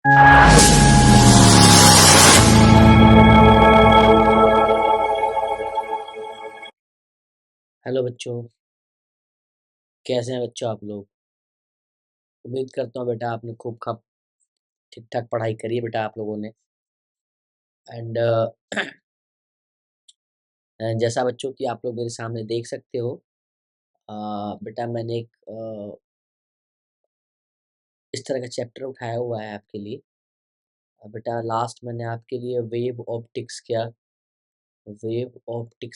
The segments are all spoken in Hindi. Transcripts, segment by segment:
हेलो बच्चों, कैसे हैं बच्चों आप लोग। उम्मीद करता हूँ बेटा आपने खूब खब ठीक ठाक पढ़ाई करी है बेटा आप लोगों ने। एंड जैसा बच्चों कि आप लोग मेरे सामने देख सकते हो, बेटा मैंने एक इस तरह का चैप्टर उठाया हुआ है आपके लिए। बेटा लास्ट मैंने आपके लिए वेव ऑप्टिक्स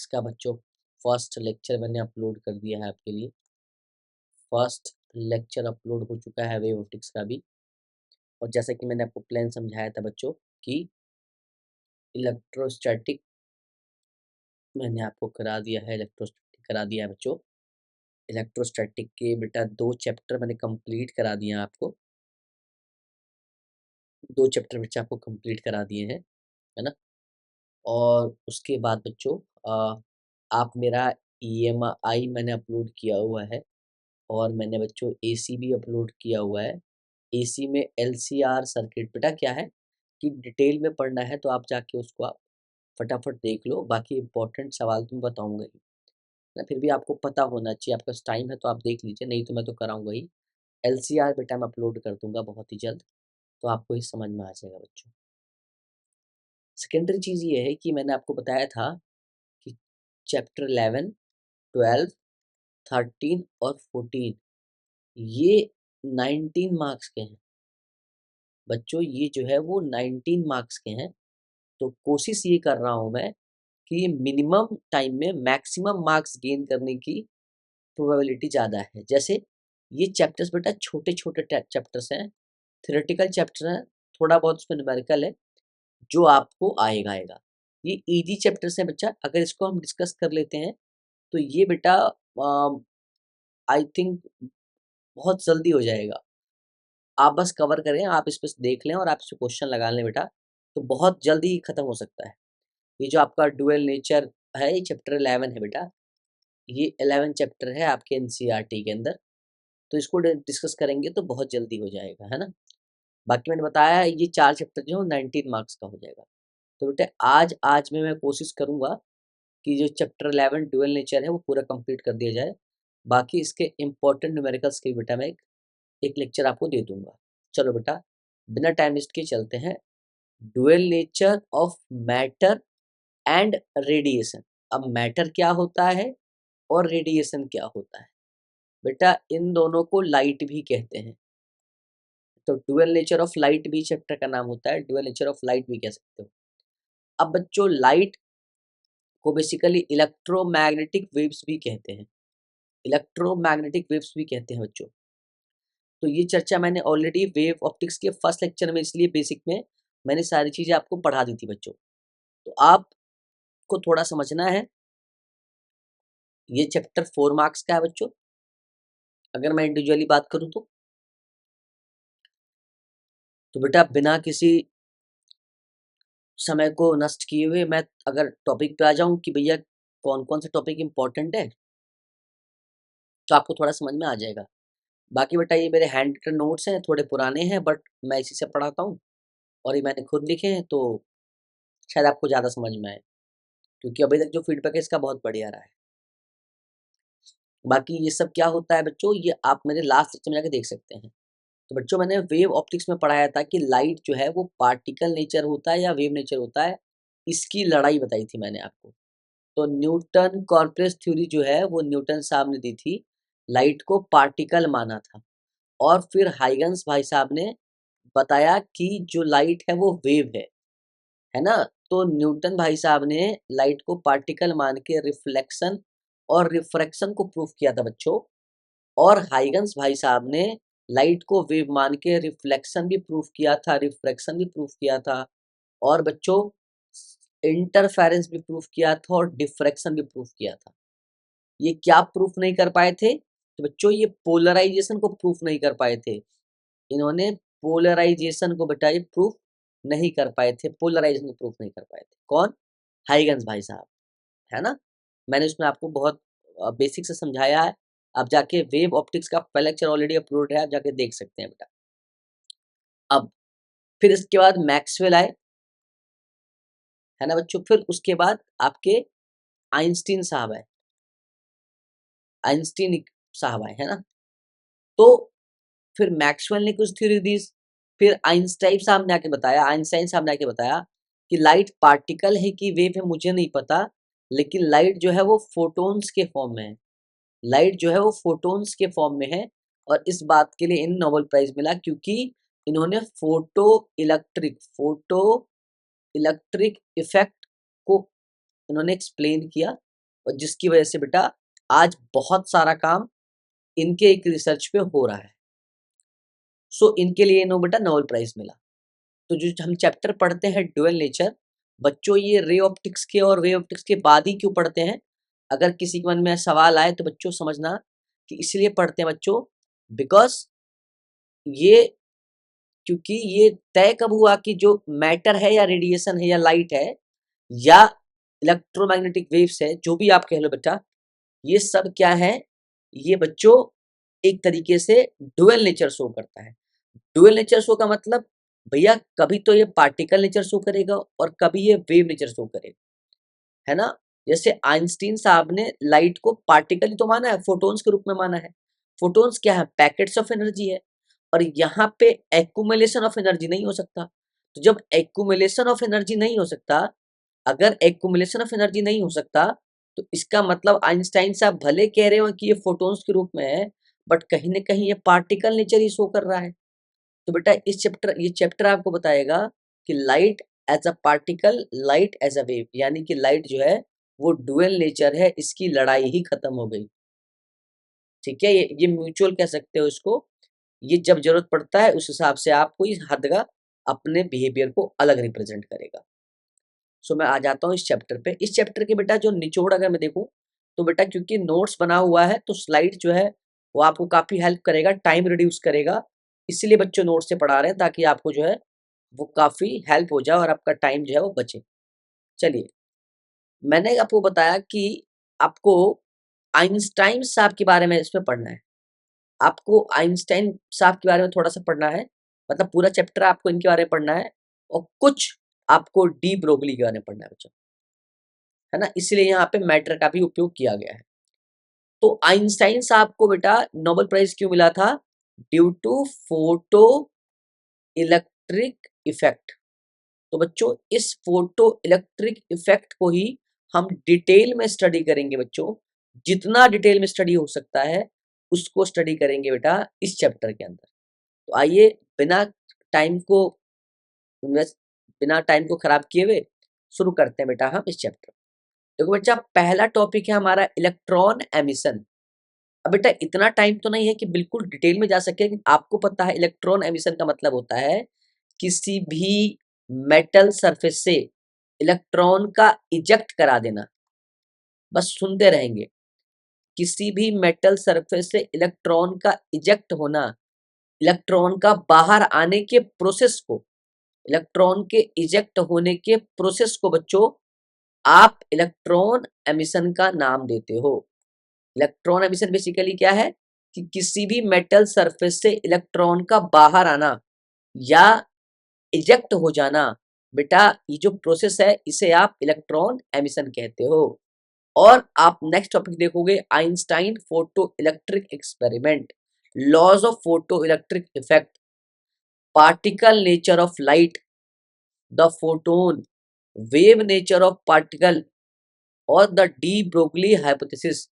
का बच्चों फर्स्ट लेक्चर मैंने अपलोड कर दिया है आपके लिए। फर्स्ट लेक्चर अपलोड हो चुका है वेव ऑप्टिक्स का भी। और जैसा कि मैंने आपको प्लान समझाया था बच्चों कि इलेक्ट्रोस्टैटिक मैंने आपको करा दिया है, इलेक्ट्रोस्टैटिक करा दिया है बच्चों। इलेक्ट्रोस्टैटिक के बेटा 2 चैप्टर मैंने कंप्लीट करा दिए हैं आपको। 2 चैप्टर बच्चा आपको कंप्लीट करा दिए हैं, है ना? और उसके बाद बच्चों आप मेरा ईएमआई मैंने अपलोड किया हुआ है और मैंने बच्चों एसी भी अपलोड किया हुआ है। एसी में एलसीआर सर्किट बेटा क्या है कि डिटेल में पढ़ना है तो आप जाके उसको आप फटाफट देख लो, बाकी इम्पोर्टेंट सवाल तो मैं बताऊँगा ही। ना फिर भी आपको पता होना चाहिए, आपके पास टाइम है तो आप देख लीजिए, नहीं तो मैं तो कराऊँगा ही। एलसीआर बेटा मैं अपलोड कर दूँगा बहुत ही जल्द, तो आपको ये समझ में आ जाएगा बच्चों। सेकेंडरी चीज़ ये है कि मैंने आपको बताया था कि चैप्टर 11, 12, 13 और 14 ये 19 मार्क्स के हैं। बच्चों ये जो है वो 19 मार्क्स के हैं, तो कोशिश ये कर रहा हूँ मैं कि मिनिमम टाइम में मैक्सिमम मार्क्स गेन करने की प्रोबेबिलिटी ज़्यादा है। जैसे ये चैप्टर्स बेटा छोटे-छोटे चैप्टर्स हैं, थ्योरेटिकल चैप्टर हैं, थोड़ा बहुत उसमें न्यूमेरिकल है, जो आपको आएगा। ये ईज़ी चैप्टर्स हैं बच्चा, अगर इसको हम डिस्कस कर लेते हैं, तो ये बेटा आई थिंक बहुत जल्दी हो जाएगा। आप बस कवर करें, आप इस पे देख लें और आप इसपे क्वेश्चन लगा लें बेटा, तो बहुत जल्दी ही खत्म हो सकता है। ये जो आपका ड्यूअल नेचर है, ये चैप्टर 11 है बेटा, ये 11 चैप्टर है आपके एनसीईआरटी के अंदर। तो इसको डिस्कस करेंगे तो बहुत जल्दी हो जाएगा, है ना? बाकी मैंने बताया ये 4 चैप्टर जो 19 मार्क्स का हो जाएगा। तो बेटा आज में मैं कोशिश करूँगा कि जो चैप्टर 11 ड्यूअल नेचर है वो पूरा कंप्लीट कर दिया जाए। बाकी इसके इम्पोर्टेंट न्यूमेरिकल्स के बेटा मैं एक लेक्चर आपको दे दूँगा। चलो बेटा, बिना टाइम वेस्ट किए चलते हैं। Dual nature of matter and radiation. अब मैटर क्या होता है और रेडिएशन क्या होता है? बेटा इन दोनों को लाइट भी कहते हैं। तो ड्यूअल नेचर ऑफ लाइट भी चैप्टर का नाम होता है, ड्यूअल नेचर ऑफ लाइट भी कह सकते हो। अब बच्चों लाइट को बेसिकली इलेक्ट्रोमैग्नेटिक वेव्स भी कहते हैं, इलेक्ट्रोमैग्नेटिक वेव्स भी कहते हैं बच्चों। तो ये चर्चा मैंने ऑलरेडी वेव ऑप्टिक्स के फर्स्ट लेक्चर में, इसलिए बेसिक में मैंने सारी चीज़ें आपको पढ़ा दी थी बच्चों। तो आपको थोड़ा समझना है, ये चैप्टर 4 मार्क्स का है बच्चों, अगर मैं इंडिविजुअली बात करूँ तो। तो बेटा बिना किसी समय को नष्ट किए हुए मैं अगर टॉपिक पे आ जाऊँ कि भैया कौन-कौन से टॉपिक इम्पोर्टेंट है, तो आपको थोड़ा समझ में आ जाएगा। बाकी बेटा ये मेरे हैंड रिटन नोट्स हैं, थोड़े पुराने हैं बट मैं इसी से पढ़ाता हूँ और ये मैंने खुद लिखे हैं, तो शायद आपको ज़्यादा समझ में आए, क्योंकि अभी तक जो फीडबैक है इसका बहुत बढ़िया रहा है। बाकी ये सब क्या होता है बच्चों, ये आप मेरे लास्ट लेक्चर में जाके देख सकते हैं। तो बच्चों मैंने वेव ऑप्टिक्स में पढ़ाया था कि लाइट जो है वो पार्टिकल नेचर होता है या वेव नेचर होता है, इसकी लड़ाई बताई थी मैंने आपको। तो न्यूटन कॉर्पस थ्योरी जो है वो न्यूटन साहब ने दी थी, लाइट को पार्टिकल माना था। और फिर हाइगन्स भाई साहब ने बताया कि जो लाइट है वो वेव है ना? तो न्यूटन भाई साहब ने लाइट को पार्टिकल मान के रिफ्लेक्शन और रिफ्रैक्शन को प्रूव किया था बच्चों। और हाइगन्स भाई साहब ने लाइट को वेव मान के रिफ्लेक्शन भी प्रूव किया था, रिफ्रैक्शन भी प्रूव किया था और बच्चों इंटरफेरेंस भी प्रूव किया था और डिफ्रैक्शन भी प्रूव किया था। ये क्या प्रूफ नहीं कर पाए थे? तो बच्चों ये पोलराइजेशन को प्रूफ नहीं कर पाए थे। इन्होंने पोलराइजेशन को बेटा ये प्रूफ नहीं कर पाए थे, पोलराइजेशन को प्रूफ नहीं कर पाए थे। कौन? हाइगन्स भाई साहब, है ना? मैंने उसमें आपको बहुत बेसिक से समझाया है। आप जाके वेव ऑप्टिक्स का पहला लेक्चर ऑलरेडी अपलोड है, आप जाके देख सकते हैं बेटा। अब फिर इसके बाद मैक्सवेल आए, है ना बच्चों। फिर उसके बाद आपके आइंस्टीन साहब आए, आइंस्टीन साहब आए, है ना। तो फिर मैक्सवेल ने कुछ थ्योरी दी, फिर आइंस्टाइन साहब ने आके बताया, आइंस्टाइन साहब ने आके बताया कि लाइट पार्टिकल है कि वेव है मुझे नहीं पता, लेकिन लाइट जो है वो फोटोन्स के फॉर्म में है, लाइट जो है वो फोटोन्स के फॉर्म में है। और इस बात के लिए इन नोबेल प्राइज मिला क्योंकि इन्होंने फोटो इलेक्ट्रिक इफेक्ट को इन्होंने एक्सप्लेन किया, और जिसकी वजह से बेटा आज बहुत सारा काम इनके एक रिसर्च पे हो रहा है। सो इनके लिए इन्होंने बेटा नोबेल प्राइज मिला। तो जो हम चैप्टर पढ़ते हैं ड्यूअल नेचर, बच्चों ये रे ऑप्टिक्स के और वेव ऑप्टिक्स के बाद ही क्यों पढ़ते हैं? अगर किसी के मन में सवाल आए तो बच्चों समझना कि इसलिए पढ़ते हैं बच्चों, बिकॉज ये, क्योंकि ये तय कब हुआ कि जो मैटर है या रेडिएशन है या लाइट है या इलेक्ट्रोमैग्नेटिक वेव्स है, जो भी आप कह लो बेटा, ये सब क्या है? ये बच्चों एक तरीके से डुअल नेचर शो करता है। डुअल नेचर शो का मतलब भैया कभी तो ये पार्टिकल नेचर शो करेगा और कभी ये वेव नेचर शो करेगा, है ना। जैसे आइंस्टीन साहब ने लाइट को पार्टिकल ही तो माना है, फोटोन्स के रूप में माना है। फोटोन्स क्या है? पैकेट्स ऑफ एनर्जी है, और यहाँ पे एक्यूमुलेशन ऑफ एनर्जी नहीं हो सकता। तो जब एक्यूमुलेशन ऑफ एनर्जी नहीं हो सकता, अगर एक्यूमुलेशन ऑफ एनर्जी नहीं हो सकता, तो इसका मतलब आइंस्टाइन साहब भले कह रहे हो कि ये फोटोन्स के रूप में है, बट कहीं ना कहीं ये पार्टिकल नेचर ही शो कर रहा है। तो बेटा ये चैप्टर आपको बताएगा कि light as a particle, light as a wave, यानी कि लाइट जो है वो डुअल नेचर है, इसकी लड़ाई ही खत्म हो गई। ठीक है, ये म्यूचुअल कह सकते हो इसको। ये जब जरूरत पड़ता है उस हिसाब से आपको इस हद का अपने बिहेवियर को अलग रिप्रेजेंट करेगा। सो मैं आ जाता हूँ इस चैप्टर पे। इस चैप्टर के बेटा जो निचोड़ अगर मैं देखूँ तो बेटा क्योंकि नोट्स बना हुआ है तो स्लाइड जो है वो आपको काफ़ी हेल्प करेगा, टाइम रिड्यूस करेगा। इसीलिए बच्चों नोट्स से पढ़ा रहे हैं ताकि आपको जो है वो काफ़ी हेल्प हो जाए और आपका टाइम जो है वो बचे। चलिए, मैंने आपको बताया कि आपको आइंस्टाइन साहब के बारे में इसमें पढ़ना है। आपको आइंस्टाइन साहब के बारे में थोड़ा सा पढ़ना है, मतलब पूरा चैप्टर आपको इनके बारे में पढ़ना है, और कुछ आपको डी ब्रोगली के बारे में पढ़ना है बच्चों, है ना। इसलिए यहाँ पे मैटर का भी उपयोग किया गया है। तो आइंस्टाइन साहब को बेटा नोबेल प्राइज क्यों मिला था? Due to photo electric effect. तो बच्चों इस फोटो इलेक्ट्रिक इफेक्ट को ही हम डिटेल में स्टडी करेंगे बच्चों, जितना डिटेल में स्टडी हो सकता है उसको स्टडी करेंगे बेटा इस चैप्टर के अंदर। तो आइए बिना टाइम को इन्वेस्ट बिना टाइम को खराब किए हुए शुरू करते हैं बेटा हम इस चैप्टर। देखो बच्चा, पहला टॉपिक है हमारा इलेक्ट्रॉन एमिशन। अब बेटा इतना टाइम तो नहीं है कि बिल्कुल डिटेल में जा सके, लेकिन आपको पता है इलेक्ट्रॉन एमिशन का मतलब होता है किसी भी मेटल सरफेस से इलेक्ट्रॉन का इजेक्ट करा देना। बस सुनते रहेंगे, किसी भी मेटल सरफेस से इलेक्ट्रॉन का इजेक्ट होना, इलेक्ट्रॉन का बाहर आने के प्रोसेस को, इलेक्ट्रॉन के इजेक्ट होने के प्रोसेस को बच्चों आप इलेक्ट्रॉन एमिशन का नाम देते हो। इलेक्ट्रॉन एमिशन बेसिकली क्या है कि किसी भी मेटल सरफेस से इलेक्ट्रॉन का बाहर आना या इजेक्ट हो जाना, बेटा ये जो प्रोसेस है इसे आप इलेक्ट्रॉन एमिशन कहते हो। और आप नेक्स्ट टॉपिक देखोगे Einstein photo electric experiment, laws of photo electric effect, particle nature of light, the photon, wave nature of particle, और the de Broglie hypothesis.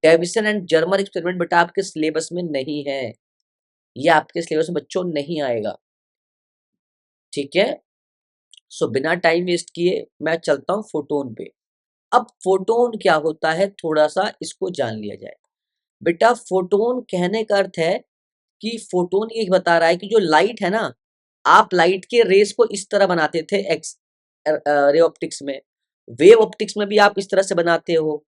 Davisson and Germer experiment बेटा आपके सिलेबस में नहीं है, ये आपके सिलेबस में बच्चों नहीं आएगा। ठीक है, सो बिना टाइम वेस्ट किए मैं चलता हूँ फोटोन पे। अब फोटोन क्या होता है थोड़ा सा इसको जान लिया जाए। बेटा फोटोन कहने का अर्थ है कि फोटोन ये बता रहा है कि जो लाइट है ना, आप लाइट के रेस को इस तरह बनाते थे एक्स रे ऑप्टिक्स में, वेव ऑप्टिक्स में भी आप इस तरह से बनाते हो।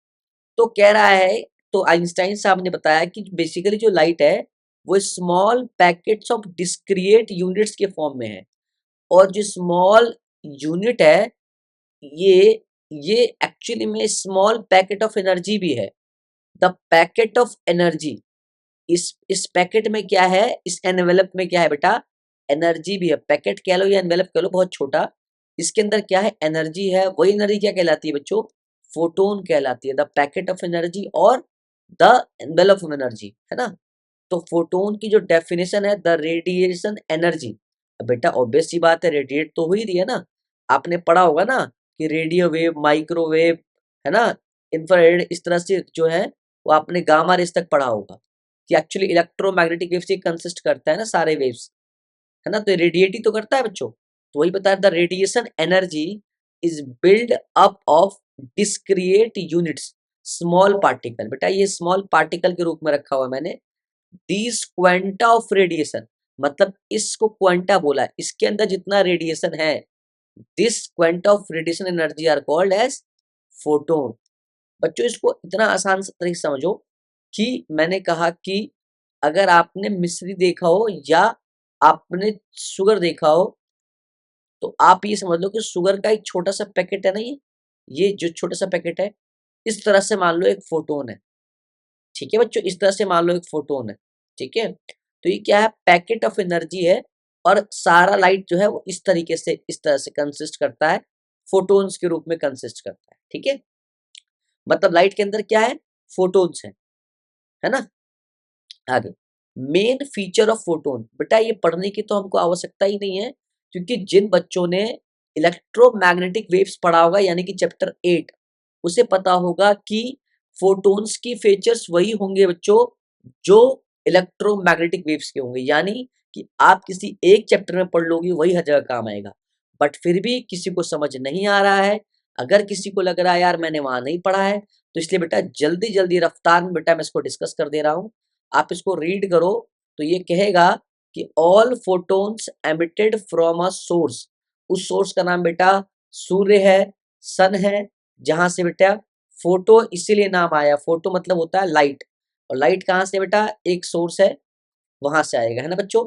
तो कह रहा है, तो आइंस्टाइन साहब ने बताया कि बेसिकली जो लाइट है वो small packets of discrete units के फॉर्म में है, और जो स्मॉल यूनिट है ये ये एक्चुअली में स्मॉल पैकेट ऑफ एनर्जी भी है। द पैकेट ऑफ एनर्जी, इस पैकेट में क्या है, इस एनवेलप में क्या है बेटा, एनर्जी भी है, पैकेट कह लो या एनवेलप कह लो, बहुत छोटा। इसके अंदर क्या है, एनर्जी है। वही एनर्जी क्या कहलाती है बच्चों, फोटोन कहलाती है। द पैकेट ऑफ एनर्जी और द एनवेलप ऑफ एनर्जी, है ना। तो फोटोन की जो डेफिनेशन है, द रेडिएशन एनर्जी। बेटा ऑब्वियस सी बात है, रेडिएट तो हो ही रही है ना। आपने पढ़ा होगा ना कि रेडियो वेव, माइक्रोवेव, है ना, इंफ्रारेड, इस तरह से जो है वो आपने गामा रेस तक पढ़ा होगा कि एक्चुअली इलेक्ट्रोमैग्नेटिक वेव से कंसिस्ट करता है ना सारे वेव्स, है ना। तो रेडिएट ही तो करता है बच्चों। तो वही बताया, the radiation energy is build up of discrete units, small particle. बेटा ये स्मॉल पार्टिकल के रूप में रखा हुआ है मैंने। दीज क्वांटा ऑफ रेडिएशन, मतलब इसको क्वांटा बोला है, इसके अंदर जितना रेडिएशन है, this quanta of radiation energy are called as photon. बच्चों इसको इतना आसान तरीके से समझो कि मैंने कहा कि अगर आपने मिश्री देखा हो या आपने शुगर देखा हो, तो आप ये समझ लो कि शुगर का एक छोटा सा पैकेट है ना, ये जो छोटा सा पैकेट है, इस तरह से मान लो एक फोटोन है। ठीक है बच्चों, इस तरह से मान लो एक फोटोन है। ठीक है, तो ये क्या है, पैकेट ऑफ एनर्जी है। और सारा लाइट जो है वो इस तरीके से, इस तरह से कंसिस्ट करता है, फोटोन्स के रूप में कंसिस्ट करता है। ठीक है, मतलब लाइट के अंदर क्या है, फोटोन्स है ना। आगे, मेन फीचर ऑफ फोटोन। बेटा ये पढ़ने की तो हमको आवश्यकता ही नहीं है, क्योंकि जिन बच्चों ने इलेक्ट्रोमैग्नेटिक वेव्स पढ़ा होगा, यानी कि चैप्टर 8, उसे पता होगा कि फोटोन्स की फीचर्स वही होंगे बच्चों जो इलेक्ट्रोमैग्नेटिक वेव्स के होंगे। यानी कि आप किसी एक चैप्टर में पढ़ लोगे वही हर जगह काम आएगा। बट फिर भी किसी को समझ नहीं आ रहा है, अगर किसी को लग रहा है यार मैंने वहां नहीं पढ़ा है, तो इसलिए बेटा जल्दी जल्दी रफ्तार में बेटा मैं इसको डिस्कस कर दे रहा हूँ। आप इसको रीड करो तो ये कहेगा कि all photons emitted from a source. उस सोर्स का नाम बेटा सूर्य है, सन है, जहां से बेटा फोटो इसीलिए नाम आया, फोटो मतलब होता है लाइट। और लाइट कहाँ से बेटा, एक सोर्स है वहां से आएगा, है ना बच्चों।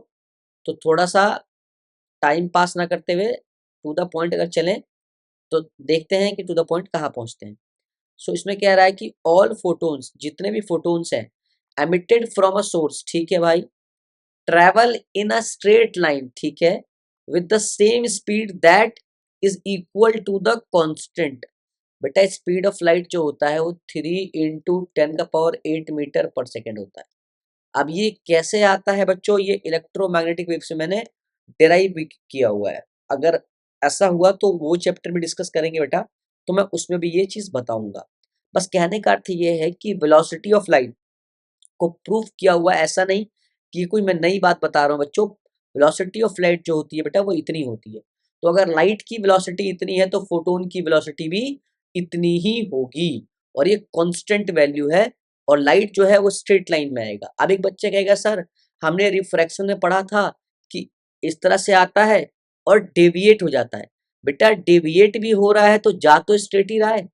तो थोड़ा सा टाइम पास ना करते हुए टू द पॉइंट अगर चलें तो देखते हैं कि टू द पॉइंट कहाँ पहुंचते हैं। सो इसमें कह रहा है कि ऑल फोटोन्स, जितने भी फोटोन्स हैं, एमिटेड फ्रॉम अ सोर्स, ठीक है भाई, travel in a straight line, ठीक है, with the same speed that is equal to the constant. बेटा स्पीड ऑफ लाइट जो होता है वो 3 × 10⁸ मीटर पर सेकेंड होता है। अब ये कैसे आता है बच्चों, ये इलेक्ट्रोमैग्नेटिक वेव से मैंने डिराइव भी किया हुआ है। अगर ऐसा हुआ तो वो चैप्टर में डिस्कस करेंगे बेटा, तो मैं उसमें भी ये चीज बताऊंगा। बस कहने का अर्थ ये है कि वेलोसिटी ऑफ लाइट को प्रूव किया हुआ, ऐसा नहीं कि कोई मैं नई बात बता रहा हूँ बच्चों। वेलोसिटी ऑफ लाइट जो होती है बेटा वो इतनी होती है। तो अगर लाइट की वेलोसिटी इतनी है तो फोटोन की वेलोसिटी भी इतनी ही होगी, और ये कांस्टेंट वैल्यू है। और लाइट जो है वो स्ट्रेट लाइन में आएगा। अब एक बच्चे कहेगा सर हमने रिफ्रैक्शन में पढ़ा था कि इस तरह से आता है और डेविएट हो जाता है। बेटा डेविएट भी हो रहा है तो जा तो स्ट्रेट ही रहा है,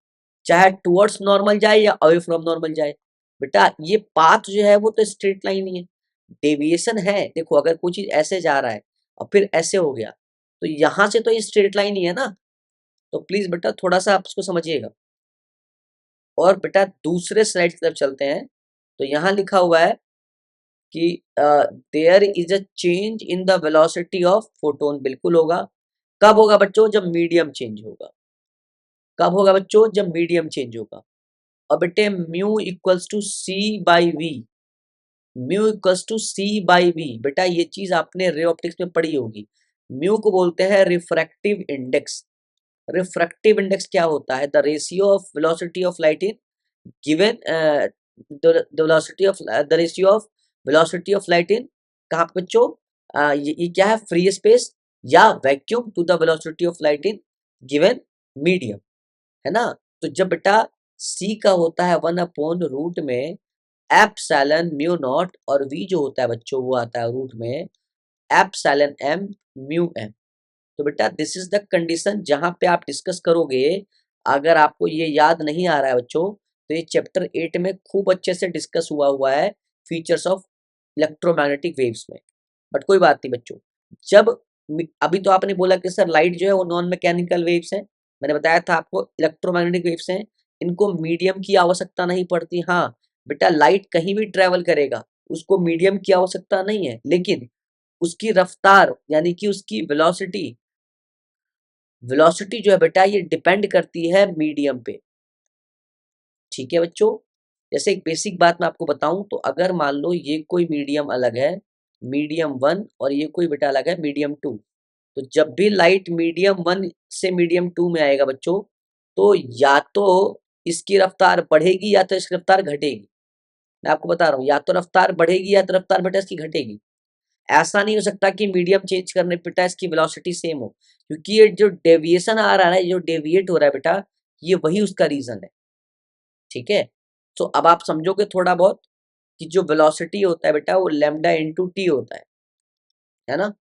चाहे टुवर्ड्स नॉर्मल जाए या अवे फ्रॉम नॉर्मल जाए। बेटा ये पाथ जो है वो तो स्ट्रेट लाइन ही है। डेविएशन है, देखो अगर कोई चीज ऐसे जा रहा है और फिर ऐसे हो गया, तो यहां से तो ये स्ट्रेट लाइन ही है ना। तो प्लीज बेटा थोड़ा सा आप इसको समझिएगा। और बेटा दूसरे स्लाइड की तरफ चलते हैं। तो यहाँ लिखा हुआ है कि there is a change in the velocity of photon. बिल्कुल होगा। कब होगा बच्चों, जब मीडियम चेंज होगा। कब होगा बच्चों, जब मीडियम चेंज होगा। और बेटे mu equals to C by V, mu equals to C by V. बेटा ये चीज आपने रे ऑप्टिक्स में पढ़ी होगी। म्यू को बोलते हैं रिफ्रैक्टिव इंडेक्स। रिफ्रैक्टिव इंडेक्स क्या होता है, the ratio of velocity of light in given, the velocity of the ratio of velocity of light in, कहाँ पे बच्चों, ये क्या है, फ्री स्पेस या vacuum, to the velocity of light in given medium, है ना। तो जब बेटा सी का होता है 1/रूट में एप्सिलॉन म्यू नॉट, और वी जो होता है बच्चों वो आता है रूट में एप्सिलॉन एम म्यू एम। तो बेटा दिस इज द कंडीशन जहां पे आप डिस्कस करोगे। अगर आपको ये याद नहीं आ रहा है बच्चों, तो ये चैप्टर 8 में खूब अच्छे से डिस्कस हुआ हुआ है, फीचर्स ऑफ इलेक्ट्रोमैग्नेटिक वेव्स में। बट कोई बात नहीं बच्चों, जब अभी तो आपने बोला कि सर लाइट जो है वो नॉन मैकेनिकल वेव्स हैं, मैंने बताया था आपको इलेक्ट्रोमैग्नेटिक वेव्स हैं, इनको मीडियम की आवश्यकता नहीं पड़ती। हाँ बेटा लाइट कहीं भी ट्रेवल करेगा, उसको मीडियम की आवश्यकता नहीं है, लेकिन उसकी रफ्तार यानी कि उसकी वेलोसिटी, वेलोसिटी जो है बेटा ये डिपेंड करती है मीडियम पे। ठीक है बच्चों, जैसे एक बेसिक बात मैं आपको बताऊं तो अगर मान लो ये कोई मीडियम अलग है, मीडियम वन, और ये कोई बेटा अलग है मीडियम टू, तो जब भी लाइट मीडियम वन से मीडियम टू में आएगा बच्चों, तो या तो इसकी रफ्तार बढ़ेगी या तो इसकी रफ्तार घटेगी। मैं आपको बता रहा हूँ, या तो रफ्तार बढ़ेगी या तो रफ्तार बेटा इसकी घटेगी। ऐसा नहीं हो सकता कि मीडियम चेंज करने पे बेटा इसकी वेलोसिटी सेम हो, क्योंकि ये जो डेविएशन आ रहा है, जो डेविएट हो रहा है बेटा, ये वही उसका रीजन है। ठीक है, तो अब आप समझोगे थोड़ा बहुत कि जो वेलोसिटी होता है बेटा वो लैम्डा इंटू टी होता है ना,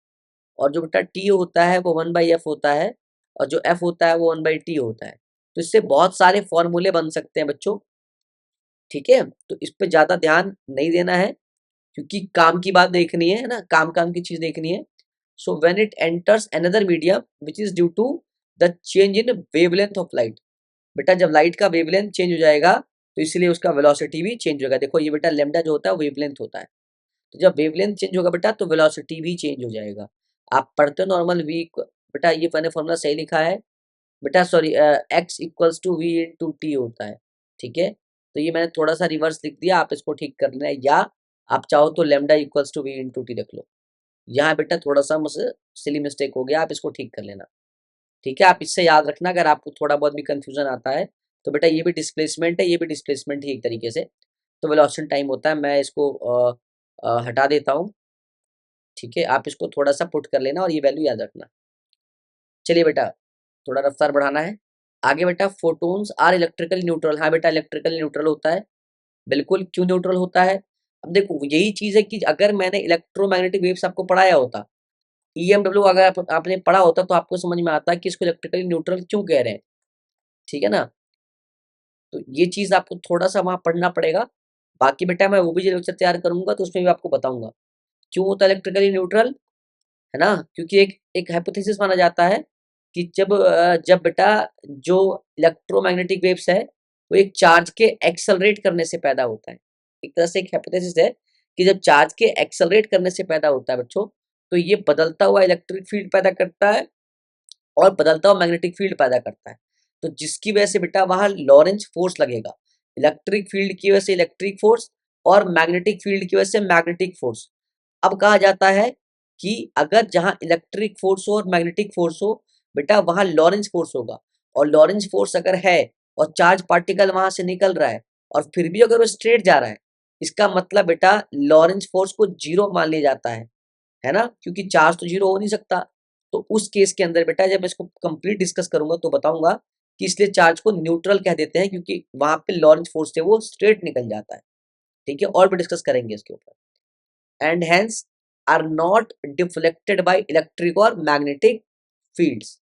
और जो बेटा टी होता है वो 1/f होता है, और जो f होता है वो 1/t होता है। तो इससे बहुत सारे फॉर्मूले बन सकते हैं बच्चों। ठीक है, तो इस पे ज्यादा ध्यान नहीं देना है, क्योंकि काम की बात देखनी है ना, काम काम की चीज देखनी है। So when it enters another medium which is due to the change in wavelength of light, बेटा जब लाइट का वेवलेंथ चेंज हो जाएगा तो इसलिए उसका वेलोसिटी भी चेंज होगा। देखो ये बेटा लेमडा जो होता है वेवलेंथ होता है, तो जब वेवलेंथ चेंज होगा बेटा तो वेलोसिटी भी चेंज हो जाएगा। आप पढ़ते हो नॉर्मल वी, बेटा ये मैंने फॉर्मूला सही लिखा है बेटा, sorry, x equals to v into t होता है। ठीक है, तो ये मैंने थोड़ा सा रिवर्स लिख दिया, आप इसको ठीक कर लेना है, या आप चाहो तो lambda equals to v into t रख लो। यहाँ बेटा थोड़ा सा मुझसे सिली मिस्टेक हो गया, आप इसको ठीक कर लेना। ठीक है, आप इससे याद रखना, अगर आपको थोड़ा बहुत भी कंफ्यूजन आता है तो बेटा ये भी डिस्प्लेसमेंट है, ये भी डिस्प्लेसमेंट ही एक तरीके से, तो वेलोसिटी टाइम होता है। मैं इसको हटा देता हूँ। ठीक है, आप इसको थोड़ा सा पुट कर लेना और ये वैल्यू याद रखना। चलिए बेटा, थोड़ा रफ्तार बढ़ाना है आगे। बेटा फोटोन्स आर इलेक्ट्रिकली न्यूट्रल, हाँ बेटा इलेक्ट्रिकली न्यूट्रल होता है, बिल्कुल। क्यों न्यूट्रल होता है? अब देखो यही चीज है कि अगर मैंने इलेक्ट्रोमैग्नेटिक वेव्स आपको पढ़ाया होता, ईएमडब्ल्यू अगर आपने पढ़ा होता, तो आपको समझ में आता कि इसको इलेक्ट्रिकली न्यूट्रल क्यों कह रहे हैं। ठीक है ना, तो ये चीज आपको थोड़ा सा वहां पढ़ना पड़ेगा। बाकी बेटा मैं वो भी जो लेक्चर तैयार करूंगा तो उसमें भी आपको बताऊंगा क्यों होता है इलेक्ट्रिकली न्यूट्रल, है ना। क्योंकि एक एक हाइपोथेसिस माना जाता है कि जब बेटा जो इलेक्ट्रोमैग्नेटिक वेव्स है वो एक चार्ज के एक्सेलरेट करने से पैदा होता है। एक तरह से एक हाइपोथेसिस है कि जब चार्ज के एक्सेलरेट करने से पैदा होता है बच्चों, तो ये बदलता हुआ इलेक्ट्रिक फील्ड पैदा करता है और बदलता हुआ मैग्नेटिक फील्ड पैदा करता है। तो जिसकी वजह से बेटा वहां लॉरेंज फोर्स लगेगा, इलेक्ट्रिक फील्ड की वजह से इलेक्ट्रिक फोर्स और मैग्नेटिक फील्ड की वजह से मैग्नेटिक फोर्स। अब कहा जाता है कि अगर जहां इलेक्ट्रिक फोर्स हो और मैग्नेटिक फोर्स हो बेटा वहां लॉरेंज फोर्स होगा, और लॉरेंज फोर्स अगर है और चार्ज पार्टिकल वहां से निकल रहा है और फिर भी अगर वो स्ट्रेट जा रहा है, इसका मतलब बेटा लॉरेंज फोर्स को जीरो मान लिया जाता है ना, क्योंकि चार्ज तो जीरो हो नहीं सकता। तो उस केस के अंदर बेटा जब मैं इसको कंप्लीट डिस्कस करूंगा तो बताऊंगा कि इसलिए चार्ज को न्यूट्रल कह देते हैं, क्योंकि वहां पे लॉरेंज फोर्स से वो स्ट्रेट निकल जाता है। ठीक है, और भी डिस्कस करेंगे इसके ऊपर। And hence are not deflected by electric और मैग्नेटिक फील्ड्स,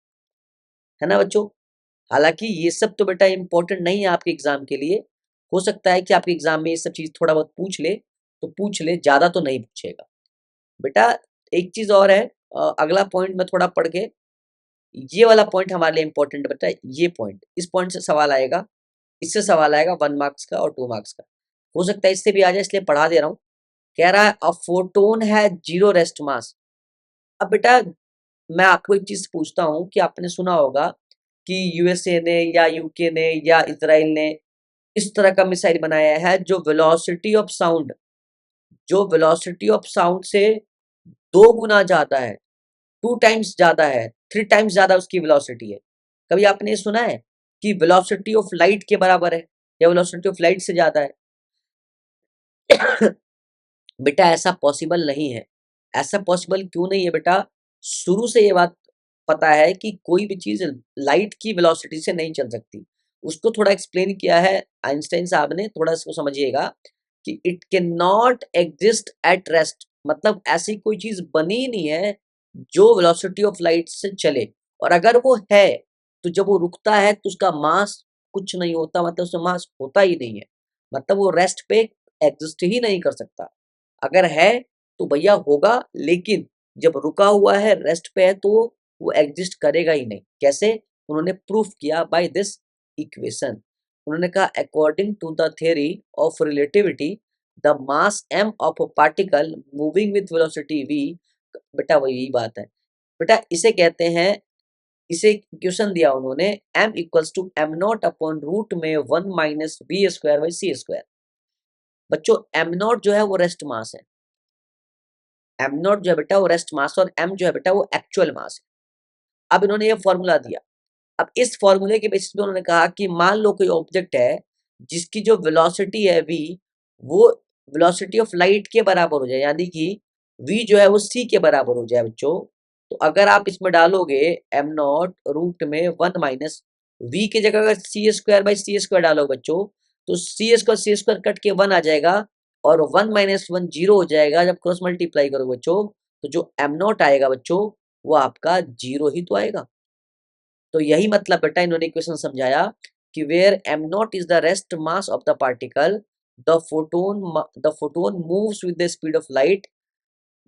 है ना बच्चों। हालांकि ये सब तो बेटा इंपॉर्टेंट नहीं है आपके एग्जाम के लिए, हो सकता है कि आपके एग्जाम में ये सब चीज थोड़ा बहुत पूछ ले, तो पूछ ले, ज्यादा तो नहीं पूछेगा बेटा। एक चीज और है, अगला पॉइंट में थोड़ा पढ़ के, ये वाला पॉइंट हमारे लिए इंपॉर्टेंट बेटा, ये पॉइंट, इस पॉइंट से सवाल आएगा, इससे सवाल आएगा 1 मार्क्स का और 2 मार्क्स का, हो सकता है इससे भी आ जाए, इसलिए पढ़ा दे रहा हूँ। कह रहा है अ फोटोन है जीरो रेस्ट मास। अब बेटा मैं आपको एक चीज पूछता हूँ कि आपने सुना होगा कि यूएसए ने या यूके ने या इजराइल ने इस तरह का मिसाइल बनाया है जो वेलोसिटी ऑफ साउंड, जो वेलोसिटी ऑफ साउंड से 2 गुना ज्यादा है, 2 टाइम्स ज्यादा है, 3 टाइम्स ज्यादा उसकी वेलोसिटी है। कभी आपने ये सुना है कि वेलोसिटी ऑफ लाइट के बराबर है या वेलोसिटी ऑफ लाइट से ज्यादा है? बेटा ऐसा पॉसिबल नहीं है। ऐसा पॉसिबल क्यों नहीं है बेटा? शुरू से ये बात पता है कि कोई भी चीज लाइट की वेलोसिटी से नहीं चल सकती। उसको थोड़ा एक्सप्लेन किया है आइंस्टाइन साहब ने, थोड़ा इसको समझिएगा कि it can not exist at rest, मतलब ऐसी कोई चीज बनी ही नहीं है जो वेलोसिटी ऑफ लाइट से चले, और अगर वो है तो जब वो रुकता है तो उसका मास कुछ नहीं होता, मतलब उसका मास होता ही नहीं है, मतलब वो रेस्ट पे एग्जिस्ट ही नहीं कर सकता। अगर है तो भैया होगा, लेकिन जब रुका हुआ है रेस्ट पे है तो वो एग्जिस्ट करेगा ही नहीं। कैसे? उन्होंने प्रूफ किया बाय दिस इक्वेशन। उन्होंने कहा according to the theory of relativity the mass m of a particle moving with velocity v बेटा वो यही बात है बेटा, इसे कहते हैं, इसे क्वेश्चन दिया उन्होंने, m equals to m not upon root में 1 minus v square by c square. बच्चों एम नॉट जो है वो रेस्ट मास है, एम नॉट जो है बेटा वो रेस्ट मास, और एम जो है बेटा वो एक्चुअल मास है। अब इन्होंने ये फॉर्मूला दिया। अब इस फॉर्मूले के बेसिस पे उन्होंने कहा कि मान लो कोई ऑब्जेक्ट है जिसकी जो वेलोसिटी है v, वो वेलोसिटी ऑफ लाइट के बराबर हो जाए, यानी कि v जो है वो c के बराबर हो जाए बच्चों। तो अगर आप इसमें डालोगे एम नॉट रूट में 1 माइनस वी की जगह अगर सी स्क्वायर बाई सी स्क्वायर डालो बच्चों, तो सी स्क्वायर कट के 1 आ जाएगा, और 1 माइनस 1 जीरो हो जाएगा। जब क्रॉस मल्टीप्लाई करो बच्चों, तो जो एम नॉट आएगा बच्चों वो आपका जीरो ही तो आएगा। तो यही मतलब बेटा इन्होंने इक्वेशन समझाया कि where M naught is the rest mass of the particle, the photon moves with the speed of light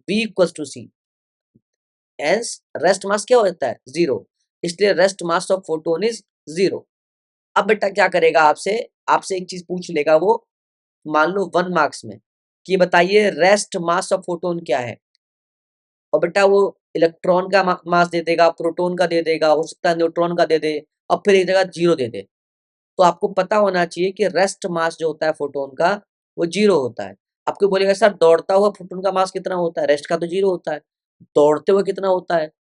v equals to c, hence rest mass क्या होता है, जीरो, इसलिए rest mass of photon is zero. अब बेटा क्या करेगा, आपसे आपसे एक चीज पूछ लेगा वो, मान लो 1 मार्क्स में, कि बताइए रेस्ट मास ऑफ फोटोन क्या है, और बेटा वो इलेक्ट्रॉन का मास दे देगा, प्रोटॉन का दे देगा, हो सकता है न्यूट्रॉन का दे दे, और फिर एक जगह जीरो दे दे। तो आपको पता होना चाहिए कि रेस्ट मास जो होता है फोटोन का वो जीरो होता है। आपको बोलेगा सर दौड़ता हुआ फोटोन का मास कितना होता है, रेस्ट का तो जीरो होता है, दौड़ते हुए कितना होता है।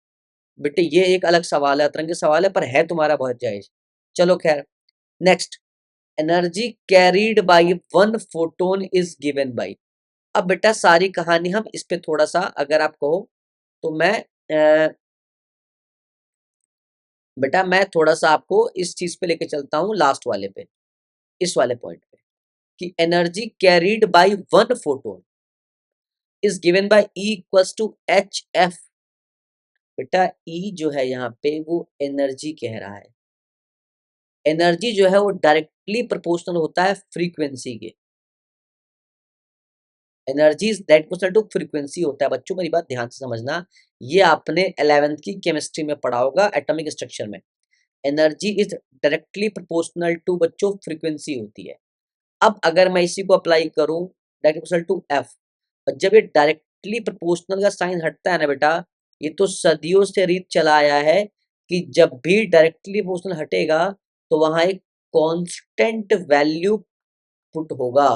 बेटे ये एक अलग सवाल है, अतरंगी सवाल है, पर है तुम्हारा बहुत जायज। चलो खैर, next, energy carried by one photon is given by. अब बेटा सारी कहानी हम इस पे थोड़ा सा अगर आप कहो तो बेटा मैं थोड़ा सा आपको इस चीज पे लेके चलता हूँ, लास्ट वाले पे, इस वाले पॉइंट पे, कि energy carried by one photon is given by e equals to H f. बेटा ई जो है यहाँ पे वो एनर्जी कह रहा है, एनर्जी जो है वो डायरेक्टली प्रोपोर्शनल होता है फ्रीक्वेंसी के, energy is that equal to frequency होता है। बच्चों मेरी बात ध्यान से समझना, ये आपने 11th की केमिस्ट्री में पढ़ा होगा एटॉमिक स्ट्रक्चर में। Energy is directly proportional to बच्चों फ्रीक्वेंसी होती है। अब अगर मैं इसी को अप्लाई करूं डायरेक्ट टू एफ, और जब ये डायरेक्टली प्रोपोर्शनल का साइन हटता है ना बेटा, ये तो सदियों से रीत चला आया है कि जब भी डायरेक्टली प्रोपोर्शनल हटेगा तो वहां एक कांस्टेंट वैल्यू पुट होगा।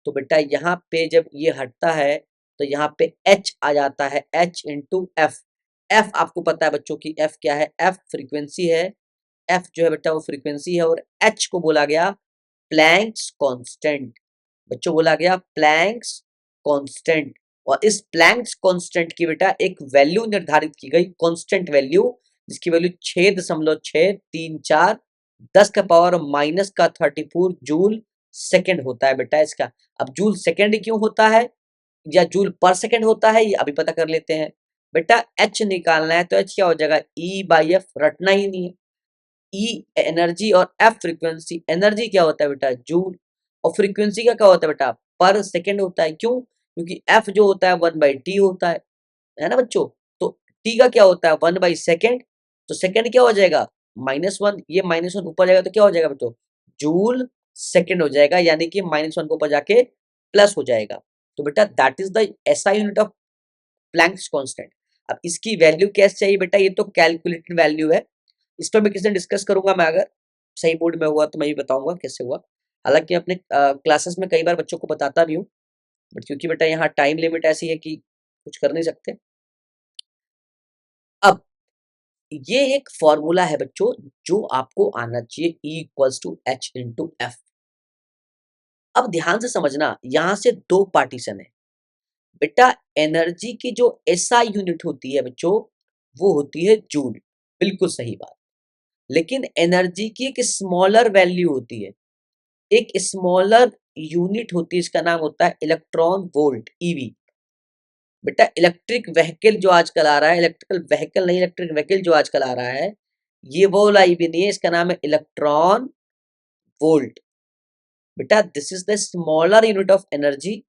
तो बेटा यहाँ पे जब ये हटता है तो यहाँ पे एच आ जाता है, एच इंटू एफ। एफ आपको पता है बच्चों की एफ क्या है, एफ फ्रीक्वेंसी है, एफ जो है बेटा वो फ्रीक्वेंसी है, और एच को बोला गया प्लैंक्स कांस्टेंट। बच्चों बोला गया प्लैंक्स कांस्टेंट, और इस प्लैंक्स कांस्टेंट की बेटा एक वैल्यू निर्धारित की गई, कांस्टेंट वैल्यू, जिसकी वैल्यू 6.634 10 का पावर माइनस का 34 जूल सेकेंड होता है बेटा इसका। अब जूल सेकेंड क्यों होता है या जूल पर सेकेंड होता है ये अभी पता कर लेते हैं। बेटा एच निकालना है तो एच क्या हो जाएगा, ई बाई एफ, रटना ही नहीं है। ई एनर्जी और एफ फ्रीक्वेंसी, एनर्जी क्या होता है बेटा जूल, और फ्रीक्वेंसी का क्या होता है बेटा पर सेकेंड होता है। क्यों, क्योंकि एफ जो होता है 1/t होता है ना बच्चों। तो टी का क्या होता है 1/सेकेंड, तो सेकेंड क्या हो जाएगा -1, ये -1 ऊपर जाएगा तो क्या हो जाएगा बच्चों जूल सेकेंड हो जाएगा, यानी कि -1 को ऊपर जाके प्लस हो जाएगा। तो बेटा that is the SI unit of Planck's constant. अब इसकी वैल्यू कैसे चाहिए बेटा, ये तो कैलकुलेटेड वैल्यू है, इस पर मैं किसी दिन डिस्कस करूंगा, मैं अगर सही मूड में हुआ तो मैं भी बताऊंगा कैसे हुआ। हालांकि अपने क्लासेस में कई बार बच्चों को बताता भी हूँ, बट क्योंकि बेटा यहाँ टाइम लिमिट ऐसी है कि कुछ कर नहीं सकते। अब ये एक फॉर्मूला है बच्चों जो आपको आना चाहिए, E equals to h into f. अब ध्यान से समझना, यहां से दो पार्टीशन है बेटा। एनर्जी की जो एसआई यूनिट होती है बच्चों वो होती है जूल, बिल्कुल सही बात। लेकिन एनर्जी की एक स्मॉलर वैल्यू होती है, एक स्मॉलर यूनिट होती है, इसका नाम होता है इलेक्ट्रॉन वोल्ट, ईवी। बेटा इलेक्ट्रिक व्हीकल जो आजकल आ रहा है, इलेक्ट्रिकल व्हीकल नहीं, इलेक्ट्रिक व्हीकल जो आजकल आ रहा है, ये वो वाला ईवी नहीं है, इसका नाम है इलेक्ट्रॉन वोल्ट। बेटा this is the smaller unit of energy.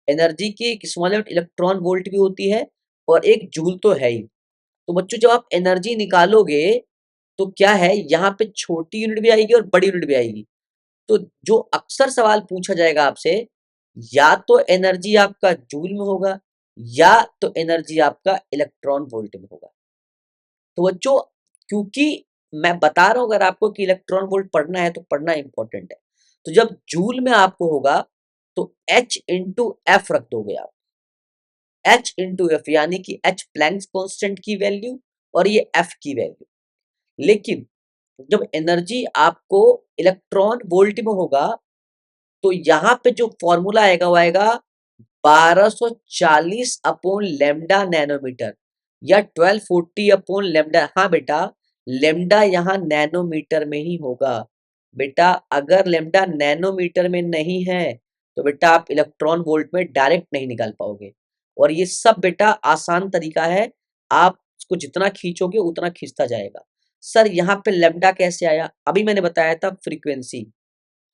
Energy की एक स्मॉलर यूनिट इलेक्ट्रॉन वोल्ट भी होती है, और एक जूल तो है ही। तो बच्चों जब आप एनर्जी निकालोगे तो क्या है, यहाँ पे छोटी यूनिट भी आएगी और बड़ी यूनिट भी आएगी। तो जो अक्सर सवाल पूछा जाएगा आपसे, या तो एनर्जी आपका जूल में होगा या तो एनर्जी आपका इलेक्ट्रॉन वोल्ट में होगा। तो बच्चों, क्योंकि मैं बता रहा हूं अगर आपको कि इलेक्ट्रॉन वोल्ट पढ़ना है तो पढ़ना इंपॉर्टेंट है। तो जब जूल में आपको होगा तो H इंटू एफ रख दोगे आप। H इंटू एफ यानी कि H प्लैंक्स कांस्टेंट की वैल्यू और ये F की वैल्यू। लेकिन जब एनर्जी आपको इलेक्ट्रॉन वोल्ट में होगा तो यहाँ पे जो फॉर्मूला आएगा वो आएगा 1240 अपॉन लेमडा नैनोमीटर या 1240 अपॉन लेमडा। हाँ बेटा, लेमडा यहाँ नैनोमीटर में ही होगा। बेटा अगर लेमडा नैनोमीटर में नहीं है तो बेटा आप इलेक्ट्रॉन वोल्ट में डायरेक्ट नहीं निकाल पाओगे। और ये सब बेटा आसान तरीका है, आप इसको जितना खींचोगे उतना खींचता जाएगा। सर यहाँ पे लेमडा कैसे आया? अभी मैंने बताया था फ्रीक्वेंसी।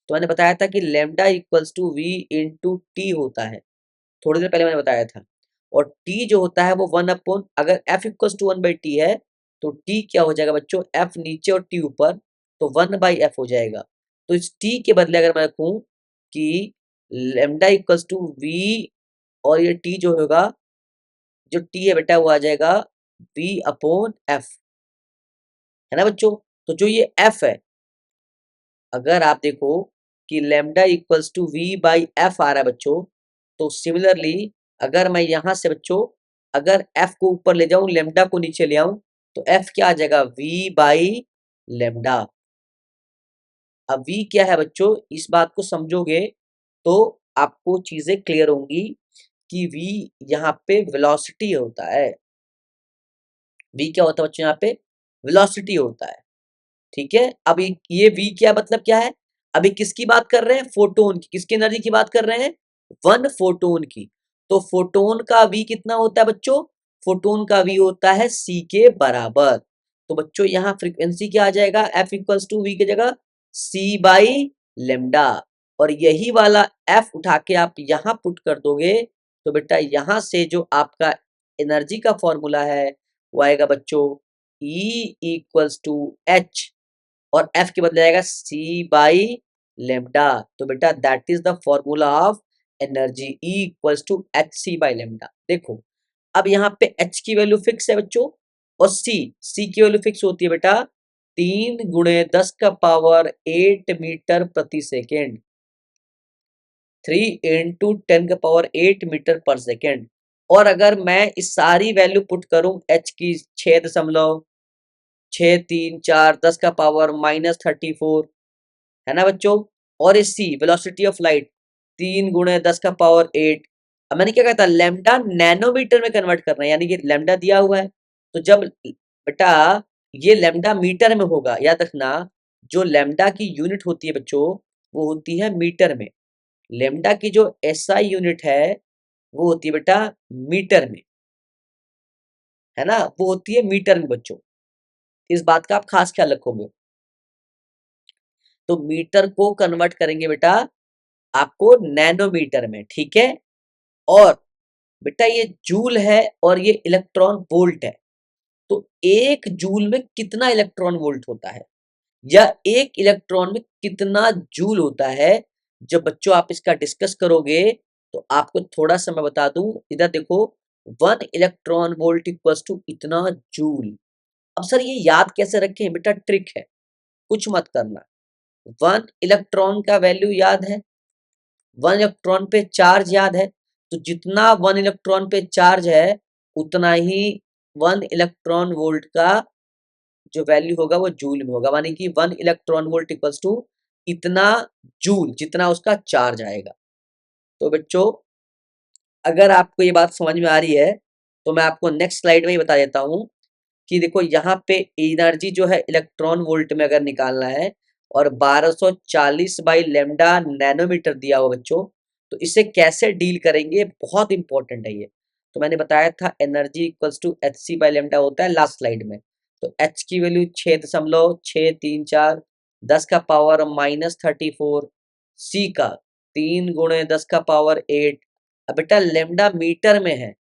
तो मैंने बताया था कि lambda equals to v into t होता है, थोड़ी देर पहले मैंने बताया था। और टी जो होता है वो वन अपॉन, अगर f equals to one by t है तो टी क्या हो जाएगा बच्चों, एफ नीचे और टी ऊपर, तो वन बाई एफ हो जाएगा। तो इस टी के बदले अगर मैं रखूं कि लेमडा इक्वल्स टू वी और ये टी जो होगा, जो टी है बेटा वो आ जाएगा वी अपॉन एफ, है ना बच्चों। तो जो ये एफ है, अगर आप देखो कि lambda equals to V by F आ रहा है बच्चों, तो सिमिलरली अगर मैं यहां से बच्चों अगर एफ को ऊपर ले जाऊं लेमडा को नीचे ले आऊं तो एफ क्या आ जाएगा, वी बाई लेमडा। अब वी क्या है बच्चों, इस बात को समझोगे तो आपको चीजें क्लियर होंगी कि वी यहाँ पे वेलोसिटी होता है। वी क्या होता है बच्चों, यहाँ पे वेलोसिटी होता है। ठीक है, अब ये वी क्या मतलब क्या है, अभी किसकी बात कर रहे हैं, फोटोन की। किसकी एनर्जी की बात कर रहे हैं, वन फोटोन की। तो फोटोन का वी कितना होता है बच्चों, फोटोन का वी होता है सी के बराबर। तो बच्चों यहाँ फ्रीक्वेंसी क्या आ जाएगा, एफ इक्वल्स टू वी की जगह सी बाई लेमडा। और यही वाला एफ उठा के आप यहाँ पुट कर दोगे तो बेटा यहाँ से जो आपका एनर्जी का फॉर्मूला है वो आएगा बच्चों E इक्वल्स टू एच, और एफ के बदले आएगा सी बाई लेमडा। तो बेटा that is the formula of energy, E equals to h c by lambda. देखो अब यहाँ पे एच की वैल्यू फिक्स है बच्चों, और सी की वैल्यू फिक्स होती है बेटा 3 × 10⁻8 मीटर प्रति सेकेंड, 3 × 10⁸ मीटर पर सेकेंड। और अगर मैं इस सारी वैल्यू पुट करूं एच की 6.634 है ना बच्चों, और इस सी वेलोसिटी ऑफ लाइट 3 × 10⁸। अब मैंने क्या कहा था, लैम्डा नैनोमीटर में कन्वर्ट करना है, यानी कि लैम्डा दिया हुआ है तो जब बेटा ये लैम्डा मीटर में होगा, याद रखना जो लैम्डा की यूनिट होती है बच्चों वो होती है मीटर में। लैम्डा की जो एसआई यूनिट है वो होती है बेटा मीटर में, है ना, वो होती है मीटर में बच्चों। इस बात का आप खास ख्याल रखोगे। तो मीटर को कन्वर्ट करेंगे बेटा आपको नैनोमीटर में, ठीक है। और बेटा ये जूल है और ये इलेक्ट्रॉन वोल्ट है, तो एक जूल में कितना इलेक्ट्रॉन वोल्ट होता है या एक इलेक्ट्रॉन में कितना जूल होता है, जब बच्चों आप इसका डिस्कस करोगे तो आपको थोड़ा सा मैं बता दूं। इधर देखो, 1 इलेक्ट्रॉन वोल्ट इक्वल्स टू इतना जूल। अब सर ये याद कैसे रखें, बेटा ट्रिक है, कुछ मत करना। 1 इलेक्ट्रॉन का वैल्यू याद है, 1 इलेक्ट्रॉन पे चार्ज याद है, तो जितना 1 इलेक्ट्रॉन पे चार्ज है उतना ही 1 इलेक्ट्रॉन वोल्ट का जो वैल्यू होगा वो जूल में होगा, मानी कि 1 इलेक्ट्रॉन वोल्ट इक्वल्स टू इतना जूल जितना उसका चार्ज आएगा। तो बच्चों अगर आपको ये बात समझ में आ रही है तो मैं आपको नेक्स्ट स्लाइड में ही बता देता हूँ कि देखो यहाँ पे एनर्जी जो है इलेक्ट्रॉन वोल्ट में अगर निकालना है और 1240 बाई लेमडा नैनोमीटर दिया हुआ बच्चों, तो इसे कैसे डील करेंगे बहुत इंपॉर्टेंट है ये। तो मैंने बताया था energy equals to h c by lambda होता है लास्ट स्लाइड में। तो एच की वैल्यू 6.634 10⁻−34, सी का 3 × 10⁸। अब बेटा लेमडा मीटर में है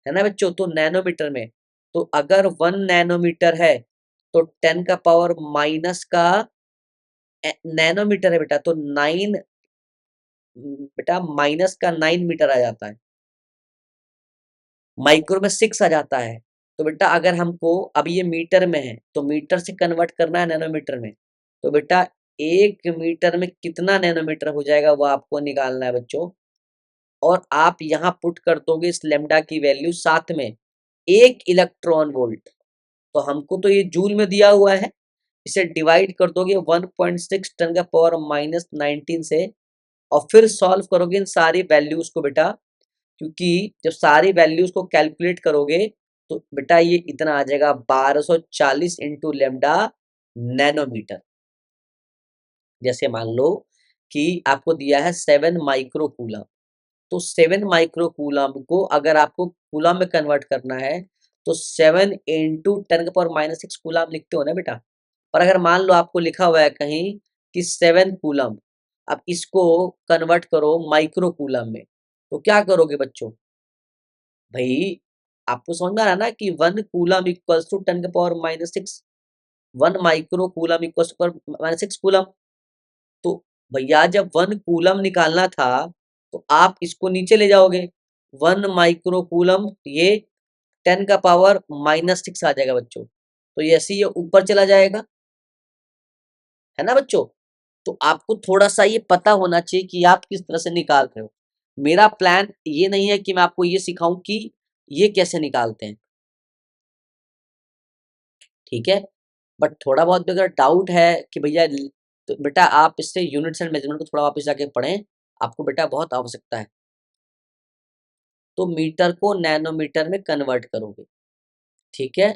ना बच्चों, तो नैनोमीटर में, तो अगर 1 नैनोमीटर है तो 10⁻⁻, नैनोमीटर है बेटा तो 9, बेटा -9 मीटर आ जाता है। माइक्रो में 6 आ जाता है। तो बेटा अगर हमको अब ये मीटर में है तो मीटर से कन्वर्ट करना है नैनोमीटर में, तो बेटा 1 मीटर में कितना नैनोमीटर हो जाएगा वो आपको निकालना है बच्चों। और आप यहाँ पुट कर दोगे इस लेमडा की वैल्यू, साथ में 1 इलेक्ट्रॉन वोल्ट। तो हमको तो ये जूल में दिया हुआ है, इसे डिवाइड कर दोगे 1.6 10 का पावर माइनस 19 से, और फिर सॉल्व करोगे इन सारी वैल्यूज को बेटा। क्योंकि जब सारी वैल्यूज को कैलकुलेट करोगे तो बेटा ये इतना आ जाएगा 1240 इंटू लेमडा नैनोमीटर। जैसे मान लो कि आपको दिया है 7 माइक्रो कूलम, तो 7 माइक्रो कूलम को अगर आपको कूलम में कन्वर्ट करना है तो 7 इंटू 10 का पावर माइनस 6 कूलम लिखते हो ना बेटा। और अगर मान लो आपको लिखा हुआ है कहीं कि 7 कूलम, अब इसको कन्वर्ट करो माइक्रो कूलम में, तो क्या करोगे बच्चों? भाई आपको समझ में आ रहा है ना कि 1 कूलम इक्वल्स टू 10 का power minus 6, 1 micro coulomb equals to तो भैया जब 1 कूलम निकालना था तो आप इसको नीचे ले जाओगे, 1 माइक्रो कूलम ये 10 का पावर माइनस 6 आ जाएगा बच्चों। तो ऐसे ये ऊपर चला जाएगा, है ना बच्चों। तो आपको थोड़ा सा ये पता होना चाहिए कि आप किस तरह से निकाल रहे हो। मेरा प्लान ये नहीं है कि मैं आपको ये सिखाऊं कि ये कैसे निकालते हैं, ठीक है। बट थोड़ा बहुत भी अगर डाउट है कि भैया, तो बेटा आप इससे यूनिट्स एंड मेजरमेंट को थोड़ा वापस जाके पढ़ें, आपको बेटा बहुत आवश्यकता है। तो मीटर को नैनोमीटर में कन्वर्ट करोगे, ठीक है।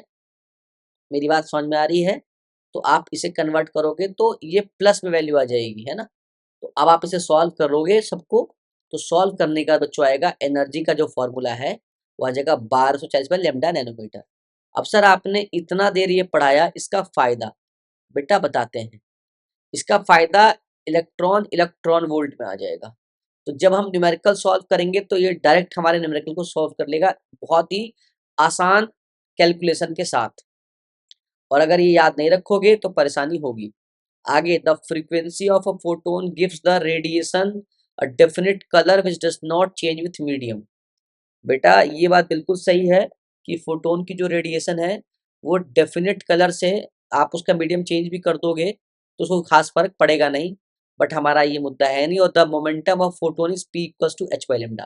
मेरी बात समझ में आ रही है? तो आप इसे कन्वर्ट करोगे तो ये प्लस में वैल्यू आ जाएगी, है ना। तो अब आप इसे सॉल्व करोगे सबको, तो सॉल्व करने का बच्चों आएगा एनर्जी का जो फॉर्मूला है वो आ जाएगा 1240 बाई लेमडा नैनोमीटर। अब सर आपने इतना देर ये पढ़ाया, इसका फायदा बेटा बताते हैं। इसका फायदा इलेक्ट्रॉन इलेक्ट्रॉन वोल्ट में आ जाएगा। तो जब हम न्यूमेरिकल सॉल्व करेंगे तो ये डायरेक्ट हमारे न्यूमेरिकल को सॉल्व कर लेगा, बहुत ही आसान कैलकुलेशन के साथ। और अगर ये याद नहीं रखोगे तो परेशानी होगी आगे। The frequency of a photon gives the radiation a definite colour which does not change with medium. बेटा ये बात बिल्कुल सही है कि फोटोन की जो रेडिएशन है वो डेफिनेट कलर से, आप उसका मीडियम चेंज भी कर दोगे तो उसको खास फर्क पड़ेगा नहीं। बट हमारा ये मुद्दा है नहीं। और the momentum of photon is p equals to h by lambda.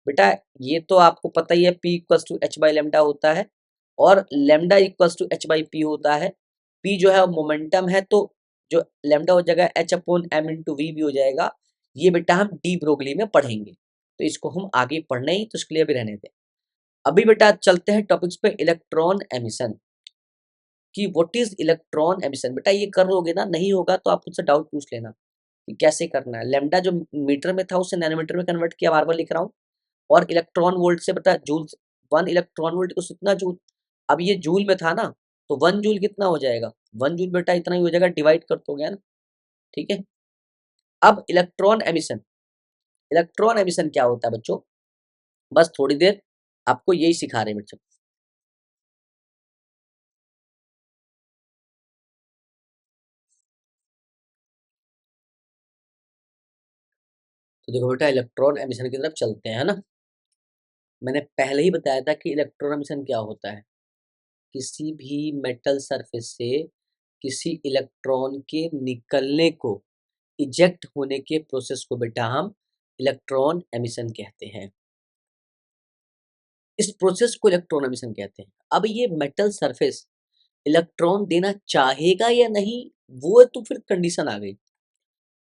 बेटा ये तो आपको पता ही है, p equals to h by lambda होता है और lambda equals to h by p होता है। पी जो है वो मोमेंटम है, तो जो लेमडा हो जाएगा h upon m into v भी हो जाएगा। ये बेटा हम डी ब्रोगली में पढ़ेंगे, तो इसको हम आगे पढ़ना ही, तो इसके लिए भी रहने दें। अभी बेटा चलते हैं टॉपिक्स पे, इलेक्ट्रॉन एमिशन कि व्हाट इज इलेक्ट्रॉन एमिशन। बेटा ये कर लोगे ना, नहीं होगा तो आप मुझसे डाउट पूछ लेना कि कैसे करना है। लेमडा जो मीटर में था उसे नैनोमीटर में कन्वर्ट किया, बार बार लिख रहा हूँ। और इलेक्ट्रॉन वोल्ट से बेटा जूल, 1 इलेक्ट्रॉन वोल्ट को कितना जूल। अब ये जूल में था ना, तो 1 जूल कितना हो जाएगा, 1 जूल बेटा इतना ही हो जाएगा, डिवाइड कर दोगे, है ना, ठीक है। अब इलेक्ट्रॉन एमिशन, इलेक्ट्रॉन एमिशन क्या होता है बच्चों, बस थोड़ी देर आपको यही सिखा रहे हैं बच्चों। तो देखो बेटा इलेक्ट्रॉन एमिशन की तरफ चलते हैं, है ना। मैंने पहले ही बताया था कि इलेक्ट्रॉन एमिशन क्या होता है। किसी भी मेटल सरफेस से किसी इलेक्ट्रॉन के निकलने को, इजेक्ट होने के प्रोसेस को बेटा हम इलेक्ट्रॉन एमिशन कहते हैं। इस प्रोसेस को इलेक्ट्रॉन एमिशन कहते हैं। अब ये मेटल सरफेस इलेक्ट्रॉन देना चाहेगा या नहीं, वो तो फिर कंडीशन आ गई।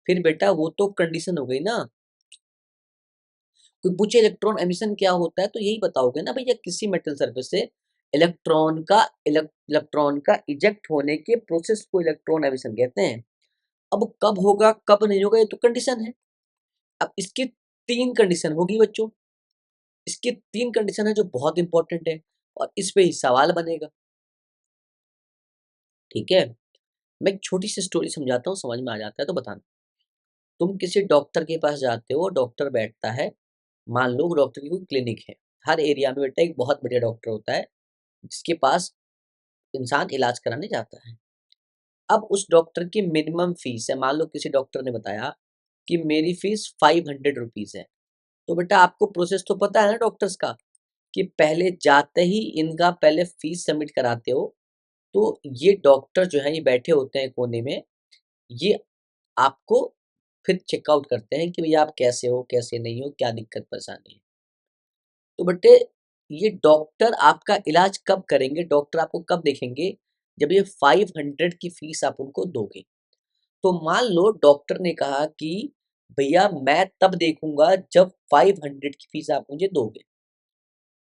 फिर बेटा वो तो कंडीशन हो गई ना। कोई पूछे इलेक्ट्रॉन एमिशन क्या होता है तो यही बताओगे ना भैया, किसी मेटल सरफेस से इलेक्ट्रॉन का इजेक्ट होने के प्रोसेस को इलेक्ट्रॉन एमिशन कहते हैं। अब कब होगा कब नहीं होगा ये तो कंडीशन है। अब इसकी 3 कंडीशन होगी बच्चों, इसकी 3 कंडीशन है जो बहुत इंपॉर्टेंट है और इस पे ही सवाल बनेगा, ठीक है। मैं एक छोटी सी स्टोरी समझाता हूँ, समझ में आ जाता है तो बताना। तुम किसी डॉक्टर के पास जाते हो, डॉक्टर बैठता है, मान लो डॉक्टर की कोई क्लिनिक है। हर एरिया में बेटा एक बहुत बढ़िया डॉक्टर होता है जिसके पास इंसान इलाज कराने जाता है। अब उस डॉक्टर की मिनिमम फीस है, मान लो किसी डॉक्टर ने बताया कि मेरी फीस 500 रुपीज़ है। तो बेटा आपको प्रोसेस तो पता है ना डॉक्टर्स का, कि पहले जाते ही इनका पहले फीस सबमिट कराते हो, तो ये डॉक्टर जो है ये बैठे होते हैं कोने में, ये आपको फिर चेकआउट करते हैं कि भैया आप कैसे हो, कैसे नहीं हो, क्या दिक्कत परेशानी है। तो बेटे ये डॉक्टर आपका इलाज कब करेंगे, डॉक्टर आपको कब देखेंगे, जब ये 500 की फीस आप उनको दोगे। तो मान लो डॉक्टर ने कहा कि भैया मैं तब देखूंगा जब 500 की फीस आप मुझे दोगे,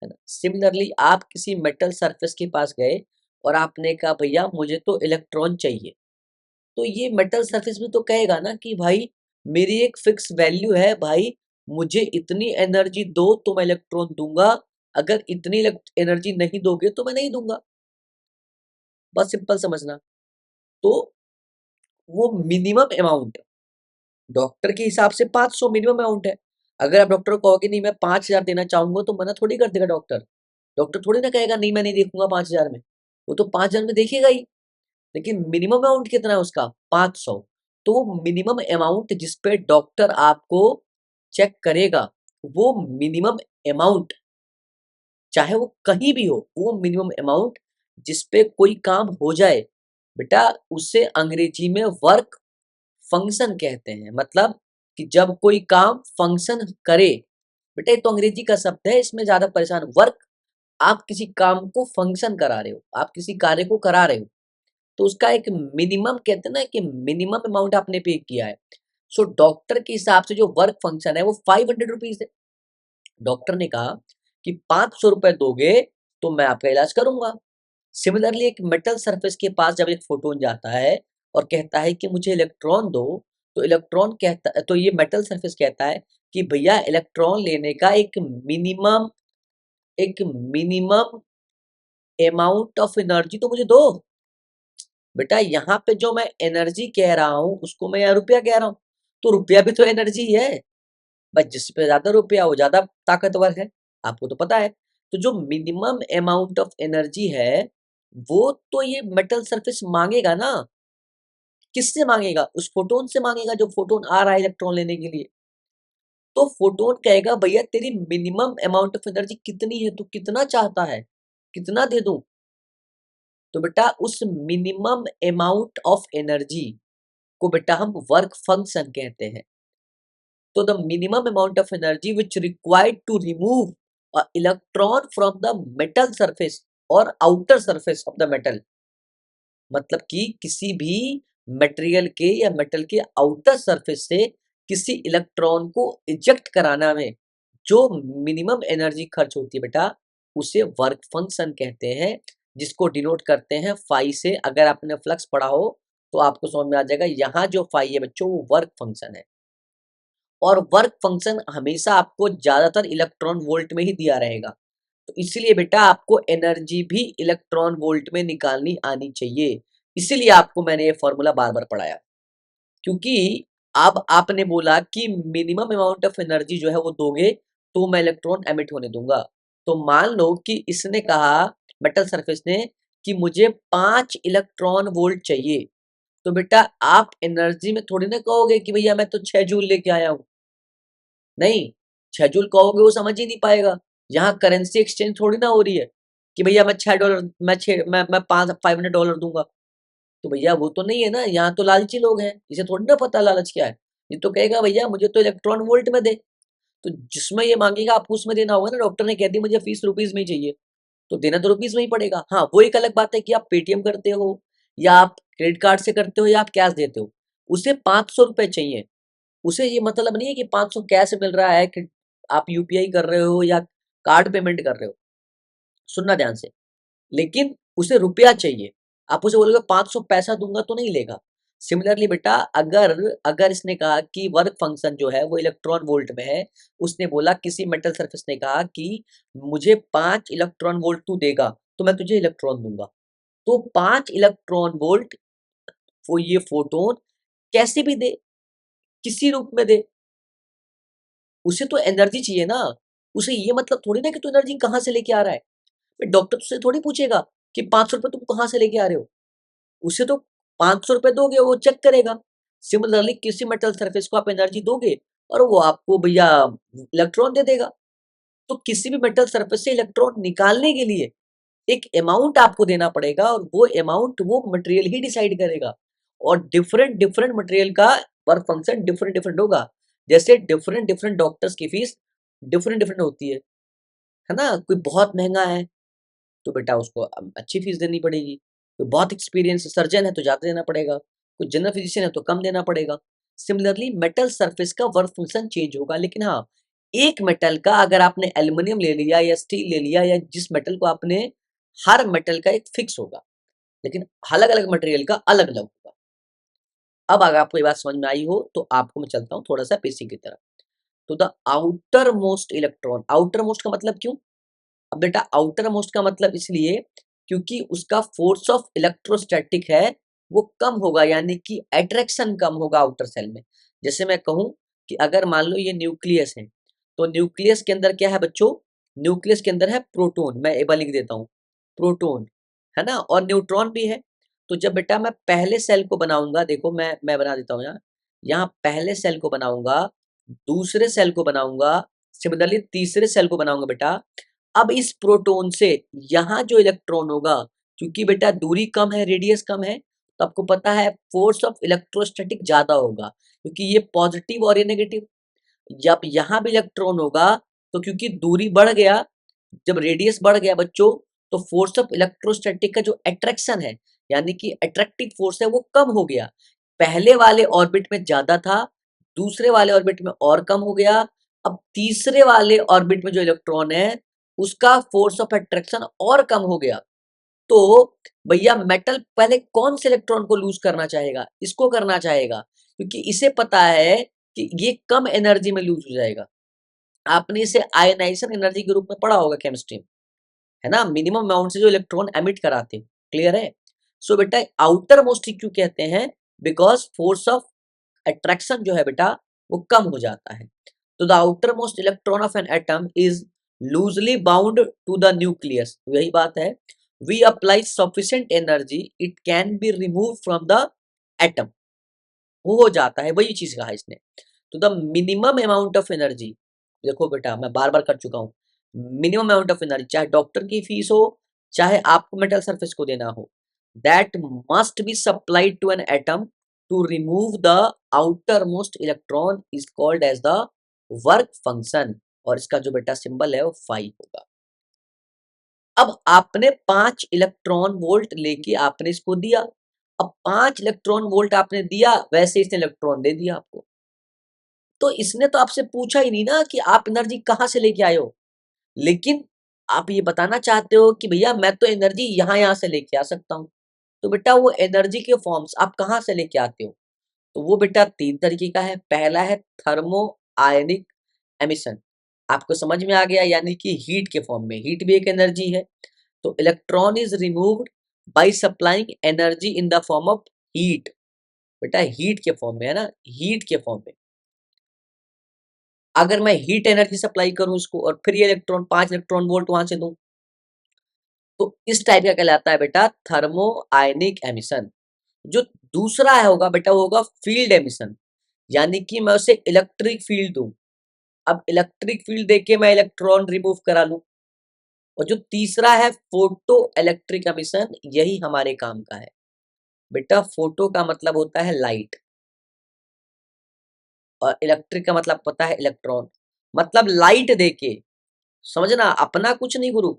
है ना। सिमिलरली आप किसी मेटल सरफेस के पास गए और आपने कहा भैया मुझे तो इलेक्ट्रॉन चाहिए, तो ये मेटल सरफेस भी तो कहेगा ना कि भाई मेरी एक फिक्स वैल्यू है भाई, मुझे इतनी एनर्जी दो तो मैं इलेक्ट्रॉन दूंगा, अगर इतनी एनर्जी नहीं दोगे तो मैं नहीं दूंगा। बस सिंपल समझना। तो वो मिनिमम अमाउंट डॉक्टर के हिसाब से 500 मिनिमम अमाउंट है। अगर आप डॉक्टर को कहोगे नहीं मैं 5,000 देना चाहूंगा तो मना थोड़ी कर देगा डॉक्टर। डॉक्टर थोड़ी ना कहेगा नहीं मैं नहीं देखूंगा 5,000 में, वो तो 5,000 में देखेगा ही। लेकिन मिनिमम अमाउंट कितना है उसका, 500। तो वो मिनिमम अमाउंट जिस पे डॉक्टर आपको चेक करेगा, वो मिनिमम अमाउंट चाहे वो कहीं भी हो, वो मिनिमम अमाउंट जिस पे कोई काम हो जाए बेटा, उसे अंग्रेजी में वर्क फंक्शन कहते हैं। मतलब कि जब कोई काम फंक्शन करे, बेटा ये तो अंग्रेजी का शब्द है, इसमें ज्यादा परेशान वर्क, आप किसी काम को फंक्शन करा रहे हो, आप किसी कार्य को करा रहे हो, तो उसका एक मिनिमम कहते हैं ना कि मिनिमम अमाउंट आपने पे किया है। सो डॉक्टर के हिसाब से जो वर्क फंक्शन है वो 500 रुपीज है। डॉक्टर ने कहा कि 500 रुपए दोगे तो मैं आपका इलाज करूंगा। सिमिलरली एक मेटल सरफेस के पास जब एक फोटोन जाता है और कहता है कि मुझे इलेक्ट्रॉन दो, तो इलेक्ट्रॉन कहता, तो ये मेटल सरफेस कहता है कि भैया इलेक्ट्रॉन लेने का एक मिनिमम अमाउंट ऑफ एनर्जी तो मुझे दो। बेटा यहाँ पे जो मैं एनर्जी कह रहा हूँ उसको मैं यहाँ रुपया कह रहा हूँ, तो रुपया भी तो एनर्जी ही है। बस जिस पे ज्यादा रुपया वो ज्यादा ताकतवर है, आपको तो पता है। तो जो मिनिमम अमाउंट ऑफ एनर्जी है वो तो ये मेटल सरफेस मांगेगा ना। किससे मांगेगा, उस फोटोन से मांगेगा जो फोटोन आ रहा है इलेक्ट्रॉन लेने के लिए। तो फोटोन कहेगा भैया तेरी मिनिमम अमाउंट ऑफ एनर्जी कितनी है, तू कितना चाहता है, कितना दे दूं। तो बेटा उस मिनिमम अमाउंट ऑफ एनर्जी को बेटा हम वर्क फंक्शन कहते हैं। तो the minimum amount of energy which required to remove electron from the metal surface और outer surface of the metal, मतलब कि किसी भी मटेरियल के या मेटल के आउटर सरफेस से किसी इलेक्ट्रॉन को इजेक्ट कराना में जो मिनिमम एनर्जी खर्च होती है बेटा, उसे वर्क फंक्शन कहते हैं, जिसको डिनोट करते हैं फाई से। अगर आपने फ्लक्स पढ़ा हो तो आपको समझ में आ जाएगा, यहाँ जो फाई है बच्चों वो वर्क फंक्शन है। और वर्क फंक्शन हमेशा आपको ज्यादातर इलेक्ट्रॉन वोल्ट में ही दिया रहेगा, तो इसलिए बेटा आपको एनर्जी भी इलेक्ट्रॉन वोल्ट में निकालनी आनी चाहिए। इसीलिए आपको मैंने ये फॉर्मूला बार बार पढ़ाया, क्योंकि अब आपने बोला कि मिनिमम अमाउंट ऑफ एनर्जी जो है वो दोगे तो मैं इलेक्ट्रॉन एमिट होने दूंगा। तो मान लो कि इसने कहा, मेटल सरफेस ने, कि मुझे 5 इलेक्ट्रॉन वोल्ट चाहिए, तो बेटा आप एनर्जी में थोड़ी ना कहोगे कि भैया मैं तो 6 जूल लेके आया हूँ। नहीं, 6 जूल कहोगे वो समझ ही नहीं पाएगा। यहाँ करेंसी एक्सचेंज थोड़ी ना हो रही है कि भैया मैं $6, मैं 500 दूंगा। तो भैया वो तो नहीं है ना, यहाँ तो लालची लोग हैं, इसे थोड़ी ना पता लालच क्या है। ये तो कहेगा भैया मुझे तो इलेक्ट्रॉन वोल्ट में दे। तो जिसमें ये मांगेगा आपको उसमें देना होगा ना। डॉक्टर ने कह दिया मुझे फीस रुपीज में ही चाहिए, तो देना तो रुपीज में ही पड़ेगा। हाँ वो एक अलग बात है कि आप पेटीएम करते हो या आप क्रेडिट कार्ड से करते हो या आप कैश देते हो, उसे 500 रुपए चाहिए। उसे ये मतलब नहीं है कि 500 कैश मिल रहा है कि आप यूपीआई कर रहे हो या कार्ड पेमेंट कर रहे हो। सुनना ध्यान से, लेकिन उसे रुपया चाहिए। आप उसे बोलोगे 500 पैसा दूंगा तो नहीं लेगा। सिमिलरली बेटा अगर अगर इसने कहा कि वर्क फंक्शन जो है वो इलेक्ट्रॉन वोल्ट में है, उसने बोला, किसी मेटल सरफेस ने कहा कि मुझे 5 इलेक्ट्रॉन वोल्ट तू देगा तो मैं तुझे इलेक्ट्रॉन दूंगा, तो 5 इलेक्ट्रॉन वोल्ट वो ये फोटोन कैसे भी दे, किसी रूप में दे, उसे तो एनर्जी चाहिए ना। उसे ये मतलब थोड़ी ना कि तू एनर्जी कहाँ से लेके आ रहा है। डॉक्टर तुझसे थोड़ी पूछेगा कि 500 रुपए तुम कहाँ से लेके आ रहे हो, उसे तो 500 रुपए दोगे वो चेक करेगा। सिमिलरली किसी मेटल सरफेस को आप एनर्जी दोगे और वो आपको भैया इलेक्ट्रॉन दे देगा। तो किसी भी मेटल सरफेस से इलेक्ट्रॉन निकालने के लिए एक अमाउंट आपको देना पड़ेगा और वो अमाउंट वो मटेरियल ही डिसाइड करेगा। और डिफरेंट डिफरेंट मटेरियल का वर्क फंक्शन डिफरेंट डिफरेंट होगा। जैसे डिफरेंट डिफरेंट डॉक्टर्स की फीस डिफरेंट डिफरेंट होती है ना। कोई बहुत महंगा है तो बेटा उसको अच्छी फीस देनी पड़ेगी। कोई बहुत एक्सपीरियंस सर्जन है तो ज़्यादा देना पड़ेगा। कोई जनरल फिजिशियन है तो कम देना पड़ेगा। सिमिलरली मेटल सरफेस का वर्क फंक्शन चेंज होगा। लेकिन हाँ, एक मेटल का अगर आपने एल्युमिनियम ले लिया या स्टील ले लिया या जिस मेटल को आपने, हर मेटल का एक फिक्स होगा, लेकिन अलग अलग मटेरियल का अलग अलग होगा। अब अगर आपको ये बात समझ में आई हो तो आपको मैं चलता हूँ थोड़ा सा बेसिक की तरफ। तो the outermost electron, outer most का मतलब क्यों? अब बेटा आउटर मोस्ट का मतलब इसलिए क्योंकि उसका फोर्स ऑफ इलेक्ट्रोस्टैटिक है वो कम होगा, यानी कि अट्रैक्शन कम होगा आउटर सेल में। जैसे मैं कहूं कि अगर मान लो ये न्यूक्लियस है, तो न्यूक्लियस के अंदर क्या है बच्चों? न्यूक्लियस के अंदर है प्रोटॉन, मैं एक बार लिख देता हूँ, प्रोटॉन है ना, और न्यूट्रॉन भी है। तो जब बेटा मैं पहले सेल को बनाऊंगा, देखो मैं बना देता हूँ यहाँ, यहाँ पहले सेल को बनाऊंगा, दूसरे सेल को बनाऊंगा, सिमिलरली तीसरे सेल को बनाऊंगा बेटा। अब इस प्रोटॉन से यहाँ जो इलेक्ट्रॉन होगा, क्योंकि बेटा दूरी कम है, रेडियस कम है, तो आपको पता है फोर्स ऑफ इलेक्ट्रोस्टैटिक ज्यादा होगा, क्योंकि ये पॉजिटिव और ये नेगेटिव। जब यहाँ भी इलेक्ट्रॉन होगा तो क्योंकि दूरी बढ़ गया, जब रेडियस बढ़ गया बच्चों, तो फोर्स ऑफ इलेक्ट्रोस्टैटिक का जो अट्रैक्शन है, यानी कि अट्रैक्टिव फोर्स है, वो कम हो गया। पहले वाले ऑर्बिट में ज्यादा था, दूसरे वाले ऑर्बिट में और कम हो गया। अब तीसरे वाले ऑर्बिट में जो इलेक्ट्रॉन है उसका फोर्स ऑफ अट्रैक्शन और कम हो गया। तो भैया मेटल पहले कौन से इलेक्ट्रॉन को लूज करना चाहेगा? इसको करना चाहेगा, क्योंकि इसे पता है कि ये कम एनर्जी में लूज हो जाएगा। आपने इसे आयनाइजेशन एनर्जी के रूप में पढ़ा होगा केमिस्ट्री में, है ना, मिनिमम अमाउंट से जो इलेक्ट्रॉन एमिट कराते हैं। क्लियर है? सो बेटा आउटर मोस्ट क्यों कहते हैं? बिकॉज फोर्स ऑफ अट्रैक्शन जो है बेटा वो कम हो जाता है। तो the outermost electron of an atom is loosely bound to the nucleus, यही बात है। We apply sufficient energy it can be remove from the atom, वो हो जाता है, वही चीज कहा इसने। तो the minimum amount of energy, देखो बेटा मैं बार बार कर चुका हूँ, मिनिमम अमाउंट ऑफ एनर्जी, चाहे डॉक्टर की फीस हो, चाहे आपको मेटल सरफेस को देना हो, that must be supplied to an atom to remove the outermost electron is called as the work function. और इसका जो बेटा सिंबल है वो फाई होगा। अब आपने 5 इलेक्ट्रॉन वोल्ट लेके आपने इसको दिया। अब 5 इलेक्ट्रॉन वोल्ट आपने दिया, वैसे इसने इलेक्ट्रॉन दे दिया आपको। तो इसने तो आपसे पूछा ही नहीं ना कि आप एनर्जी कहाँ से लेके आए हो, लेकिन आप ये बताना चाहते हो कि भैया मैं तो एनर्जी यहाँ यहाँ से लेके आ सकता हूँ। तो बेटा वो एनर्जी के फॉर्म्स आप कहाँ से लेके आते हो? तो वो बेटा 3 तरीके का है। पहला है थर्मो आयनिक एमिशन, आपको समझ में आ गया, यानी कि हीट के फॉर्म में, हीट भी एक एनर्जी है। तो electron is removed by supplying energy in the form of heat, बेटा हीट के फॉर्म में है ना, हीट के फॉर्म में। अगर मैं हीट एनर्जी सप्लाई करूं इसको और फिर ये इलेक्ट्रॉन 5 इलेक्ट्रॉन वोल्ट वहां से दूं, तो इस टाइप का कहलाता है बेटा थर्मो आयनिक एमिशन। जो दूसरा है होगा बेटा वो होगा फील्ड एमिशन, यानी कि मैं उसे इलेक्ट्रिक फील्ड दूं। अब इलेक्ट्रिक फील्ड देके मैं इलेक्ट्रॉन रिमूव करा लूं। और जो तीसरा है फोटो इलेक्ट्रिक एमिशन, यही हमारे काम का है। बेटा फोटो का मतलब होता है लाइट, और इलेक्ट्रिक का मतलब पता है इलेक्ट्रॉन। मतलब लाइट देके, समझना अपना कुछ नहीं गुरु,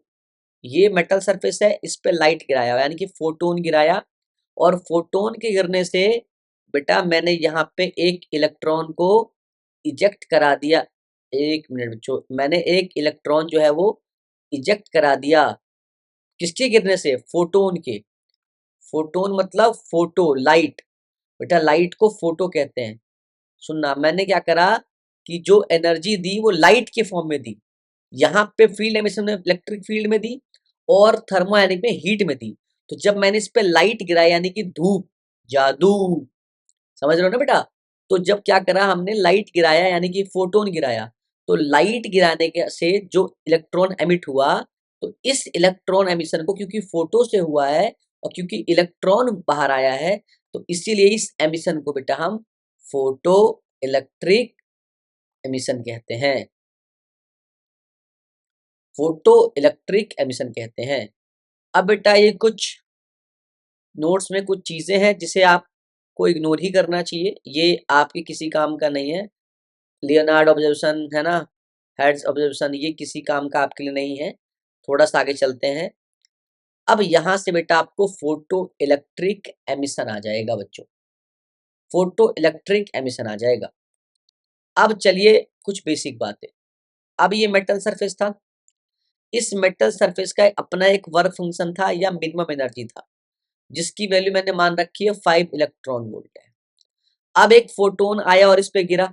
ये मेटल सरफेस है, इस पे लाइट गिराया यानी कि फोटोन गिराया, और फोटोन के गिरने से बेटा मैंने यहाँ पे एक इलेक्ट्रॉन को इजेक्ट करा दिया। एक मिनट बच्चों, मैंने एक इलेक्ट्रॉन जो है वो इजेक्ट करा दिया, किसके गिरने से? फोटोन के। फोटोन मतलब फोटो लाइट, बेटा लाइट को फोटो कहते हैं। सुनना, मैंने क्या करा कि जो एनर्जी दी वो लाइट के फॉर्म में दी, यहाँ पे फील्ड एमिशन में इलेक्ट्रिक फील्ड में दी, और थर्मोआयनिक में हीट में दी। तो जब मैंने इस पे लाइट गिराया यानी कि धूप, जादू, समझ रहे हो ना बेटा? तो जब क्या करा हमने, लाइट गिराया यानी कि फोटोन गिराया, तो लाइट गिराने के से जो इलेक्ट्रॉन एमिट हुआ, तो इस इलेक्ट्रॉन एमिशन को क्योंकि फोटो से हुआ है और क्योंकि इलेक्ट्रॉन बाहर आया है, तो इसीलिए इस एमिशन को बेटा हम फोटो इलेक्ट्रिक एमिशन कहते हैं। फोटो इलेक्ट्रिक एमिशन कहते हैं। अब बेटा ये कुछ नोट्स में कुछ चीजें हैं जिसे आपको इग्नोर ही करना चाहिए, ये आपके किसी काम का नहीं है। लियोनार्ड ऑब्जर्वेशन है ना, हेड्स ऑब्जर्वेशन, ये किसी काम का आपके लिए नहीं है। थोड़ा सा आगे चलते हैं। अब यहां से बेटा आपको फोटो इलेक्ट्रिक एमिशन आ जाएगा बच्चों, फोटो इलेक्ट्रिक एमिशन आ जाएगा। अब चलिए कुछ बेसिक बातें। अब ये मेटल सरफेस था, इस मेटल सरफेस का अपना एक वर्क फंक्शन था या मिनिमम एनर्जी था, जिसकी वैल्यू मैंने मान रखी है 5 इलेक्ट्रॉन वोल्ट है। अब एक फोटोन आया और इस पे गिरा।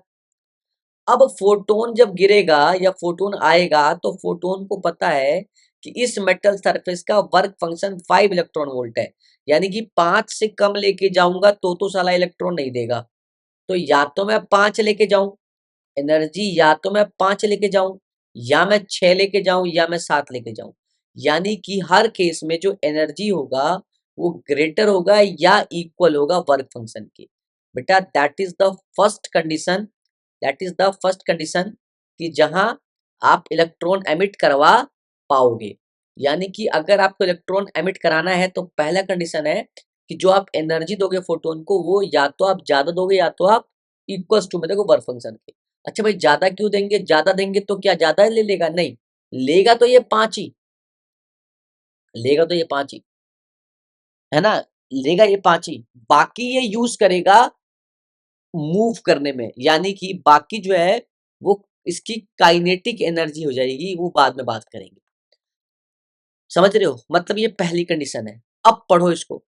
अब फोटोन जब गिरेगा या फोटोन आएगा तो फोटोन को पता है कि इस मेटल सरफेस का वर्क फंक्शन 5 इलेक्ट्रॉन वोल्ट है, यानी कि 5 से कम लेके जाऊंगा तो साला इलेक्ट्रॉन नहीं देगा। तो या तो मैं 5 लेके जाऊं एनर्जी, या तो मैं 5 लेके जाऊं, या मैं 6 लेके जाऊं, या मैं 7 लेके जाऊं। यानी कि हर केस में जो एनर्जी होगा वो ग्रेटर होगा या इक्वल होगा वर्क फंक्शन के। बेटा that is the first condition, that is the first condition कि जहां आप इलेक्ट्रॉन एमिट करवा पाओगे। यानी कि अगर आपको इलेक्ट्रॉन एमिट कराना है तो पहला कंडीशन है कि जो आप एनर्जी दोगे फोटोन को वो या तो आप ज्यादा दोगे या तो आप इक्वल्स टू में देखो वर्क फंक्शन के। अच्छा भाई ज्यादा क्यों देंगे, ज्यादा देंगे तो क्या ज्यादा ले लेगा, नहीं, लेगा तो ये 5 ही, लेगा तो ये 5 ही, है ना, लेगा ये 5 ही, बाकी ये यूज करेगा मूव करने में। यानी कि बाकी जो है वो इसकी काइनेटिक एनर्जी हो जाएगी, वो बाद में बात करेंगे। समझ रहे हो, मतलब ये पहली कंडीशन है। अब पढ़ो इसको।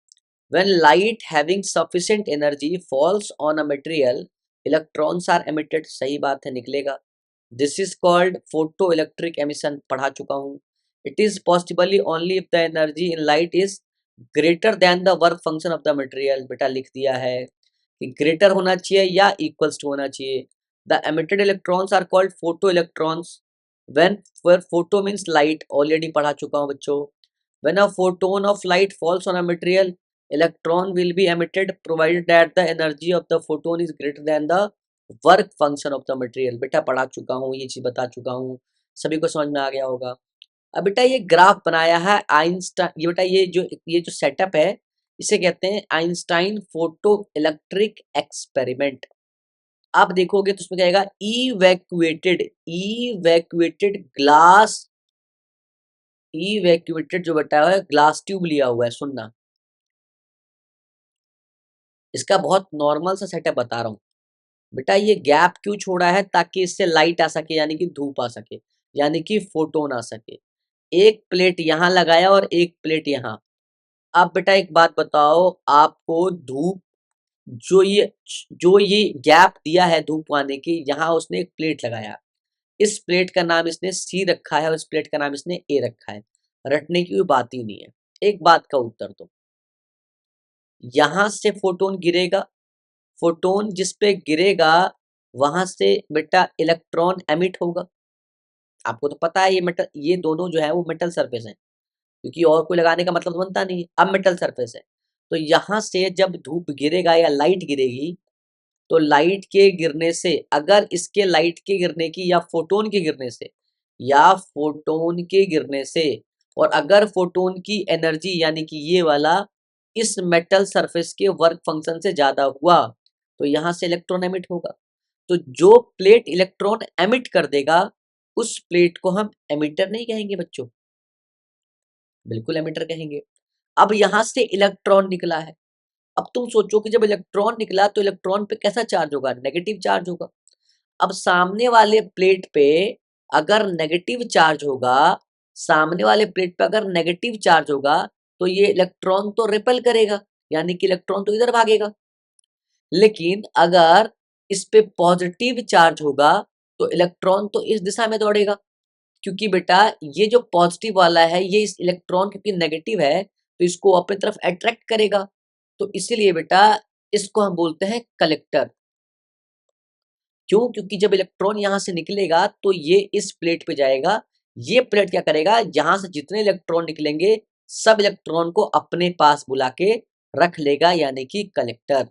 When light having sufficient energy falls on a material, electrons are emitted। सही बात है, निकलेगा। This is called photoelectric emission, पढ़ा चुका हूँ। It is possibly only if the energy in light is greater than the work function of the material। बेटा लिख दिया है कि ग्रेटर होना चाहिए या इक्वल्स टू होना चाहिए। The emitted electrons are called photo electrons. When photo means light, already पढ़ा चुका हूँ बच्चों। When a photon of light falls on a material, electron will be emitted provided that the energy of the photon is greater than the work function of the material. बेटा पढ़ा चुका हूँ, ये चीज बता चुका हूँ, सभी को समझ में आ गया होगा। अब बेटा ये ग्राफ बनाया है आइंस्टाइन, ये बेटा ये जो सेटअप है इसे कहते हैं आइंस्टाइन फोटो इलेक्ट्रिक एक्सपेरिमेंट। आप देखोगे तो उसमें क्या आएगा, इवैक्यूएटेड ग्लास, इवैक्यूएटेड जो बताया है ग्लास ट्यूब लिया हुआ है। सुनना, इसका बहुत नॉर्मल सा सेटअप बता रहा हूँ बेटा। ये गैप क्यों छोड़ा है, ताकि इससे लाइट आ सके, यानी कि धूप आ सके, यानी कि फोटोन आ सके। एक प्लेट यहाँ लगाया और एक प्लेट यहाँ। अब बेटा एक बात बताओ, आपको धूप, जो ये जो ये गैप दिया है धूप आने की, यहाँ उसने एक प्लेट लगाया, इस प्लेट का नाम इसने सी रखा है और इस प्लेट का नाम इसने ए रखा है। रटने की कोई बात ही नहीं है। एक बात का उत्तर दो, यहां से फोटोन गिरेगा, फोटोन जिस पे गिरेगा वहां से बेटा इलेक्ट्रॉन एमिट होगा। आपको तो पता है ये मेटल, ये दोनों जो है वो मेटल सरफेस है, क्योंकि और कोई लगाने का मतलब बनता नहीं। अब मेटल सरफेस है तो यहां से जब धूप गिरेगा या लाइट गिरेगी, तो लाइट के गिरने से, अगर इसके लाइट के गिरने की या फोटोन के गिरने से, या फोटोन के गिरने से, और अगर फोटोन की एनर्जी यानी कि ये वाला इस मेटल सरफेस के वर्क फंक्शन से ज्यादा हुआ, तो यहां से इलेक्ट्रॉन एमिट होगा। तो जो प्लेट इलेक्ट्रॉन एमिट कर देगा उस प्लेट को हम एमिटर नहीं कहेंगे बच्चों, बिल्कुल एमिटर कहेंगे। अब यहां से इलेक्ट्रॉन निकला है। अब तुम सोचो कि जब इलेक्ट्रॉन निकला तो इलेक्ट्रॉन पे कैसा चार्ज होगा, नेगेटिव चार्ज होगा। अब सामने वाले प्लेट पे अगर नेगेटिव चार्ज होगा, सामने वाले प्लेट पे अगर नेगेटिव चार्ज होगा, तो ये इलेक्ट्रॉन तो रिपेल करेगा, यानी कि इलेक्ट्रॉन तो इधर भागेगा। लेकिन अगर इस पे पॉजिटिव चार्ज होगा तो इलेक्ट्रॉन तो इस दिशा में दौड़ेगा, क्योंकि बेटा ये जो पॉजिटिव वाला है ये इस इलेक्ट्रॉन क्योंकि नेगेटिव है तो इसको अपनी तरफ अट्रैक्ट करेगा। तो इसीलिए बेटा इसको हम बोलते हैं कलेक्टर। क्यों, क्योंकि जब इलेक्ट्रॉन यहां से निकलेगा तो ये इस प्लेट पे जाएगा, ये प्लेट क्या करेगा, यहां से जितने इलेक्ट्रॉन निकलेंगे सब इलेक्ट्रॉन को अपने पास बुला के रख लेगा, यानी कि कलेक्टर,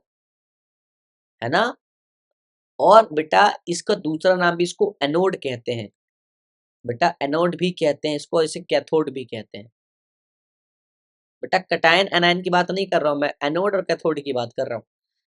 है ना। और बेटा इसका दूसरा नाम भी इसको एनोड कहते हैं। बेटा एनोड भी कहते हैं इसको, इसे कैथोड भी कहते हैं। बेटा कटायन एनायन की बात नहीं कर रहा हूं मैं, एनोड और कैथोड की बात कर रहा हूँ।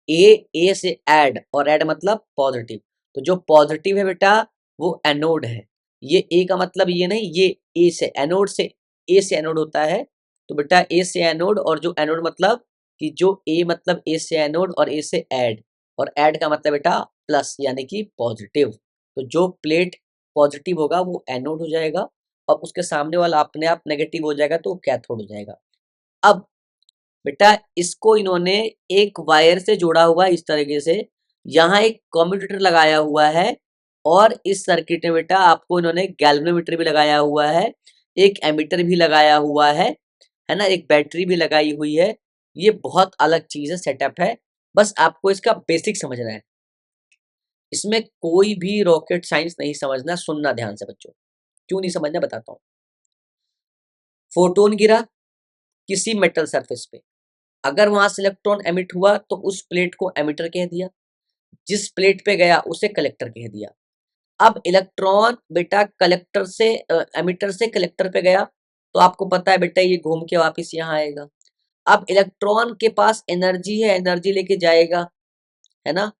ए से ऐड, और ऐड मतलब पॉजिटिव, तो जो पॉजिटिव है बेटा वो एनोड है। ये ए का मतलब ये नहीं, ये ए से एनोड से, ए से एनोड होता है। तो बेटा ए से एनोड, और जो एनोड मतलब कि जो ए मतलब ए से एनोड और ए से ऐड, और ऐड का मतलब बेटा प्लस यानी कि पॉजिटिव। तो जो प्लेट पॉजिटिव होगा वो एनोड हो जाएगा, और उसके सामने वाला अपने आप नेगेटिव हो जाएगा तो कैथोड हो जाएगा। अब बेटा इसको इन्होंने एक वायर से जोड़ा हुआ है इस तरीके से, यहाँ एक कम्यूटेटर लगाया हुआ है, और इस सर्किट में बेटा आपको इन्होंने गैल्वेनोमीटर भी लगाया हुआ है, एक एमीटर भी लगाया हुआ है ना, एक बैटरी भी लगाई हुई है। ये बहुत अलग चीज है, सेटअप है, बस आपको इसका बेसिक समझना है। इसमें कोई भी रॉकेट साइंस नहीं समझना, सुनना ध्यान से बच्चों। क्यों नहीं समझना बताता हूँ। फोटोन गिरा किसी मेटल सरफेस पे, अगर वहां से इलेक्ट्रॉन एमिट हुआ तो उस प्लेट को एमिटर कह दिया, जिस प्लेट पे गया उसे कलेक्टर कह दिया। अब इलेक्ट्रॉन बेटा कलेक्टर से एमिटर से कलेक्टर पे गया, तो आपको पता है बेटा ये घूम के वापस यहाँ आएगा। अब इलेक्ट्रॉन के पास एनर्जी है, एनर्जी लेके जाएगा, है ना।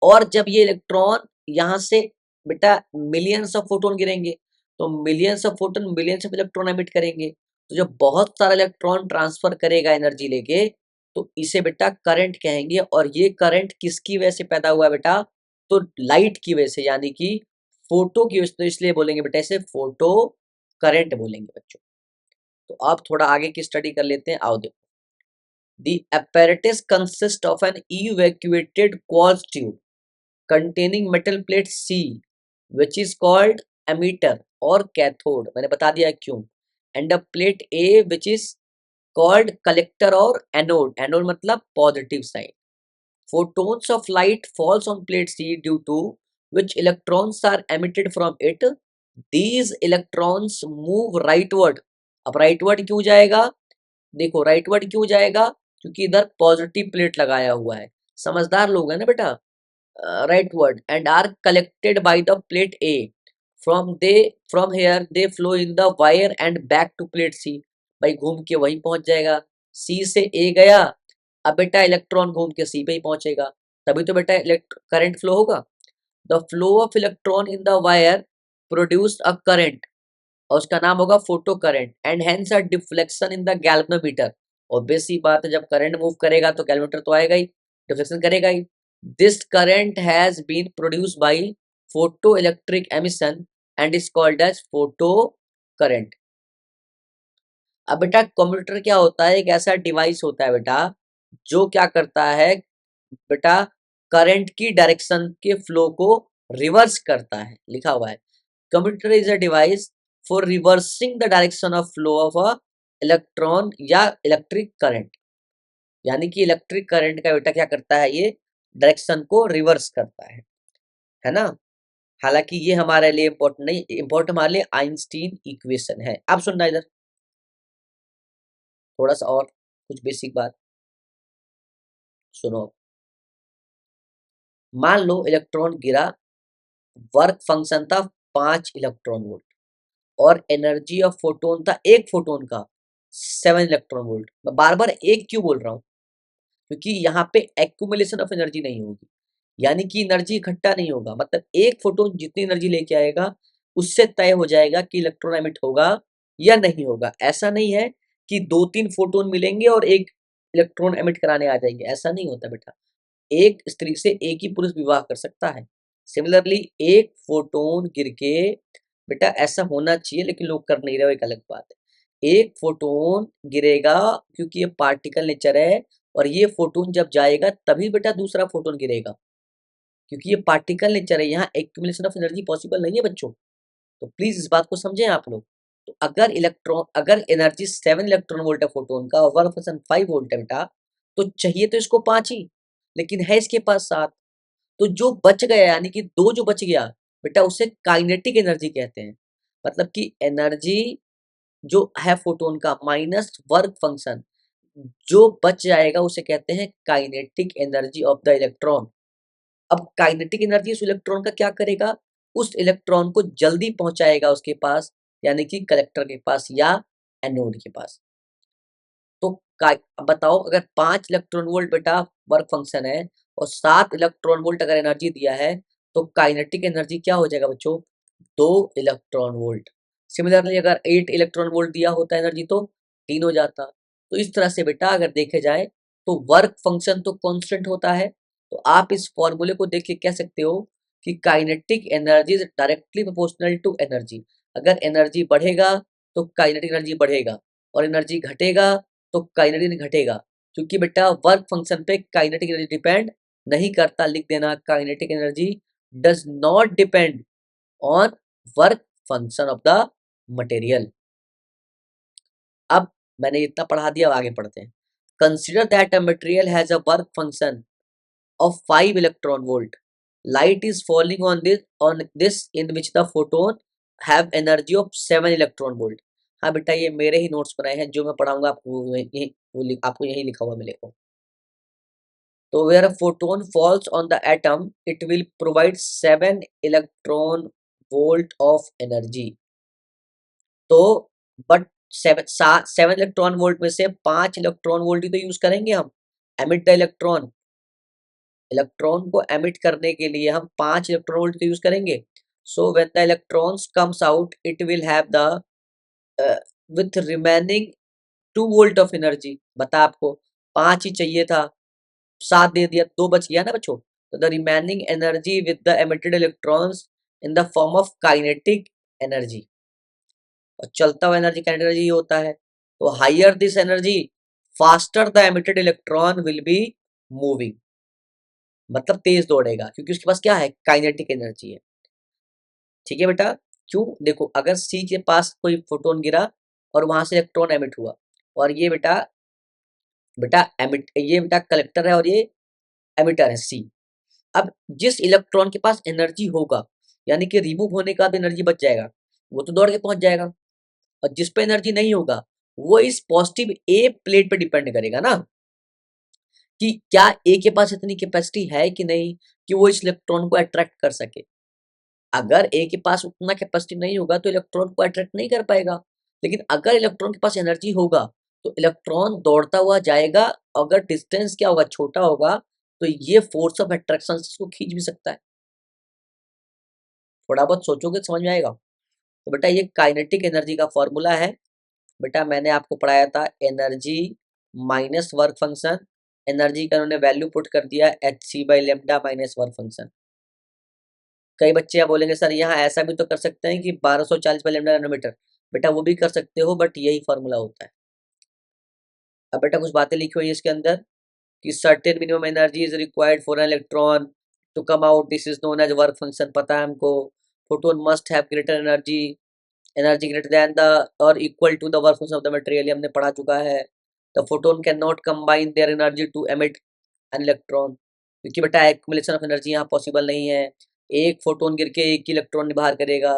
और जब ये इलेक्ट्रॉन यहाँ से बेटा मिलियंस ऑफ फोटोन गिरेंगे, तो millions of photon millions of electron emit करेंगे, तो जब बहुत सारा इलेक्ट्रॉन ट्रांसफर करेगा एनर्जी लेके, तो इसे बेटा करंट कहेंगे। और ये करंट किसकी वजह से पैदा हुआ बेटा, तो लाइट की वजह से, यानी कि फोटो की वजह से, तो इसलिए बोलेंगे बेटा इसे फोटो करंट बोलेंगे बच्चों। तो आप थोड़ा आगे की स्टडी कर लेते हैं, आओ देखो। The apparatus consists of an evacuated quartz tube containing metal plate C, which is called emitter or cathode. मैंने बता दिया क्यों. And a plate A, which is called collector or anode. Anode मतलब positive side. Photons of light falls on plate C, due to which electrons are emitted from it. These electrons move rightward. अब rightward क्यों जाएगा, देखो राइटवर्ड क्यों जाएगा, क्योंकि इधर पॉजिटिव प्लेट लगाया हुआ है। समझदार लोग है ना बेटा। Rightward and are collected by the plate A, from here they flow in the wire and back to plate C. भाई घूम के वहीं पहुंच जाएगा, सी से ए गया, अब बेटा इलेक्ट्रॉन घूम के सी पे ही पहुंचेगा, तभी तो बेटा करंट फ्लो होगा। The flow of electron in the wire produce a current, और उसका नाम होगा photo current, and hence a deflection in the galvanometer. और बेसिक बात है, जब करंट मूव करेगा तो गैल्वेनोमीटर तो आएगा ही, डिफ्लेक्शन करेगा ही। This current has been produced by photo electric emission and is called as photo current. अब बेटा कंप्यूटर क्या होता है, एक ऐसा डिवाइस होता है बेटा जो क्या करता है बेटा, करंट की डायरेक्शन के फ्लो को रिवर्स करता है, लिखा हुआ है computer is a device for reversing the direction of flow of a electron या इलेक्ट्रिक करंट। यानी कि इलेक्ट्रिक करंट का बेटा क्या करता है, ये डायरेक्शन को रिवर्स करता है ना। हालांकि ये हमारे लिए इंपॉर्टेंट नहीं, इंपॉर्टेंट हमारे लिए आइंस्टीन इक्वेशन है। अब सुनना इधर थोड़ा सा और कुछ बेसिक बात सुनो। मान लो इलेक्ट्रॉन गिरा, वर्क फंक्शन था 5 इलेक्ट्रॉन वोल्ट, और एनर्जी ऑफ फोटोन था एक फोटोन का 7 इलेक्ट्रॉन वोल्ट। मैं बार बार एक क्यों बोल रहा हूँ, क्योंकि यहाँ पे एक्यूमुलेशन ऑफ एनर्जी नहीं होगी, यानी कि एनर्जी इकट्ठा नहीं होगा। मतलब एक फोटोन जितनी एनर्जी लेके आएगा उससे तय हो जाएगा कि इलेक्ट्रॉन एमिट होगा या नहीं होगा। ऐसा नहीं है कि 2-3 फोटोन मिलेंगे और एक इलेक्ट्रॉन एमिट कराने आ जाएंगे, ऐसा नहीं होता बेटा। एक स्त्री से एक ही पुरुष विवाह कर सकता है। सिमिलरली एक फोटोन गिर के बेटा ऐसा होना चाहिए, लेकिन लोग कर नहीं रहे, वो एक अलग बात है। एक फोटोन गिरेगा क्योंकि ये पार्टिकल नेचर है, और ये फोटोन जब जाएगा तभी बेटा दूसरा फोटोन गिरेगा, क्योंकि ये पार्टिकल नेचर है, यहाँ एक्यूमुलेशन ऑफ एनर्जी पॉसिबल नहीं है बच्चों। तो प्लीज इस बात को समझें आप लोग। तो अगर एनर्जी 7 इलेक्ट्रॉन वोल्ट है फोटोन का, और 1/5 वोल्ट है बेटा, तो चाहिए तो इसको 5 ही, लेकिन है इसके पास 7। तो जो बच गया, यानी कि 2 जो बच गया बेटा, उसे काइनेटिक एनर्जी कहते हैं। मतलब कि एनर्जी जो है फोटोन का माइनस वर्क फंक्शन, जो बच जाएगा उसे कहते हैं kinetic energy of the electron. अब काइनेटिक एनर्जी उस इलेक्ट्रॉन का क्या करेगा, उस इलेक्ट्रॉन को जल्दी पहुंचाएगा उसके पास, यानी कि कलेक्टर के पास या एनोड के पास। तो अब बताओ, अगर 5 इलेक्ट्रॉन वोल्ट बेटा वर्क फंक्शन है और 7 इलेक्ट्रॉन वोल्ट अगर एनर्जी दिया है, तो काइनेटिक एनर्जी क्या हो जाएगा बच्चों? 2 इलेक्ट्रॉन वोल्ट। सिमिलरली अगर 8 इलेक्ट्रॉन वोल्ट दिया होता एनर्जी तो 3 हो जाता। तो इस तरह से बेटा अगर देखे जाए तो वर्क फंक्शन तो कांस्टेंट होता है। तो आप इस फॉर्मूले को देख के कह सकते हो कि kinetic energy is directly proportional to energy. अगर एनर्जी बढ़ेगा तो काइनेटिक एनर्जी बढ़ेगा, और एनर्जी घटेगा तो काइनेटिक एनर्जी घटेगा। क्योंकि बेटा वर्क फंक्शन पे काइनेटिक एनर्जी डिपेंड नहीं करता। लिख देना, kinetic energy does not depend on work function of the material. अब मैंने इतना पढ़ा दिया, अब आगे पढ़ते हैं। Consider that a material has a work function of 5 electron volt. Light is falling on this in which the photon have energy of 7 electron volt. हाँ बेटा, ये मेरे ही नोट्स बनाए हैं, जो मैं पढ़ाऊंगा आपको आपको यही लिखा हुआ मिलेगा। तो where a photon falls on the atom, it will provide 7 electron volt of energy. तो बट 7 इलेक्ट्रॉन वोल्ट में से 5 इलेक्ट्रॉन वोल्ट ही तो यूज करेंगे हम, एमिट द इलेक्ट्रॉन। इलेक्ट्रॉन को एमिट करने के लिए हम 5 इलेक्ट्रॉन वोल्ट का यूज करेंगे। So when the electrons comes out it will have the with remaining 2 volt of energy. बता, आपको 5 ही चाहिए था, 7 दे दिया, 2 बच गया ना बच्चों। तो the remaining energy with the emitted electrons in the form of kinetic energy. और चलता हुआ एनर्जी काइनेटिक एनर्जी होता है। तो higher this energy faster the emitted electron will be moving, मतलब तेज दौड़ेगा, क्योंकि उसके पास क्या है? काइनेटिक एनर्जी है। ठीक है बेटा। क्यों? देखो, अगर सी के पास कोई फोटोन गिरा और वहां से इलेक्ट्रॉन एमिट हुआ, और ये बेटा बेटा एमिट, ये बेटा कलेक्टर है और ये एमिटर है सी। अब जिस इलेक्ट्रॉन के पास एनर्जी होगा, यानी कि रिमूव होने का भी एनर्जी बच जाएगा, वो तो दौड़ के पहुंच जाएगा। और जिस पे एनर्जी नहीं होगा, वो इस पॉजिटिव ए प्लेट पे डिपेंड करेगा ना, कि क्या ए के पास इतनी कैपेसिटी है कि नहीं कि वो इस इलेक्ट्रॉन को अट्रैक्ट कर सके। अगर ए के पास उतना कैपेसिटी नहीं होगा तो इलेक्ट्रॉन को अट्रैक्ट नहीं कर पाएगा। लेकिन अगर इलेक्ट्रॉन के पास एनर्जी होगा तो इलेक्ट्रॉन दौड़ता हुआ जाएगा। अगर डिस्टेंस क्या होगा? छोटा होगा, तो ये फोर्स ऑफ अट्रैक्शन इसको खींच भी सकता है। थोड़ा बहुत सोचोगे तो समझ में आएगा। तो बेटा ये काइनेटिक एनर्जी का फॉर्मूला है। बेटा मैंने आपको पढ़ाया था energy minus work function. Energy का उन्होंने वैल्यू पुट कर दिया hc/λ माइनस वर्क फंक्शन। कई बच्चे यहाँ बोलेंगे सर यहाँ ऐसा भी तो कर सकते हैं कि 1240/λ नैनोमीटर। बेटा वो भी कर सकते हो, बट यही फॉर्मूला होता है। अब बेटा कुछ बातें लिखी हुई है इसके अंदर कि certain minimum energy is required for an electron to come out, this is known as work function. पता है हमको। Photon must have greater energy greater than the और equal to the work function of the material, हमने पढ़ा चुका है। The photon can not combine their energy to emit an electron, क्योंकि बेटा एक्युमुलेशन ऑफ एनर्जी यहाँ पॉसिबल नहीं है। एक फोटोन गिर के एक ही इलेक्ट्रॉन बाहर करेगा।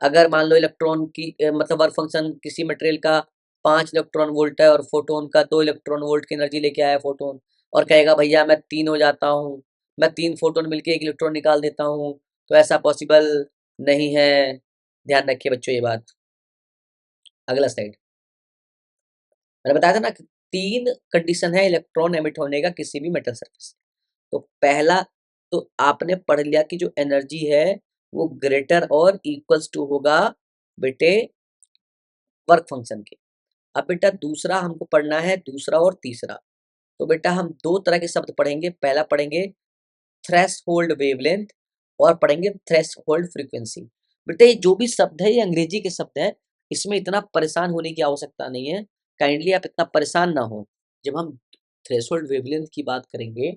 अगर मान लो इलेक्ट्रॉन की मतलब वर्क फंक्शन किसी मटेरियल का 5 इलेक्ट्रॉन वोल्ट है और फोटोन का 2 इलेक्ट्रॉन वोल्ट की एनर्जी लेके आया फोटोन, और कहेगा भैया मैं 3 हो जाता हूँ, मैं 3 फोटोन मिलके एक इलेक्ट्रॉन निकाल देता हूँ, तो ऐसा पॉसिबल नहीं है। ध्यान रखिए बच्चों ये बात। अगला स्लाइड। मैंने बताया था ना कि 3 कंडीशन है इलेक्ट्रॉन एमिट होने का किसी भी मेटल सरफेस से। तो पहला, तो आपने पढ़ लिया कि जो एनर्जी है वो ग्रेटर और इक्वल्स टू होगा बेटे वर्क फंक्शन के। अब बेटा दूसरा हमको पढ़ना है, दूसरा और तीसरा। तो बेटा हम 2 तरह के शब्द पढ़ेंगे। पहला पढ़ेंगे थ्रेशोल्ड वेवलेंथ और पढ़ेंगे थ्रेशोल्ड फ्रीक्वेंसी। बेटा ये जो भी शब्द है ये अंग्रेजी के शब्द है, इसमें इतना परेशान होने की आवश्यकता नहीं है। काइंडली आप इतना परेशान ना हो। जब हम थ्रेशोल्ड वेवलेंथ की बात करेंगे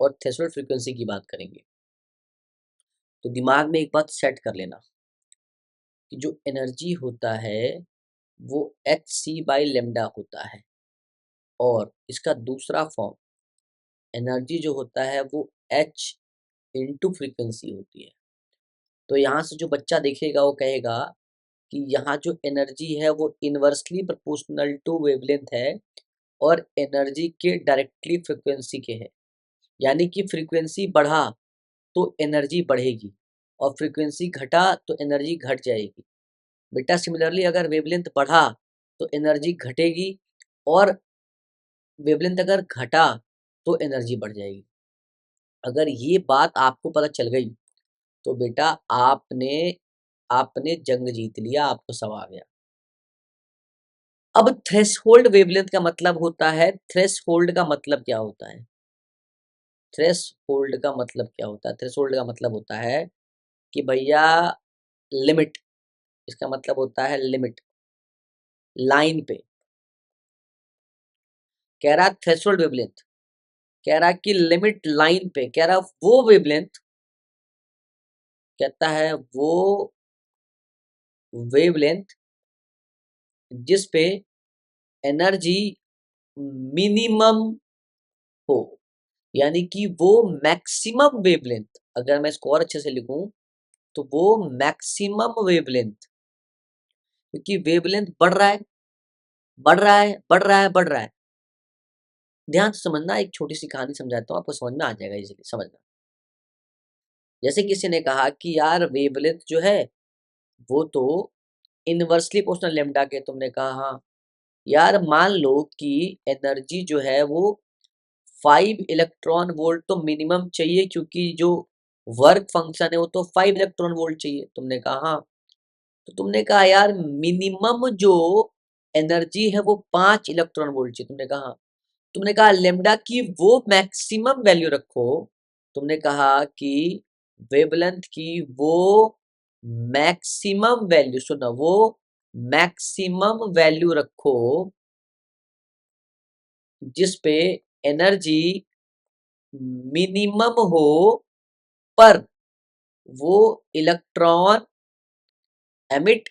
और थ्रेशोल्ड फ्रीक्वेंसी की बात करेंगे, तो दिमाग में एक बात सेट कर लेना कि जो एनर्जी होता है वो hc/λ होता है, और इसका दूसरा फॉर्म एनर्जी जो होता है वो h इंटू फ्रीक्वेंसी होती है। तो यहाँ से जो बच्चा देखेगा वो कहेगा कि यहाँ जो एनर्जी है वो इनवर्सली प्रोपोर्शनल टू वेवलेंथ है और एनर्जी के डायरेक्टली फ्रीक्वेंसी के है। यानी कि फ्रीक्वेंसी बढ़ा तो एनर्जी बढ़ेगी, और फ्रीक्वेंसी घटा तो एनर्जी घट जाएगी। बेटा सिमिलरली अगर वेवलेंथ बढ़ा तो एनर्जी घटेगी, और वेवलेंथ अगर घटा तो एनर्जी बढ़ जाएगी। अगर ये बात आपको पता चल गई तो बेटा आपने आपने जंग जीत लिया, आपको सब आ गया। अब थ्रेशोल्ड वेवलेंथ का मतलब होता है, थ्रेशोल्ड का मतलब क्या होता है? थ्रेशोल्ड का मतलब क्या होता है? थ्रेशोल्ड का मतलब होता है कि भैया लिमिट, इसका मतलब होता है लिमिट, लाइन पे। कह रहा थ्रेशोल्ड वेवलेंथ, कह रहा कि लिमिट लाइन पे, कह रहा वो वेवलेंथ, कहता है वो वेवलेंथ जिस पे एनर्जी मिनिमम हो, यानी कि वो मैक्सिमम वेवलेंथ, अगर मैं इसको और अच्छे से लिखूं तो वो मैक्सिमम वेवलेंथ, क्योंकि वेवलेंथ बढ़ रहा है, बढ़ रहा है, बढ़ रहा है, बढ़ रहा है। ध्यान से समझना, एक छोटी सी कहानी समझाता हूँ, आपको समझ में आ जाएगा इजीली, समझना। जैसे किसी ने कहा कि यार वेवलेंथ जो है वो तो इनवर्सली प्रोपोर्शनल लेमडा के, तुमने कहा हाँ। यार मान लो कि एनर्जी जो है वो 5 इलेक्ट्रॉन वोल्ट तो मिनिमम चाहिए, क्योंकि जो वर्क फंक्शन है वो तो 5 इलेक्ट्रॉन वोल्ट चाहिए, तुमने कहा हाँ। तो तुमने कहा यार मिनिमम जो एनर्जी है वो 5 इलेक्ट्रॉन वोल्ट चाहिए, तुमने कहा हाँ। तुमने कहा लेमडा की वो मैक्सिमम वैल्यू रखो, तुमने कहा कि वेवलेंथ की वो मैक्सिमम वैल्यू, सुनो, वो मैक्सिमम वैल्यू रखो जिस पे एनर्जी मिनिमम हो, पर वो इलेक्ट्रॉन एमिट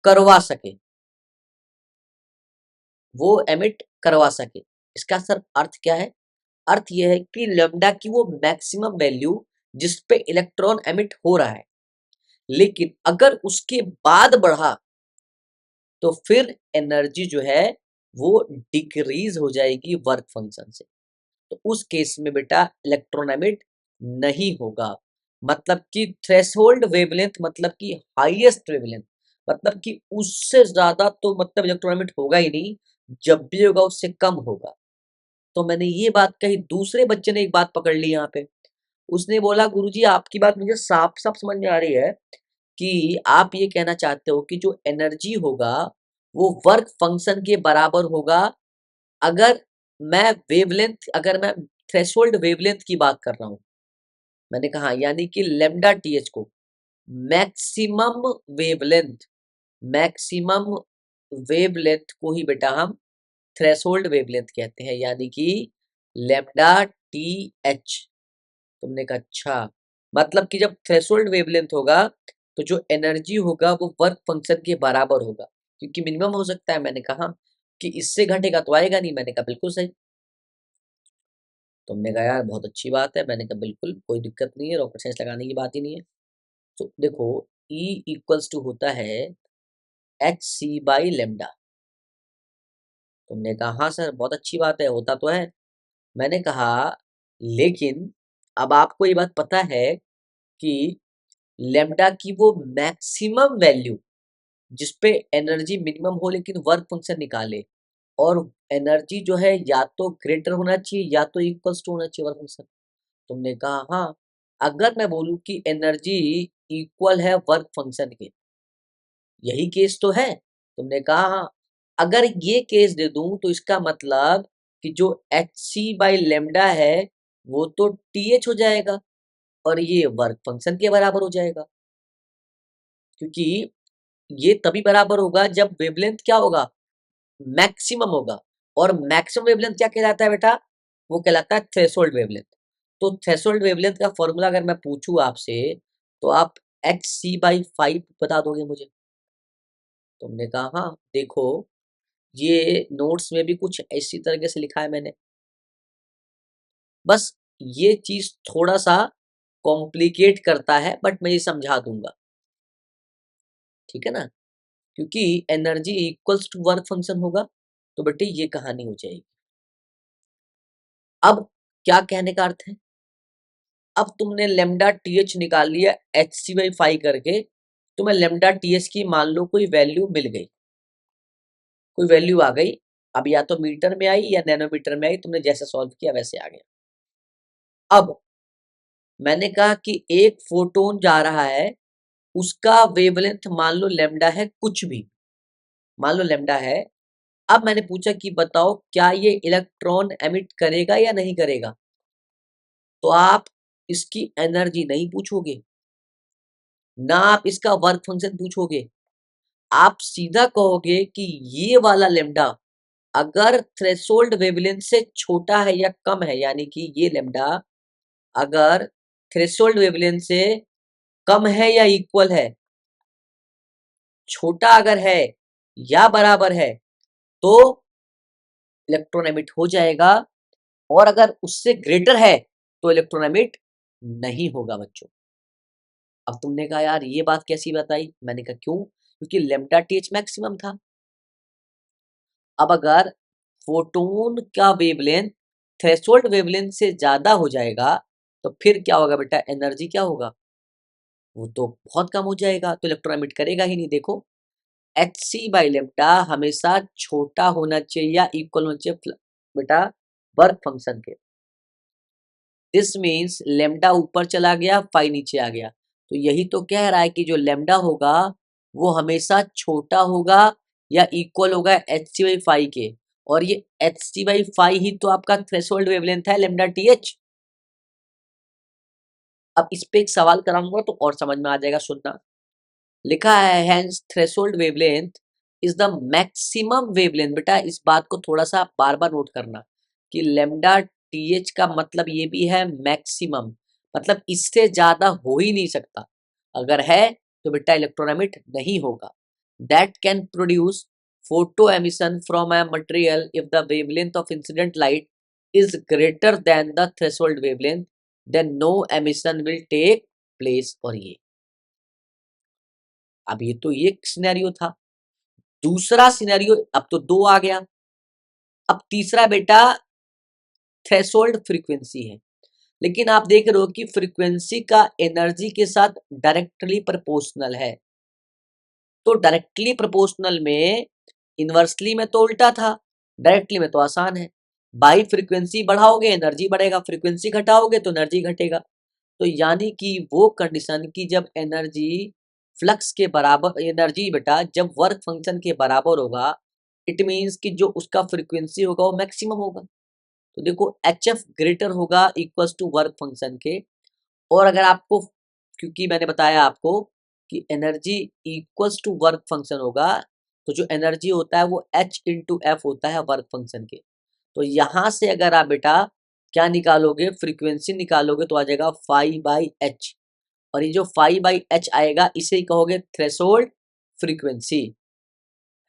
करवा सके, वो एमिट करवा सके। इसका सर अर्थ क्या है? अर्थ यह है कि लेमडा की वो मैक्सिमम वैल्यू जिस पे इलेक्ट्रॉन एमिट हो रहा है, लेकिन अगर उसके बाद बढ़ा तो फिर एनर्जी जो है वो डिक्रीज हो जाएगी वर्क फंक्शन से। तो उस केस में बेटा इलेक्ट्रॉन एमिट नहीं होगा। मतलब कि थ्रेशोल्ड वेवलेंथ मतलब कि हाईएस्ट वेवलेंथ, मतलब कि उससे ज्यादा तो मतलब इलेक्ट्रॉन एमिट होगा ही नहीं, जब भी होगा उससे कम होगा। तो मैंने ये बात कही, दूसरे बच्चे ने एक बात पकड़ ली यहाँ पे, उसने बोला गुरुजी आपकी बात मुझे साफ साफ समझ में आ रही है कि आप ये कहना चाहते हो कि जो एनर्जी होगा वो वर्क फंक्शन के बराबर होगा, अगर अगर मैं थ्रेशोल्ड वेवलेंथ की बात कर रहा हूं। मैंने कहा यानी कि लेमडा टीएच को मैक्सिमम वेवलेंथ, मैक्सिमम वेवलेंथ को ही बेटा हम थ्रेशोल्ड वेवलेंथ कहते हैं, यानी कि लेमडा टी एच। तुमने कहा अच्छा, मतलब कि जब थ्रेशोल्ड वेवलेंथ होगा तो जो एनर्जी होगा वो वर्क फंक्शन के बराबर होगा, क्योंकि मिनिमम हो सकता है। मैंने कहा कि इससे घटेगा तो आएगा नहीं, मैंने कहा बिल्कुल सही। तुमने कहा यार बहुत अच्छी बात है, मैंने कहा बिल्कुल कोई दिक्कत नहीं है, रॉकेट साइंस लगाने की बात ही नहीं है। तो देखो E इक्वल्स टू होता है एच सी बाई लेमडा। तुमने कहा हाँ सर बहुत अच्छी बात है, होता तो है। मैंने कहा लेकिन अब आपको ये बात पता है कि लेमडा की वो मैक्सिमम वैल्यू जिस पे एनर्जी मिनिमम हो लेकिन वर्क फंक्शन निकाले, और एनर्जी जो है या तो ग्रेटर होना चाहिए या तो इक्वल्स टू होना चाहिए वर्क फंक्शन। तुमने कहा हाँ। अगर मैं बोलूं कि एनर्जी इक्वल है वर्क फंक्शन के, यही केस तो है। तुमने कहा हाँ। अगर ये केस दे दूं तो इसका मतलब कि जो एच सी बाई लेमडा है वो तो टी एच हो जाएगा, और ये वर्क फंक्शन के बराबर हो जाएगा, क्योंकि ये तभी बराबर होगा जब वेवलेंथ क्या होगा, मैक्सिमम होगा। और मैक्सिमम वेवलेंथ क्या कहलाता है बेटा? वो कहलाता है थ्रेशोल्ड वेवलेंथ। तो थ्रेशोल्ड वेवलेंथ का फॉर्मूला अगर मैं पूछूं आपसे तो आप एच सी बाई 5 बता दोगे मुझे? तुमने कहा हाँ। देखो ये नोट्स में भी कुछ इसी तरीके से लिखा है मैंने, बस ये चीज थोड़ा सा कॉम्प्लिकेट करता है, बट मैं ये समझा दूंगा, ठीक है ना? क्योंकि energy equals to work function होगा, तो बेटे ये कहानी हो जाएगी। अब क्या कहने का अर्थ है? अब तुमने लेमडा टी एच निकाल लिया एच सी बाई फाइव करके, तुम्हें लेमडा टी एच की मान लो कोई वैल्यू मिल गई, कोई वैल्यू आ गई। अब या तो मीटर में आई या नैनोमीटर में आई, तुमने जैसे सॉल्व किया वैसे आ गया। अब मैंने कहा कि एक फोटोन जा रहा है, उसका वेवलेंथ मान लो लेमडा है, कुछ भी मान लो लेमडा है। अब मैंने पूछा कि बताओ क्या ये इलेक्ट्रॉन एमिट करेगा या नहीं करेगा, तो आप इसकी एनर्जी नहीं पूछोगे, ना आप इसका वर्क फंक्शन पूछोगे, आप सीधा कहोगे कि ये वाला लेमडा अगर थ्रेशोल्ड वेवलेंथ से छोटा है या कम है, यानी कि ये लेमडा अगर थ्रेशोल्ड वेवलेंथ से कम है या इक्वल है, छोटा अगर है या बराबर है, तो इलेक्ट्रॉन एमिट हो जाएगा, और अगर उससे ग्रेटर है तो इलेक्ट्रॉन एमिट नहीं होगा बच्चों। अब तुमने कहा यार ये बात कैसी बताई, मैंने कहा क्यों, क्योंकि लेमडा टीएच मैक्सिमम था। अब अगर फोटोन का वेवलेंथ थ्रेशोल्ड वेवलेंथ से ज्यादा हो जाएगा, तो फिर क्या होगा बेटा, एनर्जी क्या होगा, वो तो बहुत कम हो जाएगा, तो इलेक्ट्रॉन एमिट करेगा ही नहीं। देखो एच सी बाई लेमडा हमेशा छोटा होना चाहिए या इक्वल होना चाहिए बेटा वर्क फंक्शन के। दिस मीन्स लेमडा ऊपर चला गया, फाई नीचे आ गया, तो यही तो कह रहा है कि जो लेमडा होगा वो हमेशा छोटा होगा या इक्वल होगा एच सी बाई फाई के, और ये एच सी बाई फाई ही तो आपका थ्रेशोल्ड वेवलेंथ है लेमडा टी एच। अब इस पे एक सवाल कराऊंगा तो और समझ में आ जाएगा, सुनना। लिखा है hence threshold wavelength is the maximum wavelength. बेटा इस बात को थोड़ा सा बार बार नोट करना कि लेमडा टीएच का मतलब ये भी है मैक्सिमम, मतलब इससे ज्यादा हो ही नहीं सकता। अगर है तो बेटा इलेक्ट्रॉन एमिट नहीं होगा। That can produce photo emission from a material if the wavelength of incident light is greater than the threshold wavelength, then no emission will take place. और ये अब ये तो ये सिनेरियो था। दूसरा सिनेरियो, अब तो दो आ गया, अब तीसरा बेटा थ्रेशोल्ड फ्रीक्वेंसी है। लेकिन आप देख रहे हो कि फ्रीक्वेंसी का एनर्जी के साथ डायरेक्टली प्रोपोर्शनल है, तो डायरेक्टली प्रोपोर्शनल में इनवर्सली में तो उल्टा था, डायरेक्टली में तो आसान है। बाई फ्रीक्वेंसी बढ़ाओगे एनर्जी बढ़ेगा, फ्रीक्वेंसी घटाओगे तो एनर्जी घटेगा। तो यानी कि वो कंडीशन की जब एनर्जी फ्लक्स के बराबर, एनर्जी बेटा जब वर्क फंक्शन के बराबर होगा, इट मीन्स कि जो उसका फ्रीक्वेंसी होगा वो मैक्सिमम होगा। तो देखो एच एफ ग्रेटर होगा इक्वल्स टू वर्क फंक्शन के। और अगर आपको, क्योंकि मैंने बताया आपको कि energy equals to work function होगा, तो जो एनर्जी होता है वो एच इंटू एफ होता है वर्क फंक्शन के। तो यहाँ से अगर आप बेटा क्या निकालोगे, फ्रीक्वेंसी निकालोगे, तो आ जाएगा फाई बाई एच, और ये जो फाई बाई एच आएगा इसे ही कहोगे थ्रेशोल्ड फ्रीक्वेंसी,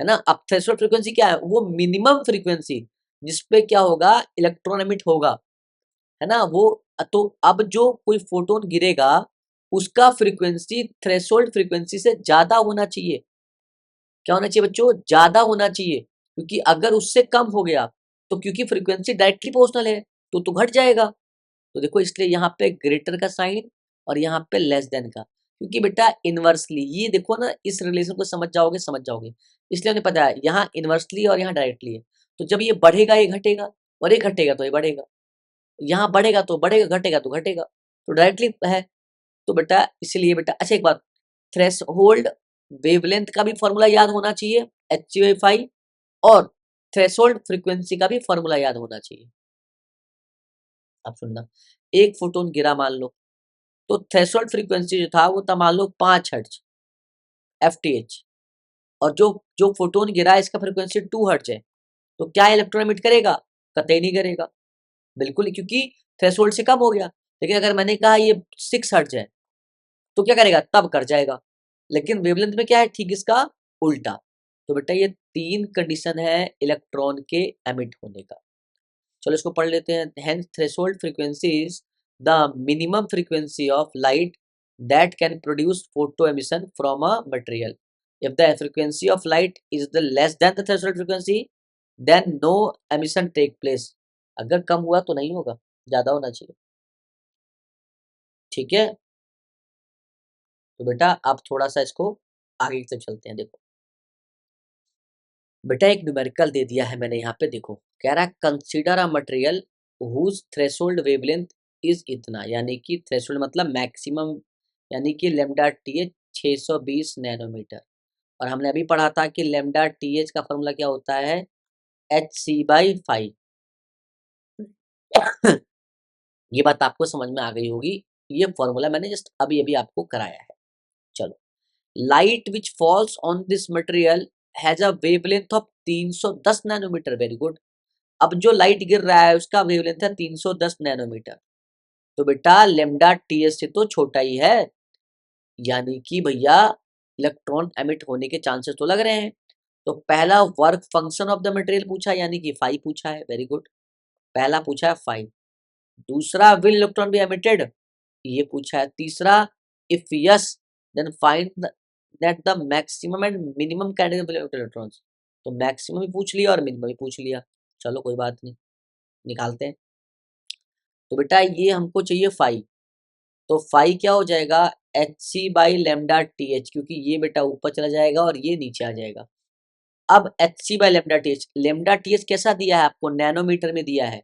है ना। अब थ्रेशोल्ड फ्रीक्वेंसी क्या है, वो मिनिमम फ्रीक्वेंसी जिसपे क्या होगा, इलेक्ट्रॉन एमिट होगा, है ना वो। तो अब जो कोई फोटोन गिरेगा उसका फ्रीक्वेंसी थ्रेशोल्ड फ्रीक्वेंसी से ज्यादा होना चाहिए। क्या होना चाहिए बच्चों, ज्यादा होना चाहिए, क्योंकि अगर उससे कम हो गया तो क्योंकि फ्रीक्वेंसी डायरेक्टली प्रोपोर्शनल है तो घट जाएगा। तो देखो इसलिए यहाँ पे ग्रेटर का साइन और यहाँ पे लेस देन का, क्योंकि बेटा इनवर्सली, ये देखो ना इस रिलेशन को समझ जाओगे समझ जाओगे। इसलिए हमें पता है यहाँ इनवर्सली और यहाँ डायरेक्टली है, तो जब ये बढ़ेगा ये घटेगा, और ये घटेगा तो ये बढ़ेगा, यहाँ बढ़ेगा तो बढ़ेगा, घटेगा तो घटेगा, तो डायरेक्टली है। तो बेटा इसलिए बेटा, अच्छा एक बात, थ्रेश होल्ड वेवलेंथ का भी फॉर्मूला याद होना चाहिए HCFI, और थ्रेशोल्ड फ्रीक्वेंसी का भी फॉर्मूला याद होना चाहिए। अब सुनना, एक फोटोन गिरा मान लो, तो थ्रेशोल्ड फ्रीक्वेंसी जो था वो था मान लो 5 हर्ट्ज FTH, और जो जो फोटोन गिरा इसका फ्रीक्वेंसी 2 हर्ट्ज है, तो क्या इलेक्ट्रॉन एमिट करेगा, कतई नहीं करेगा, बिल्कुल, क्योंकि थ्रेशोल्ड से कम हो गया। लेकिन अगर मैंने कहा ये 6 हर्ट्ज है तो क्या करेगा, तब कर जाएगा। लेकिन वेवलेंथ में क्या है, ठीक इसका उल्टा। तो बेटा ये तीन कंडीशन है इलेक्ट्रॉन के एमिट होने का। चलो इसको पढ़ लेते हैं। Hence threshold frequency is the minimum frequency of light that can produce photo emission from a material. If the frequency of light is the less than the threshold frequency, then no emission take place. अगर कम हुआ तो नहीं होगा, ज्यादा होना चाहिए। ठीक है। तो बेटा आप थोड़ा सा इसको आगे की तरफ चलते हैं। देखो बेटा एक न्यूमेरिकल दे दिया है मैंने यहाँ पे, देखो कह रहा है consider a material whose threshold wavelength is इतना, यानी कि थ्रेशोल्ड मतलब मैक्सिमम, यानी कि लेमडा टी एच 620 नैनोमीटर। और हमने अभी पढ़ा था कि लेमडा टी एच का फॉर्मूला क्या होता है, एच सी बाई 5। ये बात आपको समझ में आ गई होगी, ये फॉर्मूला मैंने जस्ट अभी अभी आपको कराया है। चलो, light which falls on this material has a wavelength of 310 nanometer. Very good. अब जो लाइट गिर रहा है उसका वेवलेंथ है 310 नैनोमीटर। तो बेटा लेमडा टीएस से तो छोटा ही है, यानी कि भैया इलेक्ट्रॉन एमिट होने के चांसेस तो लग रहे हैं। तो पहला work function of the material पूछा, यानी कि 5 पूछा है। वेरी गुड, पहला पूछा है 5। दूसरा विल इलेक्ट्रॉन बी एमिटेड, ये पूछा है। तीसरा if yes then find that the maximum and minimum category of electrons. तो मैक्सिमम भी पूछ लिया और मिनिमम भी पूछ लिया। चलो कोई बात नहीं, निकालते हैं। तो बेटा ये हमको चाहिए 5। तो 5 क्या हो जाएगा, h c by lambda t h, क्योंकि ये बेटा ऊपर चला जाएगा और ये नीचे आ जाएगा। अब h c by lambda t h कैसा दिया है आपको, नैनोमीटर में दिया है।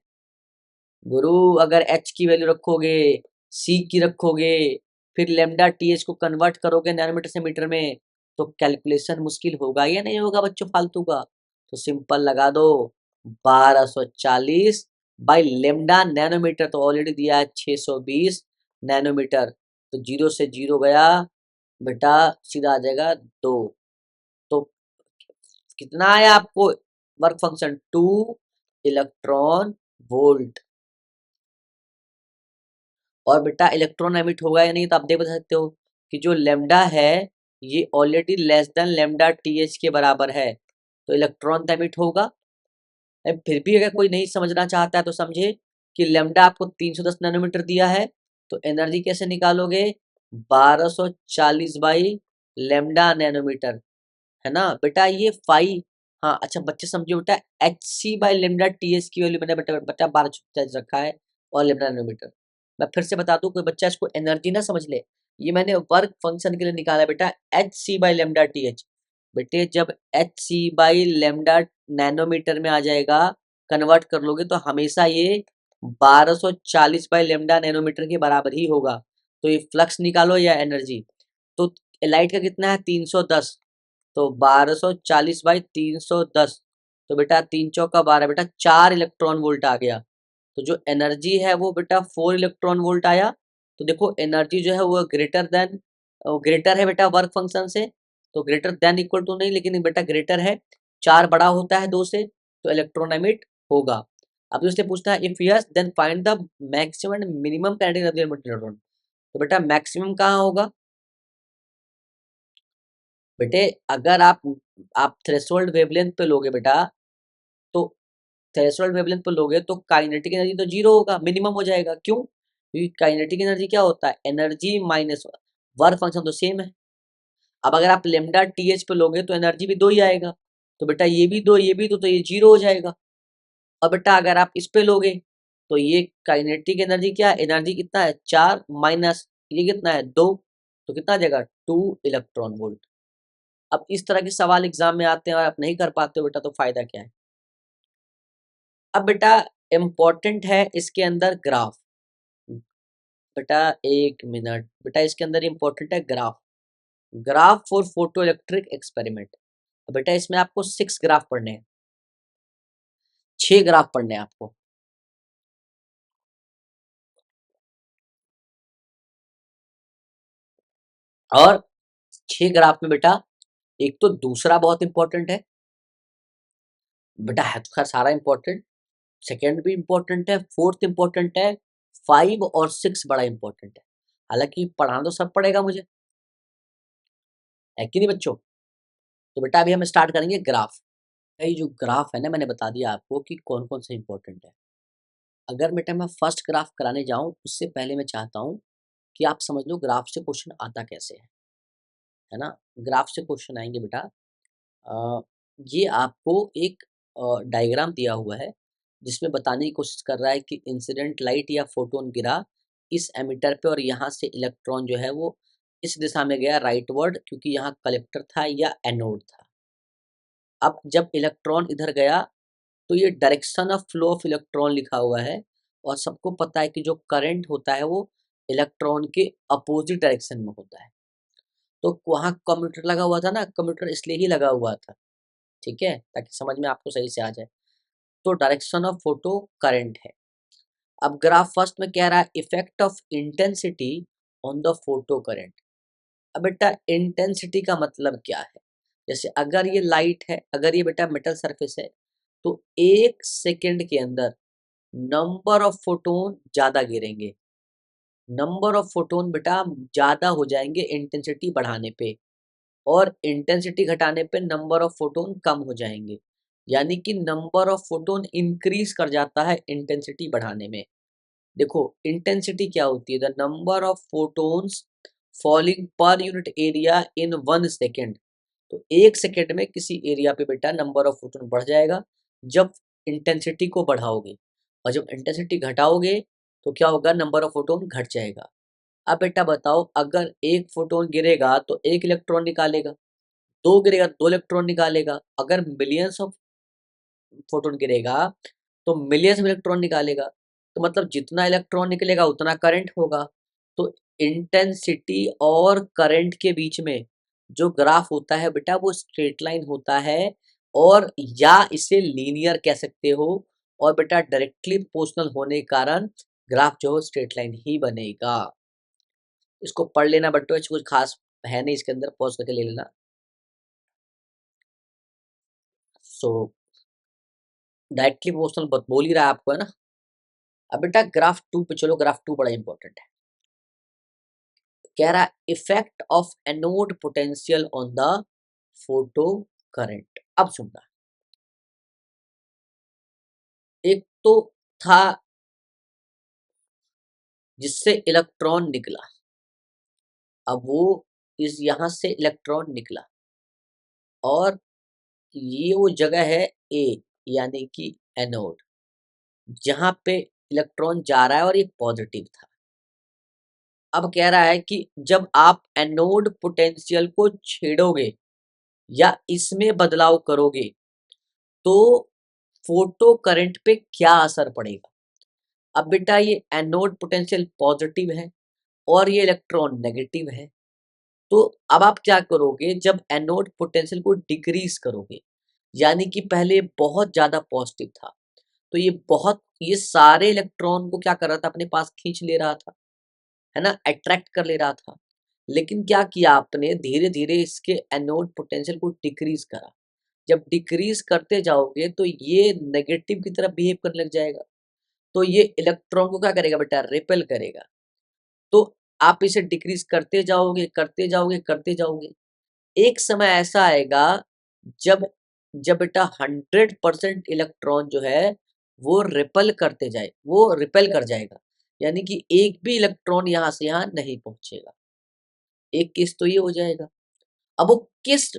गुरु अगर एच की वैल्यू रखोगे, सी की रखोगे, फिर लेमडा टी एच को कन्वर्ट करोगे नैनोमीटर से मीटर में, तो कैलकुलेशन मुश्किल होगा या नहीं होगा बच्चों फालतू का। तो सिंपल लगा दो, 1240 बाई लेमडा नैनोमीटर तो ऑलरेडी दिया है 620 नैनोमीटर। तो जीरो से जीरो गया बेटा, सीधा आ जाएगा 2। तो कितना आया आपको वर्क फंक्शन, 2 इलेक्ट्रॉन वोल्ट। और बेटा इलेक्ट्रॉन एमिट होगा या नहीं, तो आप देख बता सकते हो कि जो लेमडा है ये already less than lambda t H के बराबर है, तो इलेक्ट्रॉन तो एमिट होगा। फिर भी अगर कोई नहीं समझना चाहता है तो समझे कि लेमडा आपको 310 नैनोमीटर दिया है, तो एनर्जी कैसे निकालोगे, 1240 बाई लेमडा नैनोमीटर, है ना बेटा ये 5। हाँ अच्छा बच्चे समझो बेटा, h c by lambda t h की वैल्यू मैंने बेटा बेटा 12 रखा है और लेमडा नैनोमीटर। मैं फिर से बता दूं, कोई बच्चा इसको एनर्जी ना समझ ले, ये मैंने वर्क फंक्शन के लिए निकाला है बेटा, h c by lambda t h. बेटे जब h c by lambda nanometer में आ जाएगा, कन्वर्ट कर लोगे तो हमेशा ये 1240 बाई लेमडा नैनोमीटर के बराबर ही होगा। तो ये फ्लक्स निकालो या एनर्जी। तो लाइट का कितना है 310, तो 1240 बाई 310, तो बेटा 3 चौका 12, बेटा 4 इलेक्ट्रॉन वोल्ट आ गया। तो जो एनर्जी है वो बेटा 4 इलेक्ट्रॉन वोल्ट आया। तो देखो एनर्जी जो है वो ग्रेटर है बेटा वर्क फंक्शन से। तो ग्रेटर देन इक्वल टू नहीं, लेकिन बेटा ग्रेटर है, 4 बड़ा होता है 2 से, तो इलेक्ट्रॉन एमिट होगा। अब तो इसलिए पूछता है if yes then find the maximum and minimum kinetic energy of electron. तो बेटा मैक्सिमम कहाँ होगा, बेटे अगर आप थ्रेशोल्ड वेवलेंथ पे लोगे बेटा, तो थ्रेशोल्ड वेवलेंथ पे लोगे तो काइनेटिक एनर्जी तो जीरो होगा, मिनिमम हो जाएगा। क्यों, क्योंकि काइनेटिक एनर्जी क्या होता है, एनर्जी माइनस वर्क फंक्शन तो सेम है। अब अगर आप लेमडा टी एच पे लोगे तो एनर्जी भी 2 ही आएगा, तो बेटा ये भी 2 ये भी 2, तो ये जीरो हो जाएगा। और बेटा अगर आप इस पे लोगे तो ये काइनेटिक एनर्जी क्या है, एनर्जी कितना है 4 माइनस ये कितना है 2, तो कितना आ जाएगा 2 इलेक्ट्रॉन वोल्ट। अब इस तरह के सवाल एग्जाम में आते हैं और आप नहीं कर पाते हो बेटा, तो फायदा क्या है। अब बेटा इम्पोर्टेंट है इसके अंदर ग्राफ। बेटा एक मिनट, बेटा इसके अंदर इम्पोर्टेंट है graph, graph for photo electric experiment. बेटा इसमें आपको 6 ग्राफ पढ़ने हैं, 6 ग्राफ पढ़ने हैं आपको। और 6 ग्राफ में बेटा एक तो दूसरा बहुत इंपॉर्टेंट है, बेटा है तो खैर सारा इंपॉर्टेंट, सेकेंड भी इंपॉर्टेंट है, फोर्थ इंपॉर्टेंट है, 5 और 6 बड़ा इंपॉर्टेंट है। हालांकि पढ़ाना तो सब पड़ेगा मुझे, है कि नहीं बच्चों। तो बेटा अभी हम स्टार्ट करेंगे ग्राफ। ये जो ग्राफ है ना, मैंने बता दिया आपको कि कौन कौन से इंपॉर्टेंट है। अगर बेटा मैं फर्स्ट ग्राफ कराने जाऊं उससे पहले मैं चाहता हूं कि आप समझ लो ग्राफ से क्वेश्चन आता कैसे है ना। ग्राफ से क्वेश्चन आएंगे बेटा, अ, ये आपको एक डायग्राम दिया हुआ है जिसमें बताने की कोशिश कर रहा है कि इंसिडेंट लाइट या फोटोन गिरा इस एमिटर पे और यहाँ से इलेक्ट्रॉन जो है वो इस दिशा में गया राइटवर्ड, क्योंकि यहाँ कलेक्टर था या एनोड था। अब जब इलेक्ट्रॉन इधर गया तो ये direction of flow of electron लिखा हुआ है, और सबको पता है कि जो करंट होता है वो इलेक्ट्रॉन के अपोजिट डायरेक्शन में होता है। तो वहाँ कम्यूटेटर लगा हुआ था ना, कम्यूटेटर इसलिए ही लगा हुआ था, ठीक है, ताकि समझ में आपको सही से आ जाए। तो डायरेक्शन ऑफ फोटो करंट है। अब ग्राफ फर्स्ट में कह रहा है effect of intensity on the photo current. अब बेटा इंटेंसिटी का मतलब क्या है? जैसे अगर ये लाइट है, अगर ये बेटा मेटल सरफेस है, तो 1 सेकंड के अंदर नंबर ऑफ फोटोन ज़्यादा गिरेंगे। नंबर ऑफ फोटोन बेटा ज़्यादा हो जाएंगे इंटेंसिटी बढ़ाने पे, और इंटेंसिटी घटाने पे नंबर ऑफ फोटोन कम हो जाएंगे। यानी कि नंबर ऑफ फोटोन इंक्रीज कर जाता है इंटेंसिटी बढ़ाने में। देखो इंटेंसिटी क्या होती है? The number of photons falling per unit area in 1 second. तो 1 सेकेंड में किसी एरिया पे बेटा नंबर ऑफ फोटोन बढ़ जाएगा जब इंटेंसिटी को बढ़ाओगे, और जब इंटेंसिटी घटाओगे तो क्या होगा? नंबर ऑफ फोटोन घट जाएगा। अब बेटा बताओ, अगर एक फोटोन गिरेगा तो एक इलेक्ट्रॉन निकालेगा, दो गिरेगा तो दो इलेक्ट्रॉन निकालेगा, अगर मिलियंस ऑफ फोटोन गिरेगा तो मिलियंस में इलेक्ट्रॉन निकालेगा। तो मतलब जितना इलेक्ट्रॉन निकलेगा उतना करंट होगा। तो इंटेंसिटी और करंट के बीच में जो ग्राफ होता है बेटा वो स्ट्रेट लाइन होता है, और या इसे लीनियर कह सकते हो, और बेटा डायरेक्टली प्रोपोर्शनल होने के कारण ग्राफ जो है स्ट्रेट लाइन ही बनेगा। इसको पढ़ लेना बट्टो, कुछ खास है नहीं इसके अंदर, पॉज करके ले लेना। सो डायरेक्टली प्रोपोर्शनल बोल ही रहा है आपको, है ना। अब बेटा ग्राफ 2 पे चलो, ग्राफ 2 बड़ा इंपॉर्टेंट है। कह रहा effect of anode potential on the photo current. अब सुनना, एक तो था जिससे इलेक्ट्रॉन निकला, अब वो इस यहां से इलेक्ट्रॉन निकला, और ये वो जगह है ए, यानी कि एनोड, जहां पे इलेक्ट्रॉन जा रहा है और ये पॉजिटिव था। अब कह रहा है कि जब आप एनोड पोटेंशियल को छेड़ोगे या इसमें बदलाव करोगे तो फोटो करंट पे क्या असर पड़ेगा। अब बेटा ये एनोड पोटेंशियल पॉजिटिव है और ये इलेक्ट्रॉन नेगेटिव है, तो अब आप क्या करोगे? जब एनोड पोटेंशियल को डिक्रीज करोगे, यानी कि पहले बहुत ज्यादा पॉजिटिव था, तो ये सारे इलेक्ट्रॉन को क्या कर रहा था? अपने पास खींच ले रहा था, है ना, अट्रैक्ट कर ले रहा था। लेकिन क्या किया आपने? धीरे धीरे इसके एनोड पोटेंशियल को डिक्रीज करा। जब डिक्रीज करते जाओगे तो ये नेगेटिव की तरफ बिहेव करने लग जाएगा, तो ये इलेक्ट्रॉन को क्या करेगा बेटा? रिपेल करेगा। तो आप इसे डिक्रीज करते जाओगे, करते जाओगे, करते जाओगे, एक समय ऐसा आएगा जब जब बेटा 100% इलेक्ट्रॉन जो है वो रिपेल करते जाए, वो रिपेल कर जाएगा, यानी कि एक भी इलेक्ट्रॉन यहाँ से यहाँ नहीं पहुंचेगा। एक केस तो ये हो जाएगा। अब वो किस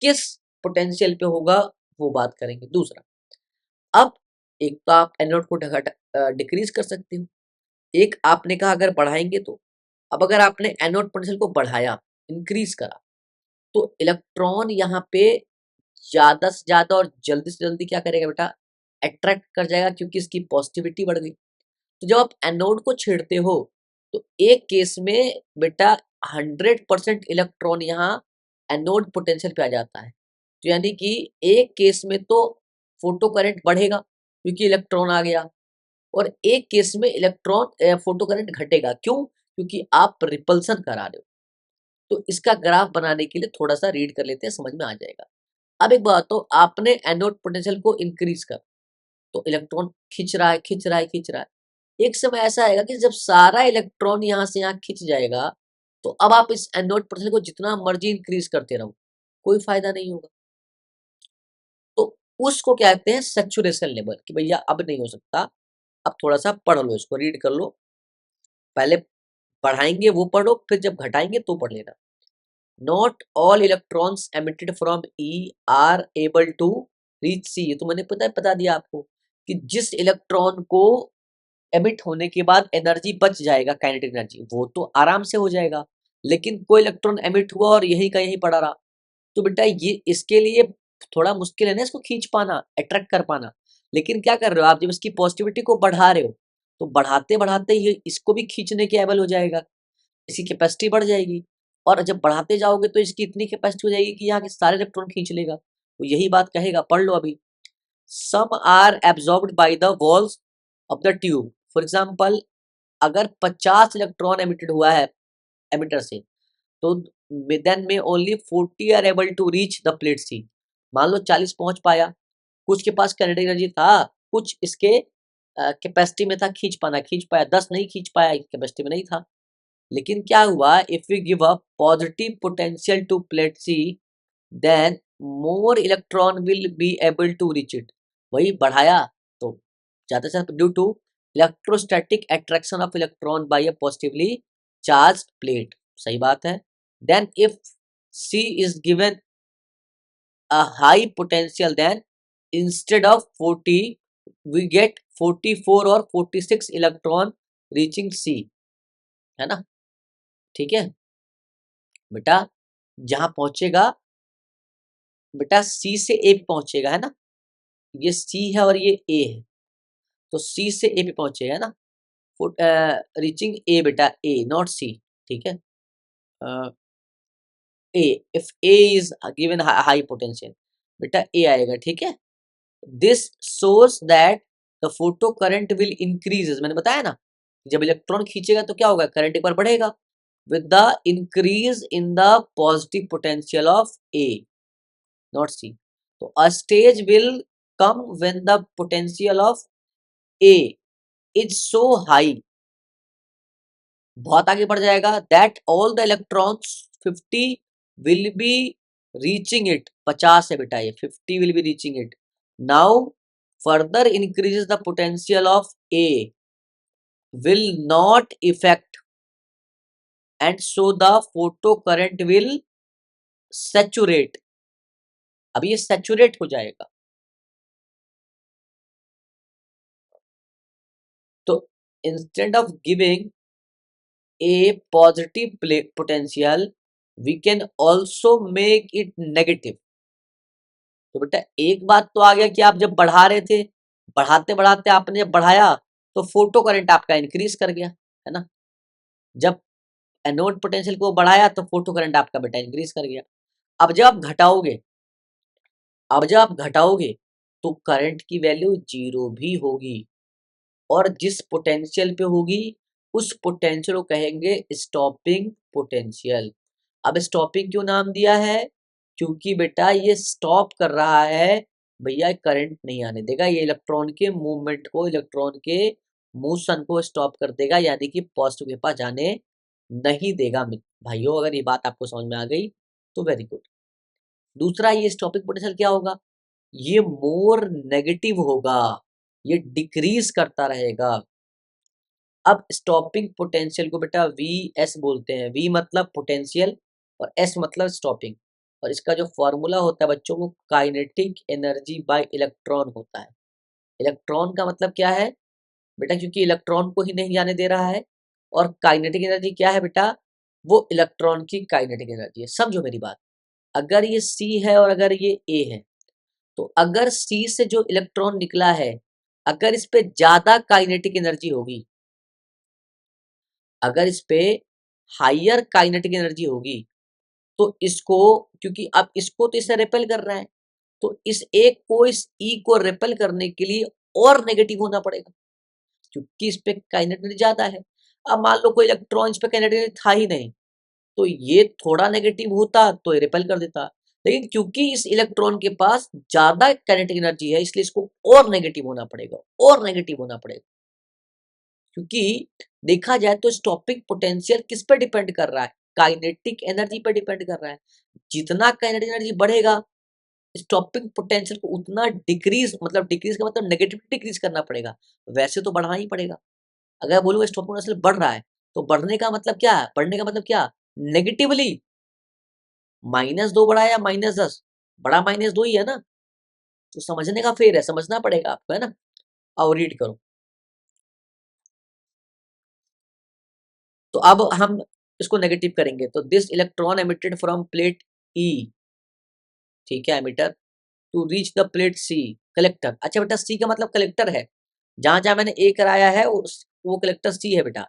किस पोटेंशियल पे होगा वो बात करेंगे। दूसरा, अब एक तो आप एनोड को डिक्रीज कर सकते हो, एक आपने कहा अगर बढ़ाएंगे तो। अब अगर आपने एनोड पोटेंशियल को बढ़ाया, इंक्रीज करा, तो इलेक्ट्रॉन यहाँ पे ज्यादा से ज्यादा और जल्दी से जल्दी क्या करेगा बेटा? अट्रैक्ट कर जाएगा, क्योंकि इसकी पॉजिटिविटी बढ़ गई। तो जब आप एनोड को छेड़ते हो तो एक केस में बेटा 100% इलेक्ट्रॉन यहाँ एनोड पोटेंशियल पे आ जाता है, तो यानी कि एक केस में तो फोटो करंट बढ़ेगा क्योंकि इलेक्ट्रॉन आ गया, और एक केस में इलेक्ट्रॉन फोटो करंट घटेगा। क्यों? क्योंकि आप रिपल्सन करा रहे हो। तो इसका ग्राफ बनाने के लिए थोड़ा सा रीड कर लेते हैं, समझ में आ जाएगा। अब एक बात, तो आपने एनोड पोटेंशियल को इंक्रीज कर, तो इलेक्ट्रॉन खींच रहा है, खींच रहा है, खींच रहा है। एक समय ऐसा आएगा कि जब सारा इलेक्ट्रॉन यहाँ से यहाँ खींच जाएगा, तो अब आप इस एनोड पोटेंशियल को जितना मर्जी इंक्रीज करते रहो, कोई फायदा नहीं होगा। तो उसको क्या कहते हैं? सैचुरेशन लेवल, कि भैया अब नहीं हो सकता, अब थोड़ा सा पढ़ लो, इसको रीड कर लो। पहले पढ़ाएंगे वो पढ़ो, फिर जब घटाएंगे तो पढ़ लेना। Not all electrons emitted from E are able to reach C. ये तो मैंने पता दिया आपको कि जिस इलेक्ट्रॉन को एमिट होने के बाद एनर्जी बच जाएगा, काइनेटिक एनर्जी, वो तो आराम से हो जाएगा। लेकिन कोई इलेक्ट्रॉन एमिट हुआ और यही का यही पड़ा रहा, तो बेटा ये इसके लिए थोड़ा मुश्किल है ना इसको खींच पाना, अट्रैक्ट कर पाना। लेकिन क्या कर रहे हो आप, जब इसकी पॉजिटिविटी को बढ़ा रहे हो तो बढ़ाते बढ़ाते ये इसको भी खींचने के एबल हो जाएगा, इसकी कैपेसिटी बढ़ जाएगी। और जब बढ़ाते जाओगे तो इसकी इतनी कैपेसिटी हो जाएगी कि यहाँ के सारे इलेक्ट्रॉन खींच लेगा। तो यही बात कहेगा, पढ़ लो अभी। Some are absorbed by the walls of the tube. For example, अगर 50 इलेक्ट्रॉन एमिटेड हुआ है एमिटर से, तो देन में only 40 are able to reach the plate C. मान लो 40 पहुंच पाया, कुछ के पास काइनेटिक एनर्जी था, कुछ इसके कैपेसिटी में था, खींच पाया, 10 नहीं खींच पाया, कैपेसिटी में नहीं था। लेकिन क्या हुआ, if we give a positive potential to plate c, then more electron will be able to reach it. वही बढ़ाया तो ज्यादा से due to electrostatic attraction of electron by a positively charge plate. सही बात है। Then if C is given a high potential, then instead of 40 we get 44 और 46 इलेक्ट्रॉन रीचिंग C, है ना। ठीक है बेटा, जहां पहुंचेगा बेटा C से A पे पहुंचेगा, है ना। ये C है और ये A है, तो C से A पे पहुंचेगा, है ना। रीचिंग A बेटा, A नॉट C। ठीक है, A, if A is given high potential, बेटा A आएगा। ठीक है, this shows that the photo current will increases। मैंने बताया ना, जब इलेक्ट्रॉन खींचेगा तो क्या होगा, करंट एक बार बढ़ेगा with the increase in the positive potential of A, not C। तो a stage will come when the potential of A is so high, बहुत आगे बढ़ जाएगा, that all the electrons 50 will be reaching it। 50 है बेटा, ये 50 will be reaching it। now further increases the potential of A will not affect, and so the photo current will saturate। अब ये सैचुरेट हो जाएगा, तो instead of giving a positive potential we can also make it negative। तो बेटा एक बात तो आ गया कि आप जब बढ़ा रहे थे, बढ़ाते बढ़ाते आपने जब बढ़ाया तो फोटो करंट आपका इंक्रीज कर गया, है ना। जब एनोड पोटेंशियल को बढ़ाया तो फोटो करंट आपका बेटा इंक्रीज कर गया। अब जब आप घटाओगे, तो करंट की वैल्यू जीरो भी होगी, और जिस पोटेंशियल पे होगी उस पोटेंशियल को कहेंगे स्टॉपिंग पोटेंशियल। अब स्टॉपिंग क्यों नाम दिया है, क्योंकि बेटा ये स्टॉप कर रहा है, भैया करंट नहीं आने देगा, ये इलेक्ट्रॉन के मूवमेंट को, इलेक्ट्रॉन के मोशन को स्टॉप कर देगा, यानी कि पॉजिटिव के पास जाने नहीं देगा। भाइयों अगर ये बात आपको समझ में आ गई तो वेरी गुड। दूसरा, ये स्टॉपिंग पोटेंशियल क्या होगा, ये मोर नेगेटिव होगा, ये डिक्रीज करता रहेगा। अब स्टॉपिंग पोटेंशियल को बेटा वी एस बोलते हैं। वी मतलब पोटेंशियल और एस मतलब स्टॉपिंग, और इसका जो फॉर्मूला होता है बच्चों, वो काइनेटिक एनर्जी बाय इलेक्ट्रॉन होता है। इलेक्ट्रॉन का मतलब क्या है बेटा, क्योंकि इलेक्ट्रॉन को ही नहीं जाने दे रहा है, और काइनेटिक एनर्जी क्या है बेटा, वो इलेक्ट्रॉन की काइनेटिक एनर्जी है। समझो मेरी बात, अगर ये सी है और अगर ये ए है, तो अगर सी से जो इलेक्ट्रॉन निकला है, अगर इस पे ज्यादा काइनेटिक एनर्जी होगी, अगर इस पे हायर काइनेटिक एनर्जी होगी, तो इसको, क्योंकि अब इसको तो इसे रिपेल कर रहा है, तो इस एक को, इस ई को रिपेल करने के लिए और नेगेटिव होना पड़ेगा, क्योंकि इस पे काइनेटिक एनर्जी ज्यादा है। अब मान लो कोई इलेक्ट्रॉन इस पे काइनेटिक एनर्जी था ही नहीं, तो ये थोड़ा नेगेटिव होता तो ये रिपेल कर देता, लेकिन क्योंकि इस इलेक्ट्रॉन के पास ज्यादा काइनेटिक एनर्जी है, इसलिए इसको और नेगेटिव होना पड़ेगा, और नेगेटिव होना पड़ेगा। क्योंकि देखा जाए तो स्टॉपिंग पोटेंशियल किस पर डिपेंड कर रहा है, काइनेटिक एनर्जी पर डिपेंड कर रहा है। जितना काइनेटिक एनर्जी बढ़ेगा, स्टॉपिंग पोटेंशियल को उतना डिक्रीज, मतलब डिक्रीज का मतलब नेगेटिव डिक्रीज करना पड़ेगा, वैसे तो बढ़ाना ही पड़ेगा। अगर बोलूंगा स्टॉपिंग पोटेंशियल बढ़ रहा है, तो बढ़ने का मतलब क्या है, बढ़ने का मतलब क्या, नेगेटिवली -2 बढ़ा या -10, बड़ा -2 ही है ना। तो समझने का फेर है, समझना पड़ेगा आपको, है ना। आओ रीड करो। तो अब हम इसको नेगेटिव करेंगे, तो this electron emitted from plate E, ठीक है, emitter, to reach the plate C, collector. अच्छा बेटा, सी का मतलब कलेक्टर है, जहां जहां मैंने ए कराया है वो कलेक्टर सी है बेटा।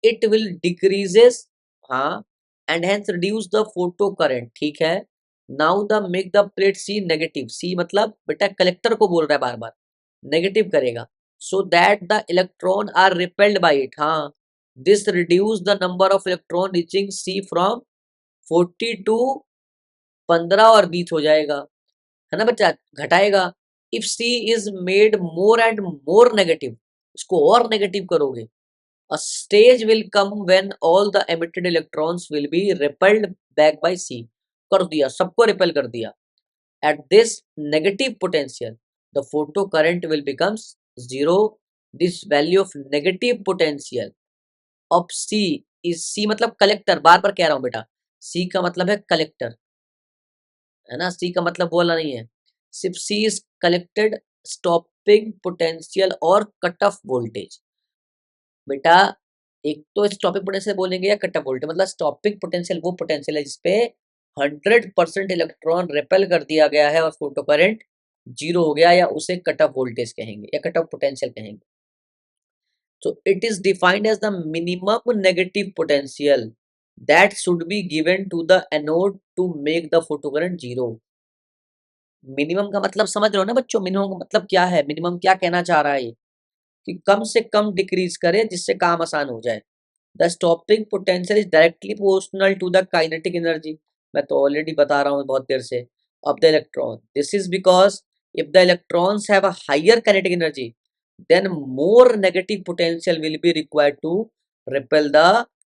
इट विल डिक्रीजेस, हाँ, and hence reduce the photo current, ठीक है। Now the make the plate C negative, C मतलब बेटा कलेक्टर को बोल रहा है बार बार, नेगेटिव करेगा, so that the electron are repelled by it, हाँ, this reduce the number of electron reaching C from 40 to 15 और 20 हो जाएगा, है ना बच्चा, घटाएगा। If C is made more and more negative, इसको और नेगेटिव करोगे, a stage will come when all the emitted electrons will be repelled back by C, कर दिया, सबको रिपेल कर दिया। At this negative potential the photo current will becomes zero. This value of negative potential of C is, C मतलब कलेक्टर, बार बार कह रहा हूं बेटा, C का मतलब है कलेक्टर, है ना, C का मतलब बोला नहीं है, सिर्फ C is collected stopping potential और कट ऑफ वोल्टेज। बेटा एक तो स्टॉपिंग पोटेंशियल बोलेंगे या कट ऑफ वोल्टेज, मतलब स्टॉपिंग पोटेंशियल वो पोटेंशियल है जिसपे 100% इलेक्ट्रॉन रिपेल कर दिया गया है और फोटो करंट जीरो हो गया, या उसे कट ऑफ वोल्टेज कहेंगे या कट ऑफ पोटेंशियल कहेंगे। तो it is defined as the minimum negative potential that should be given to the anode to make the photo current zero. Minimum का मतलब समझ रहे हो ना बच्चों, मिनिमम का मतलब क्या है, मिनिमम क्या कहना चाह रहा है ये, कि कम से कम डिक्रीज करे जिससे काम आसान हो जाए। The stopping potential is directly proportional to the kinetic energy, मैं तो ऑलरेडी बता रहा हूँ बहुत देर से, of the electron. This is because if the electrons have a higher kinetic energy then more negative potential will be required to repel the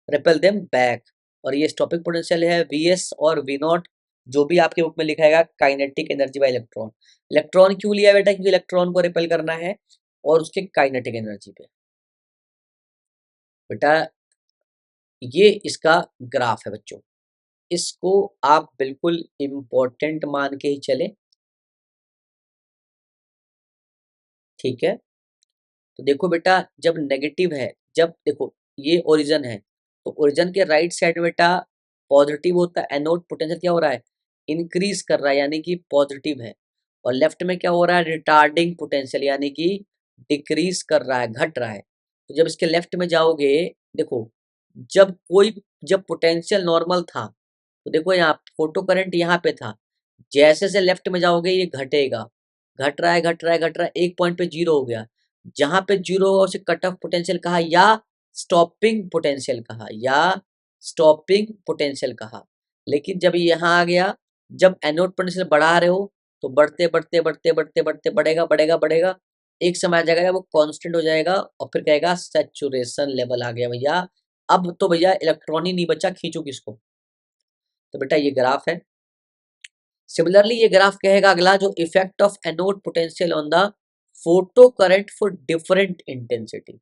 repel them back। और ये स्टॉपिंग पोटेंशियल है Vs और V नॉट, जो भी आपके बुक में लिखा है kinetic energy by electron. Electron क्यों लिया बेटा, क्योंकि इलेक्ट्रॉन को रिपेल करना है और उसके काइनेटिक एनर्जी पे। बेटा ये इसका ग्राफ है बच्चों, इसको आप बिल्कुल इम्पोर्टेंट मान के ही चले, ठीक है। तो देखो बेटा, जब नेगेटिव है, जब देखो ये ओरिजिन है, तो ओरिजिन के राइट साइड में बेटा पॉजिटिव होता है, एनोड पोटेंशियल क्या हो रहा है, इंक्रीज कर रहा है, यानी कि पॉजिटिव है। और लेफ्ट में क्या हो रहा है, रिटार्डिंग पोटेंशियल, यानी कि डिक्रीज कर रहा है, घट रहा है। तो जब इसके लेफ्ट में जाओगे, देखो जब कोई, जब पोटेंशियल नॉर्मल था, तो देखो यहाँ फोटो करंट यहाँ पे था, जैसे से लेफ्ट में जाओगे ये घटेगा, घट रहा है घट रहा है घट रहा है, एक पॉइंट पे जीरो हो गया। जहां पे जीरो होगा उसे कट ऑफ पोटेंशियल कहा, या स्टॉपिंग पोटेंशियल कहा, या स्टॉपिंग पोटेंशियल कहा। लेकिन जब यहाँ आ गया, जब एनोड पोटेंशियल बढ़ा रहे हो, तो बढ़ते बढ़ते बढ़ते बढ़ते बढ़ते बढ़ेगा बढ़ेगा बढ़ेगा, एक समय आ जाएगा वो कांस्टेंट हो जाएगा, और फिर कहेगा सैचुरेशन लेवल आ गया भैया, अब तो भैया इलेक्ट्रॉन ही नहीं बचा, खींचो किसको। तो बेटा ये ग्राफ है। सिमिलरली ये ग्राफ कहेगा अगला, जो effect of anode potential on the photo current for different intensity.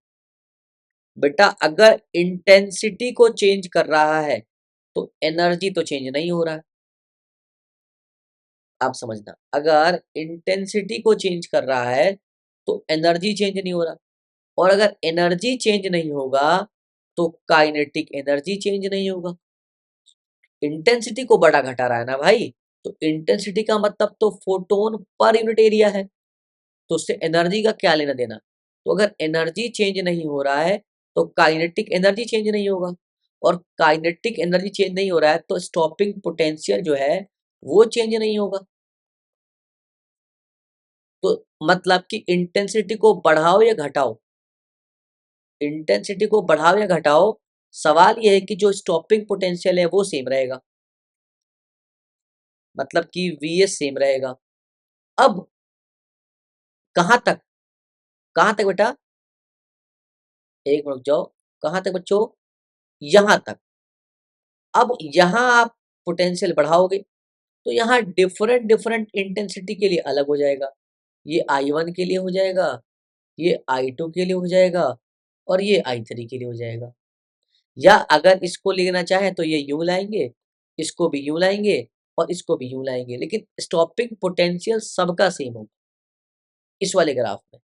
बेटा अगर इंटेंसिटी को चेंज कर रहा है तो एनर्जी तो चेंज नहीं हो रहा है, आप समझना, अगर इंटेंसिटी को चेंज कर रहा है तो एनर्जी चेंज नहीं हो रहा, और अगर एनर्जी चेंज नहीं होगा तो काइनेटिक एनर्जी चेंज नहीं होगा। इंटेंसिटी को बड़ा घटा रहा है ना भाई, तो इंटेंसिटी का मतलब तो फोटोन पर यूनिट एरिया है, तो उससे एनर्जी का क्या लेना देना। तो अगर एनर्जी चेंज नहीं हो रहा है तो काइनेटिक एनर्जी चेंज नहीं होगा, और काइनेटिक एनर्जी चेंज नहीं हो रहा है तो स्टॉपिंग पोटेंशियल जो है वो चेंज नहीं होगा। तो मतलब कि इंटेंसिटी को बढ़ाओ या घटाओ, इंटेंसिटी को बढ़ाओ या घटाओ, सवाल यह है कि जो स्टॉपिंग पोटेंशियल है वो सेम रहेगा, मतलब कि Vs सेम रहेगा। अब कहां तक, कहां तक बेटा, एक मिनट जाओ, कहां तक बच्चों, यहां तक। अब यहाँ आप पोटेंशियल बढ़ाओगे तो यहाँ डिफरेंट डिफरेंट इंटेंसिटी के लिए अलग हो जाएगा, ये I1 के लिए हो जाएगा, ये I2 के लिए हो जाएगा, और ये I3 के लिए हो जाएगा। या अगर इसको लिखना चाहे तो ये यूं लाएंगे, इसको भी यूं लाएंगे, और इसको भी यूं लाएंगे, लेकिन स्टॉपिंग पोटेंशियल सबका सेम होगा इस वाले ग्राफ में।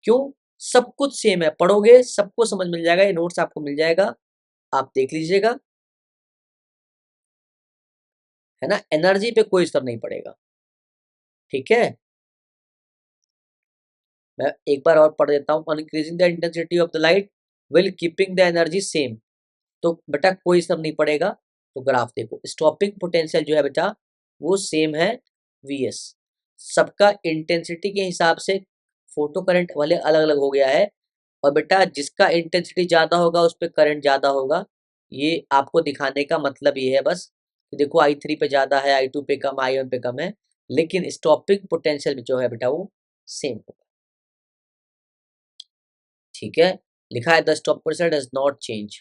क्यों, सब कुछ सेम है, पढ़ोगे सबको समझ मिल जाएगा, ये नोट्स आपको मिल जाएगा। आप देख लीजिएगा, है ना, एनर्जी पे कोई असर नहीं पड़ेगा। ठीक है, मैं एक बार और पढ़ देता हूँ। On increasing the intensity of the light will keeping the energy same. तो बेटा कोई असर नहीं पड़ेगा। तो ग्राफ देखो, स्टॉपिंग पोटेंशियल जो है बेटा वो सेम है वी एस। सबका इंटेंसिटी के हिसाब से फोटो करंट वाले अलग अलग हो गया है, और बेटा जिसका इंटेंसिटी ज़्यादा होगा उस पर करंट ज़्यादा होगा। ये आपको दिखाने का मतलब ये है बस कि देखो I3 पे ज़्यादा है, I2 पे कम, I1 पे कम है, लेकिन स्टॉपिंग पोटेंशियल जो है बेटा वो सेम होगा। ठीक है, लिखा है the stop potential does not change.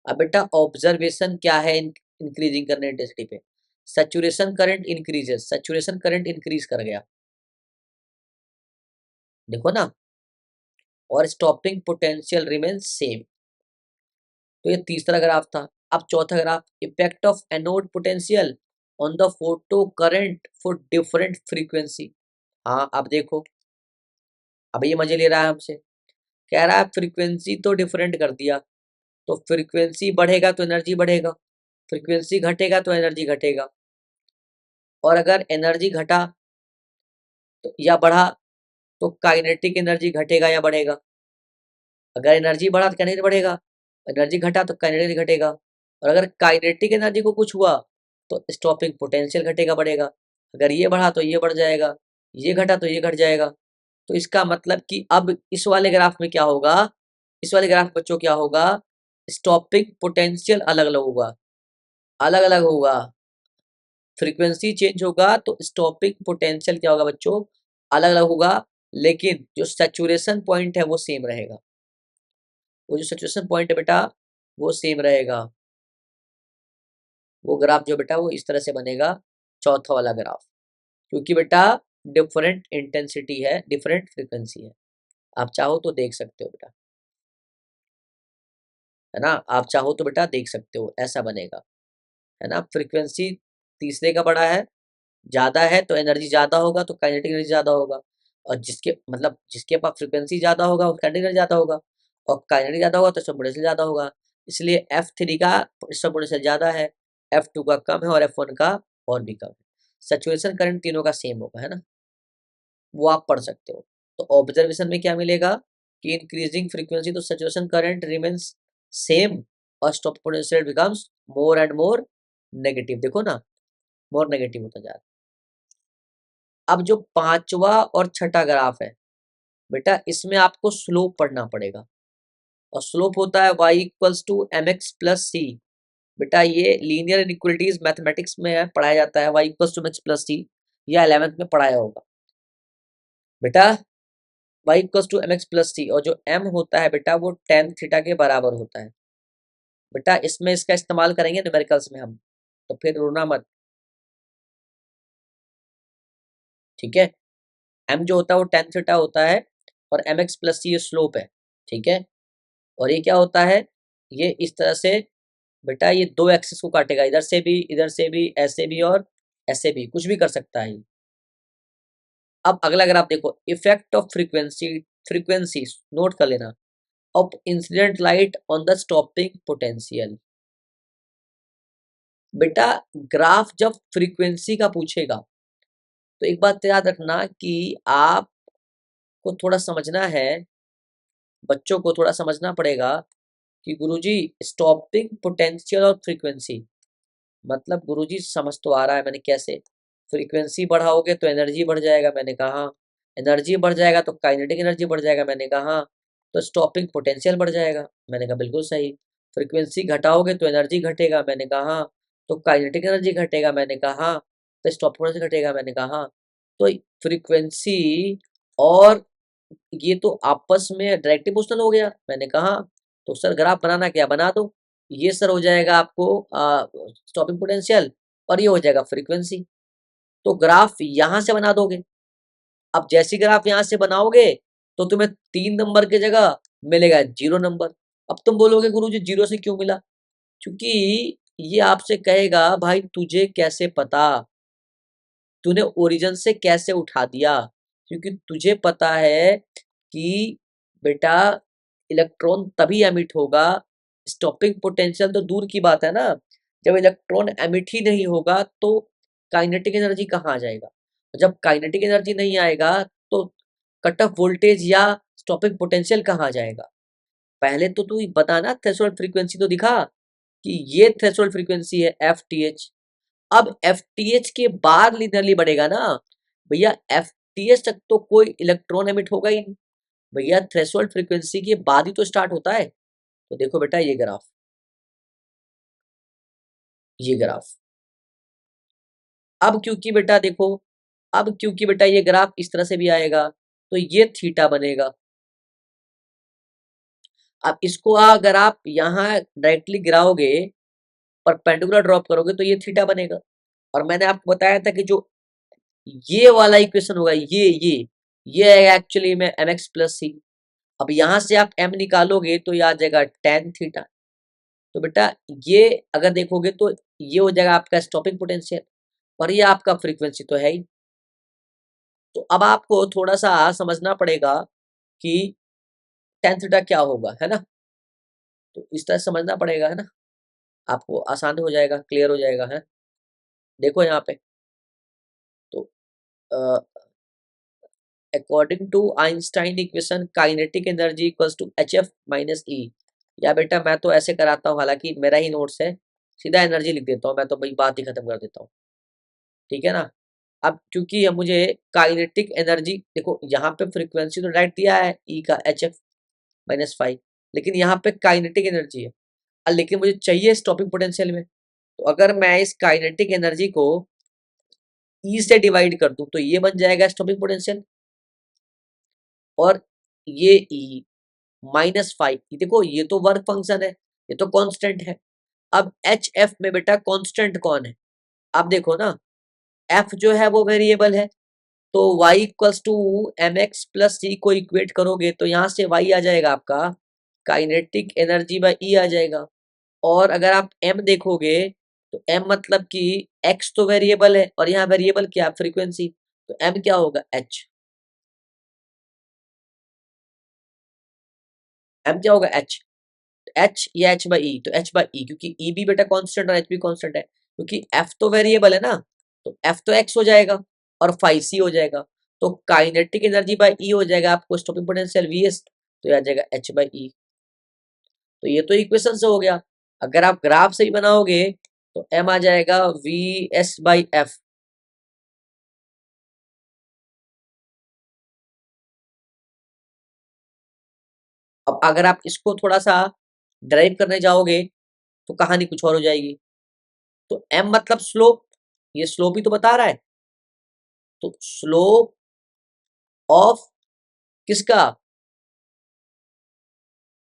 अब बेटा ऑब्जर्वेशन क्या है इंक्रीजिंग करंट इंटेंसिटी पे? Saturation current increases, saturation current increase कर गया, देखो ना, और स्टॉपिंग पोटेंशियल रिमेन सेम। तो ये तीसरा ग्राफ था। अब चौथा graph, effect of anode potential on the photo current for different frequency. हाँ अब देखो, अब ये मजे ले रहा है हमसे, कह रहा है फ्रीक्वेंसी तो डिफरेंट कर दिया, तो फ्रीक्वेंसी बढ़ेगा तो एनर्जी बढ़ेगा, फ्रीक्वेंसी घटेगा तो एनर्जी घटेगा, और अगर एनर्जी घटा तो या बढ़ा तो काइनेटिक एनर्जी घटेगा या बढ़ेगा। अगर एनर्जी बढ़ा तो काइनेटिक बढ़ेगा, एनर्जी घटा तो काइनेटिक घटेगा, और अगर काइनेटिक एनर्जी को कुछ हुआ तो स्टॉपिंग पोटेंशियल घटेगा बढ़ेगा। अगर ये बढ़ा तो ये बढ़ जाएगा, ये घटा तो ये घट जाएगा। तो इसका मतलब कि अब इस वाले ग्राफ में क्या होगा, इस वाले ग्राफ बच्चों क्या होगा, स्टॉपिंग पोटेंशियल अलग अलग होगा, अलग अलग होगा, फ्रीक्वेंसी चेंज होगा तो स्टॉपिंग पोटेंशियल क्या होगा बच्चों, अलग अलग होगा, लेकिन जो सैचुरेशन पॉइंट है वो सेम रहेगा। वो जो सैचुरेशन पॉइंट है बेटा वो सेम रहेगा। वो ग्राफ जो बेटा वो इस तरह से बनेगा, चौथा वाला ग्राफ, क्योंकि बेटा डिफरेंट इंटेंसिटी है, डिफरेंट फ्रीक्वेंसी है। आप चाहो तो देख सकते हो बेटा, है ना, आप चाहो तो बेटा देख सकते हो, ऐसा बनेगा, है ना। फ्रीक्वेंसी तीसरे का बड़ा है, ज़्यादा है तो एनर्जी ज़्यादा होगा तो काइनेटिक एनर्जी ज़्यादा होगा, और जिसके मतलब जिसके पास फ्रीक्वेंसी ज़्यादा होगा वो काइनेटिक एनर्जी ज़्यादा होगा, और काइनेटिक ज़्यादा होगा तो स्टॉप पोटेंशियल ज़्यादा होगा। इसलिए F3 का स्टॉप पोटेंशियल ज़्यादा है, F2 का कम है, और F1 का और भी कम है। सैचुरेशन करंट तीनों का सेम होगा, है ना, वो आप पढ़ सकते हो। तो ऑब्जर्वेशन में क्या मिलेगा कि इंक्रीजिंग फ्रीक्वेंसी तो सैचुरेशन करंट रिमेन्स सेम, और stop potential becomes more and more negative. देखो ना, मोर नेगेटिव होता जा रहा है। अब जो पांचवा और छठा ग्राफ है बेटा, इसमें आपको स्लोप पढ़ना पड़ेगा, और स्लोप होता है y equals to M X plus C. बेटा ये लीनियर इनइक्वालिटीज मैथमेटिक्स में पढ़ाया जाता है, y equals to M X plus C, या 11th में पढ़ाया होगा बेटा। y equals to M X plus C, और जो m होता है बेटा वो tan थीटा के बराबर होता है। बेटा इसमें इसका इस्तेमाल करेंगे न्यूमेरिकल्स में हम, तो फिर रोना मत, ठीक है। m जो होता है वो tan थीटा होता है, और एम एक्स प्लस सी ये स्लोप है, ठीक है। और ये क्या होता है, ये इस तरह से बेटा ये दो एक्सिस को काटेगा, इधर से भी, इधर से भी, ऐसे भी और ऐसे भी, कुछ भी कर सकता है ये। अब अगला अगर आप देखो, effect of frequency, frequency note कर लेना, of incident light on the stopping potential. बेटा ग्राफ जब फ्रीक्वेंसी का पूछेगा तो एक बात याद रखना कि आपको थोड़ा समझना है, बच्चों को थोड़ा समझना पड़ेगा कि गुरुजी स्टॉपिंग पोटेंशियल और फ्रीक्वेंसी, मतलब गुरुजी समझ तो आ रहा है, मैंने कैसे, फ्रीक्वेंसी बढ़ाओगे तो एनर्जी बढ़ जाएगा, मैंने कहा एनर्जी बढ़ जाएगा तो काइनेटिक एनर्जी बढ़ जाएगा, मैंने कहा तो स्टॉपिंग पोटेंशियल बढ़ जाएगा, मैंने कहा बिल्कुल सही। फ्रीक्वेंसी घटाओगे तो एनर्जी घटेगा, मैंने कहा तो काइनेटिक एनर्जी घटेगा, मैंने कहा तो स्टॉप पोटेंशियल घटेगा, मैंने कहा। तो फ्रीक्वेंसी और ये तो आपस में डायरेक्ट प्रोपोर्शनल हो गया, मैंने कहा। तो सर ग्राफ बनाना क्या, बना दो, ये सर हो जाएगा आपको स्टॉपिंग पोटेंशियल, और ये हो जाएगा फ्रीक्वेंसी। तो ग्राफ यहां से बना दोगे। अब जैसी ग्राफ यहां से बनाओगे तो तुम्हें 3 नंबर की जगह मिलेगा 0 नंबर। अब तुम बोलोगे गुरुजी 0 से क्यों मिला, क्योंकि ये आपसे कहेगा भाई तुझे कैसे पता, तूने ओरिजिन से कैसे उठा दिया, क्योंकि तुझे पता है कि बेटा इलेक्ट्रॉन तभी एमिट होगा, स्टॉपिंग पोटेंशियल तो दूर की बात है ना, जब इलेक्ट्रॉन एमिट ही नहीं होगा तो काइनेटिक एनर्जी कहाँ आ जाएगा? जब काइनेटिक एनर्जी नहीं आएगा तो कट ऑफ वोल्टेज या स्टॉपिंग पोटेंशियल कहाँ आ जाएगा? पहले तो तू बताना, थ्रेशोल्ड फ्रीक्वेंसी तो दिखा कि ये थ्रेशोल्ड फ्रीक्वेंसी है एफ टी एच। अब एफ टी एच के बाद लिनियरली बढ़ेगा ना भैया, एफ टी एच तक तो कोई इलेक्ट्रॉन एमिट होगा ही नहीं भैया, थ्रेशोल्ड फ्रीक्वेंसी के बाद ही तो स्टार्ट होता है। तो देखो बेटा ये ग्राफ, ये ग्राफ, अब क्योंकि बेटा देखो, अब क्योंकि बेटा ये ग्राफ इस तरह से भी आएगा तो ये थीटा बनेगा। अब इसको अगर आप यहाँ डायरेक्टली गिराओगे, परपेंडिकुलर ड्रॉप करोगे तो ये थीटा बनेगा। और मैंने आपको बताया था कि जो ये वाला इक्वेशन होगा, ये एक्चुअली में एम एक्स प्लस सी। अब यहां से आप एम निकालोगे तो ये आ जाएगा टेन थीटा। तो बेटा ये अगर देखोगे तो ये हो जाएगा आपका स्टॉपिंग पोटेंशियल, और ये आपका फ्रीक्वेंसी तो है ही। तो अब आपको थोड़ा सा समझना पड़ेगा कि टेन थीटा क्या होगा, है ना? तो इस तरह समझना पड़ेगा, है ना? आपको आसान हो जाएगा, क्लियर हो जाएगा, है? देखो यहाँ पे, तो according to Einstein equation kinetic energy equals to H F minus E. या बेटा मैं तो ऐसे कराता हूँ, हालांकि मेरा ही नोट्स है, सीधा एनर्जी लिख देता हूँ मैं तो भाई, बात ही खत्म कर देता हूँ, ठीक है ना? अब क्योंकि अब मुझे काइनेटिक एनर्जी, देखो यहाँ पे फ्रीक्वेंसी तो डायरेक्ट दिया है ई का एच एफ माइनस फाइव, लेकिन यहाँ पे काइनेटिक एनर्जी है, लेकिन मुझे चाहिए स्टॉपिंग पोटेंशियल में। तो अगर मैं इस काइनेटिक एनर्जी को ई से डिवाइड कर दूं तो ये बन जाएगा स्टॉपिंग पोटेंशियल, और ये ई माइनस फाइव, देखो ये तो वर्क फंक्शन है, ये तो कांस्टेंट है। अब एच एफ में बेटा कांस्टेंट कौन है? आप देखो ना, एफ जो है वो वेरिएबल है, तो y equals to M X plus C को इक्वेट करोगे तो यहाँ से y आ जाएगा आपका काइनेटिक एनर्जी बाई ई आ जाएगा। और अगर आप m देखोगे तो m मतलब कि x तो वेरिएबल है, और यहाँ वेरिएबल क्या, फ्रीक्वेंसी, तो m क्या होगा, h। m क्या होगा, h। h या h बाई ई, तो h बाई ई, क्योंकि e भी बेटा कांस्टेंट और h भी कांस्टेंट है, क्योंकि f तो वेरिएबल है ना, तो f तो x हो जाएगा और फाई c हो जाएगा। तो काइनेटिक एनर्जी बाई ई हो जाएगा आपको स्टॉपिंग पोटेंशियल vs, तो ये आ जाएगा h बाई ई। तो ये तो इक्वेशन से हो गया। अगर आप ग्राफ से ही बनाओगे तो m आ जाएगा वी एस बाई एफ। अब अगर आप इसको थोड़ा सा ड्राइव करने जाओगे तो कहानी कुछ और हो जाएगी। तो m मतलब स्लोप, ये स्लोप ही तो बता रहा है, तो स्लोप ऑफ किसका,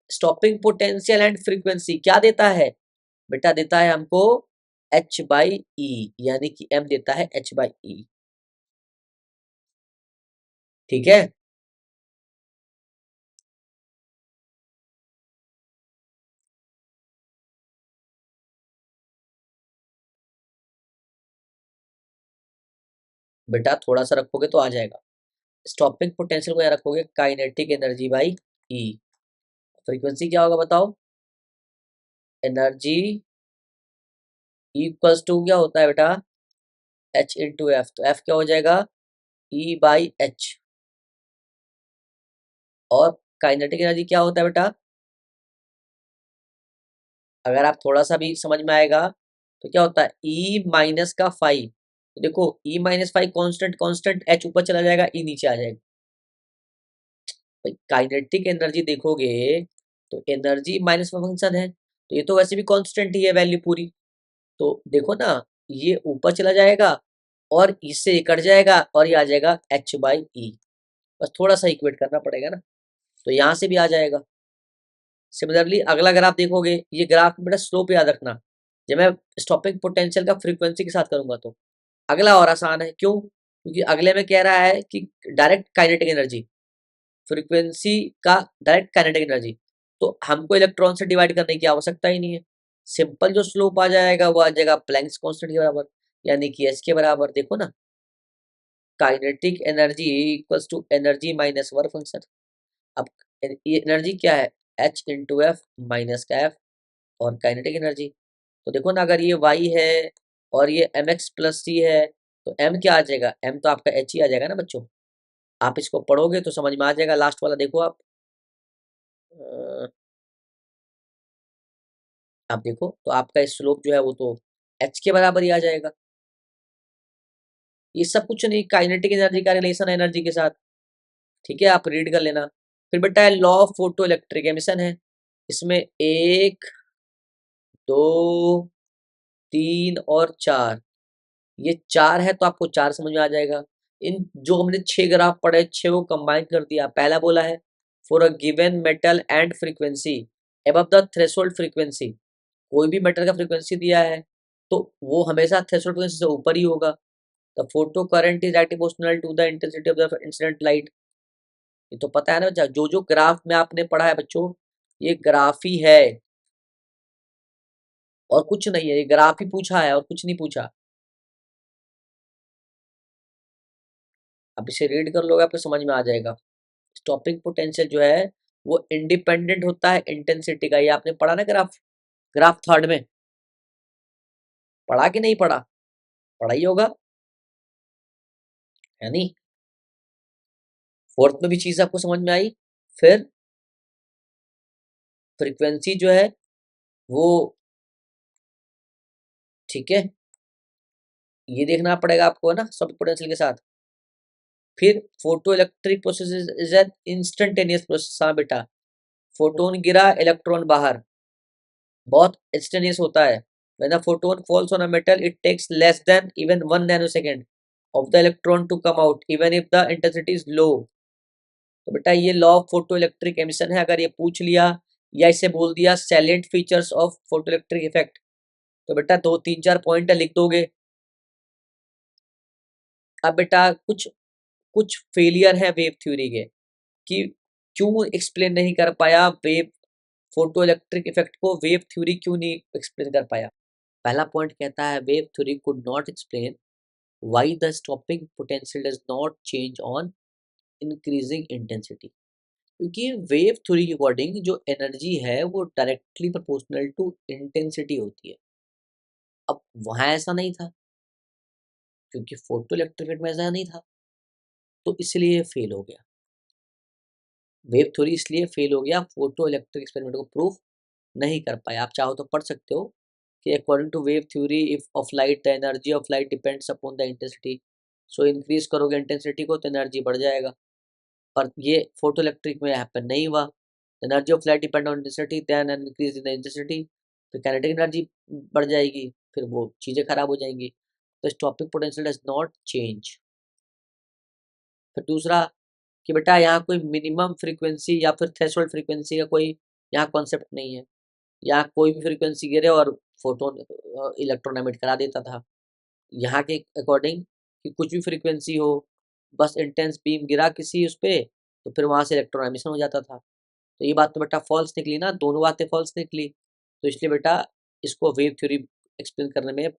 स्टॉपिंग पोटेंशियल एंड फ्रीक्वेंसी क्या देता है बेटा, देता है हमको h बाई ई, यानी कि m देता है h बाई ई, ठीक है? बेटा थोड़ा सा रखोगे तो आ जाएगा, स्टॉपिंग पोटेंशियल को यहाँ रखोगे kinetic energy by E, frequency क्या होगा बताओ, एनर्जी इक्वल्स टू क्या होता है बेटा, एच इंटू एफ, तो एफ क्या हो जाएगा, ई बाई एच। और काइनेटिक एनर्जी क्या होता है बेटा, अगर आप थोड़ा सा भी समझ में आएगा तो क्या होता है, ई माइनस का फाइव, तो देखो E minus five constant, constant H ऊपर चला जाएगा, ई नीचे आ जाएगा। भाई काइनेटिक एनर्जी देखोगे तो एनर्जी माइनस में फंक्शन है, तो ये तो वैसे भी कांस्टेंट ही है वैल्यू पूरी, तो देखो ना, ये ऊपर चला जाएगा और इससे ये कट जाएगा और ये आ जाएगा एच बाई ई। बस थोड़ा सा इक्वेट करना पड़ेगा ना, तो यहाँ से भी आ जाएगा। सिमिलरली अगला ग्राफ देखोगे, ये ग्राफ में बेटा स्लोप याद रखना, जब मैं स्टॉपिंग पोटेंशियल का फ्रीक्वेंसी के साथ करूंगा तो अगला और आसान है, क्यों, क्योंकि अगले में कह रहा है कि डायरेक्ट काइनेटिक एनर्जी, फ्रीक्वेंसी का डायरेक्ट काइनेटिक एनर्जी, तो हमको इलेक्ट्रॉन से डिवाइड करने की आवश्यकता ही नहीं है, सिंपल जो स्लोप आ जाएगा वो आ जाएगा प्लैंक्स कांस्टेंट के बराबर, यानी कि एच के बराबर। देखो ना, kinetic energy equals to energy minus work function. अब एनर्जी क्या है, H इंटू एफ माइनस का एफ और काइनेटिक एनर्जी। तो देखो ना, अगर ये वाई है और ये एम एक्स प्लस सी है तो एम क्या आ जाएगा, एम तो आपका एच ही आ जाएगा ना बच्चों। आप इसको पढ़ोगे तो समझ में आ जाएगा। लास्ट वाला देखो आप देखो तो आपका स्लोप जो है वो तो एच के बराबर ही आ जाएगा। ये सब कुछ नहीं, काइनेटिक एनर्जी का रिलेशन है एनर्जी के साथ। ठीक है, आप रीड कर लेना। फिर बेटा law of photo electric emission है। इसमें एक, दो, तीन और चार, ये चार है तो आपको चार समझ में आ जाएगा। इन जो हमने छह ग्राफ पढ़े, छह को कंबाइन कर दिया। पहला बोला है for a given metal and frequency above the threshold frequency. कोई भी मेटल का फ्रीक्वेंसी दिया है तो वो हमेशा थ्रेशोल्ड फ्रीक्वेंसी से ऊपर ही होगा। The photo current is directly proportional to the intensity of the incident light. ये तो पता है ना बच्चा, जो जो ग्राफ में आपने पढ़ा है बच्चों, ये ग्राफ ही है और कुछ नहीं है। ये ग्राफ ही पूछा है और कुछ नहीं पूछा। अब इसे रीड कर लोगे आपको समझ में आ जाएगा। स्टॉपिंग पोटेंशियल जो है वो इंडिपेंडेंट होता है इंटेंसिटी का। ये आपने पढ़ा ना ग्राफ, ग्राफ थर्ड में पढ़ा कि नहीं पढ़ा? पढ़ा ही होगा, है नहीं? फोर्थ में भी चीज आपको समझ में आई। फिर फ्रीक्वेंसी जो है वो, ठीक है, ये देखना पड़ेगा आपको है ना सब पोटेंशियल के साथ। फिर photo electric process is an instantaneous process. हाँ बेटा, फोटोन गिरा, इलेक्ट्रॉन बाहर, बहुत इंस्टेंटेनियस होता है। When a photon falls on a metal it takes less than even 1 nanosecond of the electron to come out even if the intensity is low. तो बेटा ये law of photo electric emission है। अगर ये पूछ लिया या इसे बोल दिया salient features of photo electric effect, तो बेटा दो तीन चार पॉइंट लिख दोगे। अब बेटा कुछ कुछ फेलियर है वेव थ्योरी के, कि क्यों एक्सप्लेन नहीं कर पाया वेव फोटो इलेक्ट्रिक इफेक्ट को, वेव थ्योरी क्यों नहीं एक्सप्लेन कर पाया। पहला पॉइंट कहता है wave theory could not explain why the stopping potential does not change on increasing intensity. क्योंकि वेव थ्योरी के अकॉर्डिंग जो एनर्जी है वो डायरेक्टली प्रोपोर्शनल टू इंटेंसिटी होती है। अब वहां ऐसा नहीं था, क्योंकि फोटो इलेक्ट्रिक इफेक्ट में ऐसा नहीं था, तो इसलिए फेल हो गया। वेव थ्योरी इसलिए फेल हो गया, फोटो इलेक्ट्रिक एक्सपेरिमेंट को प्रूफ नहीं कर पाया। आप चाहो तो पढ़ सकते हो कि according to wave theory if of light the energy of light depends upon the intensity. So increase करोगे इंटेंसिटी को तो एनर्जी बढ़ जाएगा। पर ये फोटो इलेक्ट्रिक में हैपन नहीं हुआ। Energy of light depend on intensity then increase in the intensity, फिर काइनेटिक एनर्जी बढ़ जाएगी, फिर वो चीज़ें खराब हो जाएंगी। तो stopping potential does not change. फिर दूसरा कि बेटा यहाँ कोई मिनिमम फ्रीक्वेंसी या फिर थ्रेशोल्ड फ्रीक्वेंसी का कोई यहाँ कॉन्सेप्ट नहीं है। यहाँ कोई भी फ्रीक्वेंसी गिरे और फोटोन इलेक्ट्रॉन एमिट करा देता था। यहाँ के अकॉर्डिंग कि कुछ भी फ्रीक्वेंसी हो, बस इंटेंस बीम गिरा किसी उस पे तो फिर वहाँ से इलेक्ट्रॉन एमिशन हो जाता था। तो ये बात तो बेटा फॉल्स निकली ना, दोनों बातें फॉल्स निकली। तो इसलिए बेटा इसको वेव थ्योरी एक्सप्लेन करने में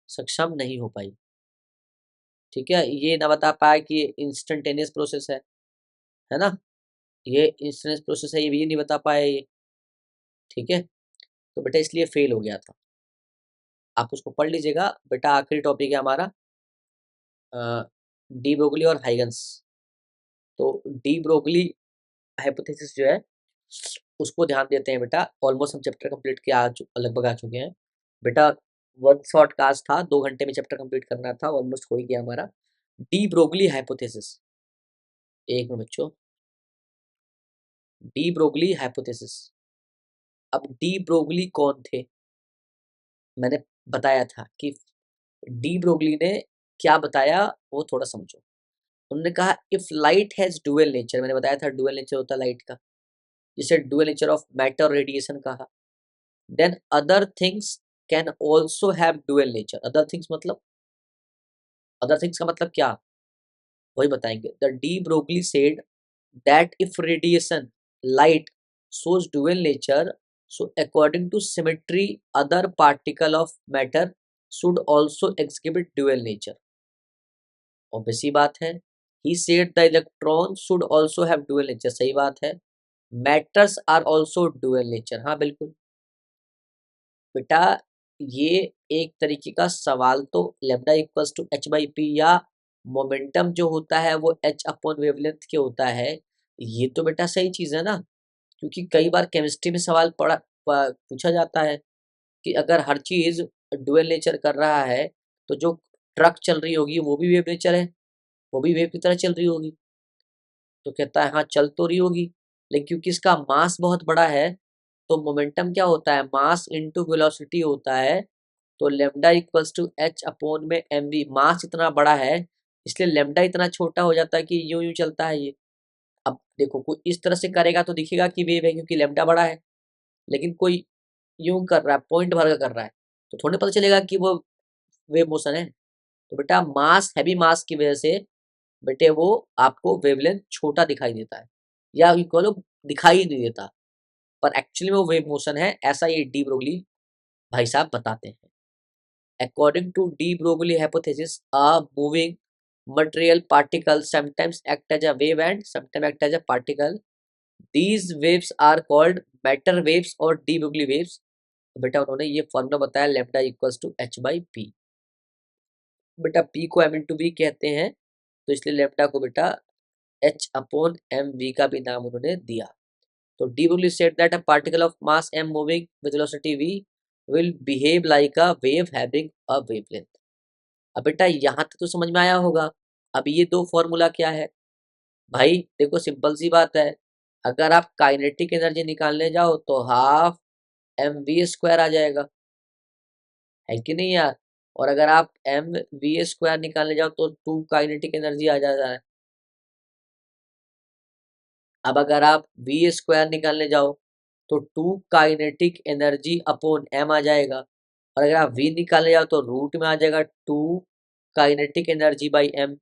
सक्षम नहीं हो पाई। ठीक है, ये ना बता पाया कि इंस्टेंटेनियस प्रोसेस है ना, ये इंस्टेंटेनियस प्रोसेस है, ये भी नहीं बता पाया ये। ठीक है, तो बेटा इसलिए फेल हो गया था। आप उसको पढ़ लीजिएगा बेटा। आखिरी टॉपिक है हमारा डी ब्रोगली और हाइगन्स। तो डी ब्रोगली हाइपोथेसिस जो है उसको ध्यान देते हैं बेटा। ऑलमोस्ट हम चैप्टर कंप्लीट के लगभग आ चुके हैं बेटा। वन शॉर्ट कास्ट था, 2 घंटे में चैप्टर कंप्लीट करना था, ऑलमोस्ट हो ही गया हमारा। डी ब्रोगली हाइपोथेसिस, एक मिनट बच्चों, डी ब्रोगली हाइपोथेसिस। अब डी ब्रोगली कौन थे? मैंने बताया था कि डी ब्रोगली ने क्या बताया वो थोड़ा समझो। उन्होंने कहा if light has dual nature, मैंने बताया था डुअल नेचर होता है लाइट का, जिसे dual nature of matter radiation कहा। Then other things can also have dual nature. Other things का मतलब क्या, वही बताएंगे। The de Broglie said that if radiation light shows dual nature, so according to symmetry other particle of matter should also exhibit dual nature। obvious सी बात है। he said the electron should also have dual nature, सही बात है। Matters are also dual nature. हाँ बिल्कुल बेटा, ये एक तरीके का सवाल तो lambda equals to h by p या मोमेंटम जो होता है वो एच अपॉन वेवलेंथ के होता है, ये तो बेटा सही चीज़ है ना। क्योंकि कई बार केमिस्ट्री में सवाल पूछा जाता है कि अगर हर चीज़ डुअल नेचर कर रहा है तो जो ट्रक चल रही होगी वो भी वेव नेचर है, वो भी वेव की तरह चल रही होगी। तो कहता है हाँ चल तो रही होगी, लेकिन क्योंकि इसका मास बहुत बड़ा है तो मोमेंटम क्या होता है, मास इनटू वेलोसिटी होता है। तो lambda equals to H upon में एम वी, मास इतना बड़ा है इसलिए लेमडा इतना छोटा हो जाता है कि यूं यूं चलता है ये। अब देखो कोई इस तरह से करेगा तो दिखेगा कि वेव है क्योंकि लेमडा बड़ा है, लेकिन कोई यूं कर रहा है पॉइंट भर कर रहा है तो थोड़ी पता चलेगा कि वो वेव मोशन है। तो बेटा मास, हैवी मास की वजह से बेटे वो आपको वेवलेंथ छोटा दिखाई देता है, या यूं कहो दिखाई ही नहीं देता, पर एक्चुअली में वो वेव मोशन है, ऐसा ये डी ब्रोगली भाई साहब बताते हैं। According to de Broglie hypothesis, a moving material particle sometimes act as a wave and sometimes act as a particle. These waves are called matter waves और de Broglie waves। तो बेटा उन्होंने ये फॉर्मूला बताया lambda equals to h by p. बेटा पी को एम इंटू वी कहते हैं तो इसलिए लेमडा को बेटा एच अपॉन एम वी का भी नाम उन्होंने दिया। तो de Broglie said that a particle of mass m moving with velocity v will behave like a wave having a wavelength। अब बेटा यहाँ तक तो समझ में आया होगा। अब ये दो फॉर्मूला क्या है भाई, देखो सिंपल सी बात है, अगर आप काइनेटिक एनर्जी निकालने जाओ तो हाफ एम वी स्क्वायर आ जाएगा, है कि नहीं यार। और अगर आप एम वी स्क्वायर निकालने जाओ तो टू काइनेटिक एनर्जी आ जाता है। अब अगर आप वी स्क्वायर निकालने जाओ तो two kinetic energy upon M आ जाएगा, और अगर आप वी निकालने जाओ तो रूट में आ जाएगा two kinetic energy by m.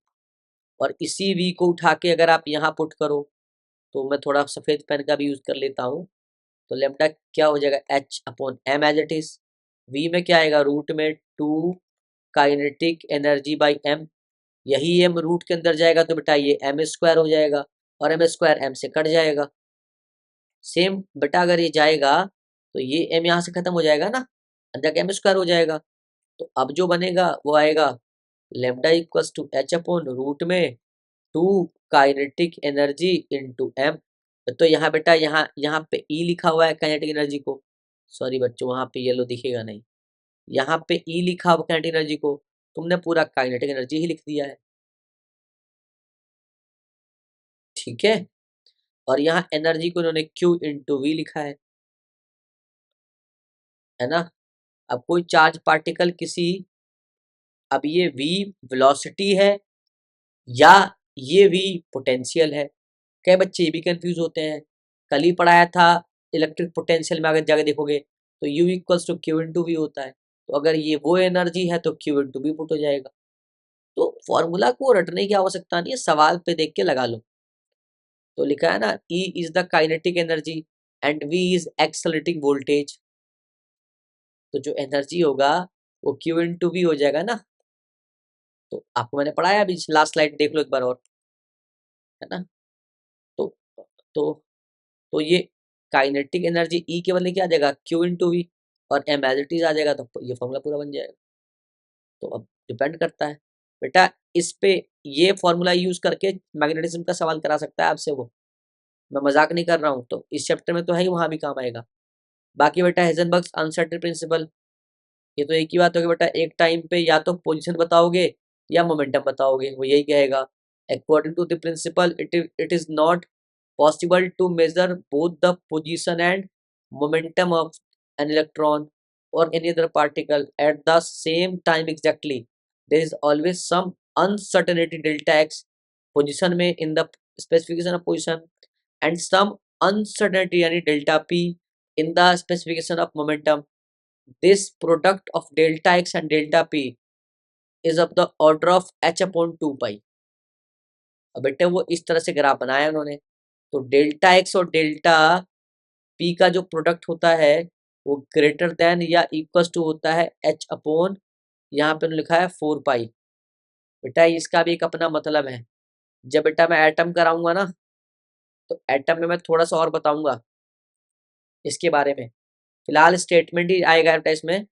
और इसी वी को उठा के अगर आप यहाँ पुट करो तो मैं थोड़ा सफ़ेद पेन का भी यूज़ कर लेता हूँ, तो लेमडा क्या हो जाएगा h upon m as it is. V में क्या आएगा रूट में two kinetic energy by m, यही एम रूट के अंदर जाएगा तो बेटा ये एम स्क्वायर हो जाएगा, और एम स्क्वायर एम से कट जाएगा। सेम बेटा अगर ये जाएगा तो ये एम यहाँ से खत्म हो जाएगा ना, अंदर का एम स्क्वायर हो जाएगा। तो अब जो बनेगा वो आएगा lambda equals to H upon root में two kinetic energy into M. तो यहाँ बेटा यहाँ यहाँ पे ई लिखा हुआ है काइनेटिक एनर्जी को, सॉरी बच्चों वहाँ पे येलो दिखेगा नहीं, यहाँ पे ई लिखा हुआ काइनेटिक एनर्जी को, तुमने पूरा काइनेटिक एनर्जी ही लिख दिया है, ठीक है। और यहाँ एनर्जी को उन्होंने क्यू इंटू वी लिखा है ना। अब कोई चार्ज पार्टिकल किसी, अब ये वी वेलोसिटी है या ये वी पोटेंशियल है, कई बच्चे ये भी कंफ्यूज होते हैं। कल ही पढ़ाया था इलेक्ट्रिक पोटेंशियल में, अगर जाकर देखोगे तो U equals to q into v होता है, तो अगर ये वो एनर्जी है तो क्यू इंटू वी पुट हो जाएगा। तो फॉर्मूला को रटने की आवश्यकता नहीं है, सवाल पे देख के लगा लो। तो लिखा है ना E is the kinetic energy and V is accelerating voltage, तो जो एनर्जी होगा वो क्यू इंटू वी हो जाएगा ना। तो आपको मैंने पढ़ाया अभी, लास्ट स्लाइड देख लो एक बार और, है ना। तो तो तो ये काइनेटिक एनर्जी ई के बदले क्या आ जाएगा क्यू इंटू वी, और एम एज इट इज आ जाएगा, तो ये फॉर्मूला पूरा बन जाएगा। तो अब डिपेंड करता है बेटा, इस पे ये फॉर्मूला यूज करके मैग्नेटिज्म का सवाल करा सकता है आपसे वो, मैं मजाक नहीं कर रहा हूँ। तो इस चैप्टर में तो है ही, वहां भी काम आएगा। बाकी बेटा हेजनबर्ग्स अनसर्टेन प्रिंसिपल, ये तो एक ही बात होगी बेटा, एक टाइम पे या तो पोजीशन बताओगे या मोमेंटम बताओगे, वो यही कहेगा। According to the principle it is not possible to measure both the position and momentum of an electron or any other particle at the same time exactly. There is always some uncertainty delta x position में in the specification of position and some uncertainty यानी delta p in the specification of momentum. This product of delta x and delta p is of the order of h upon 2 pi। अब बेटे वो इस तरह से ग्राफ बनाया उन्होंने, तो डेल्टा एक्स और डेल्टा पी का जो प्रोडक्ट होता है वो ग्रेटर देन या इक्वल टू होता है एच अपॉन, यहाँ पे लिखा है 4 पाई। बेटा इसका भी एक अपना मतलब है, जब बेटा मैं एटम कराऊंगा ना तो एटम में मैं थोड़ा सा और बताऊंगा इसके बारे में। फिलहाल स्टेटमेंट ही आएगा टेस्ट में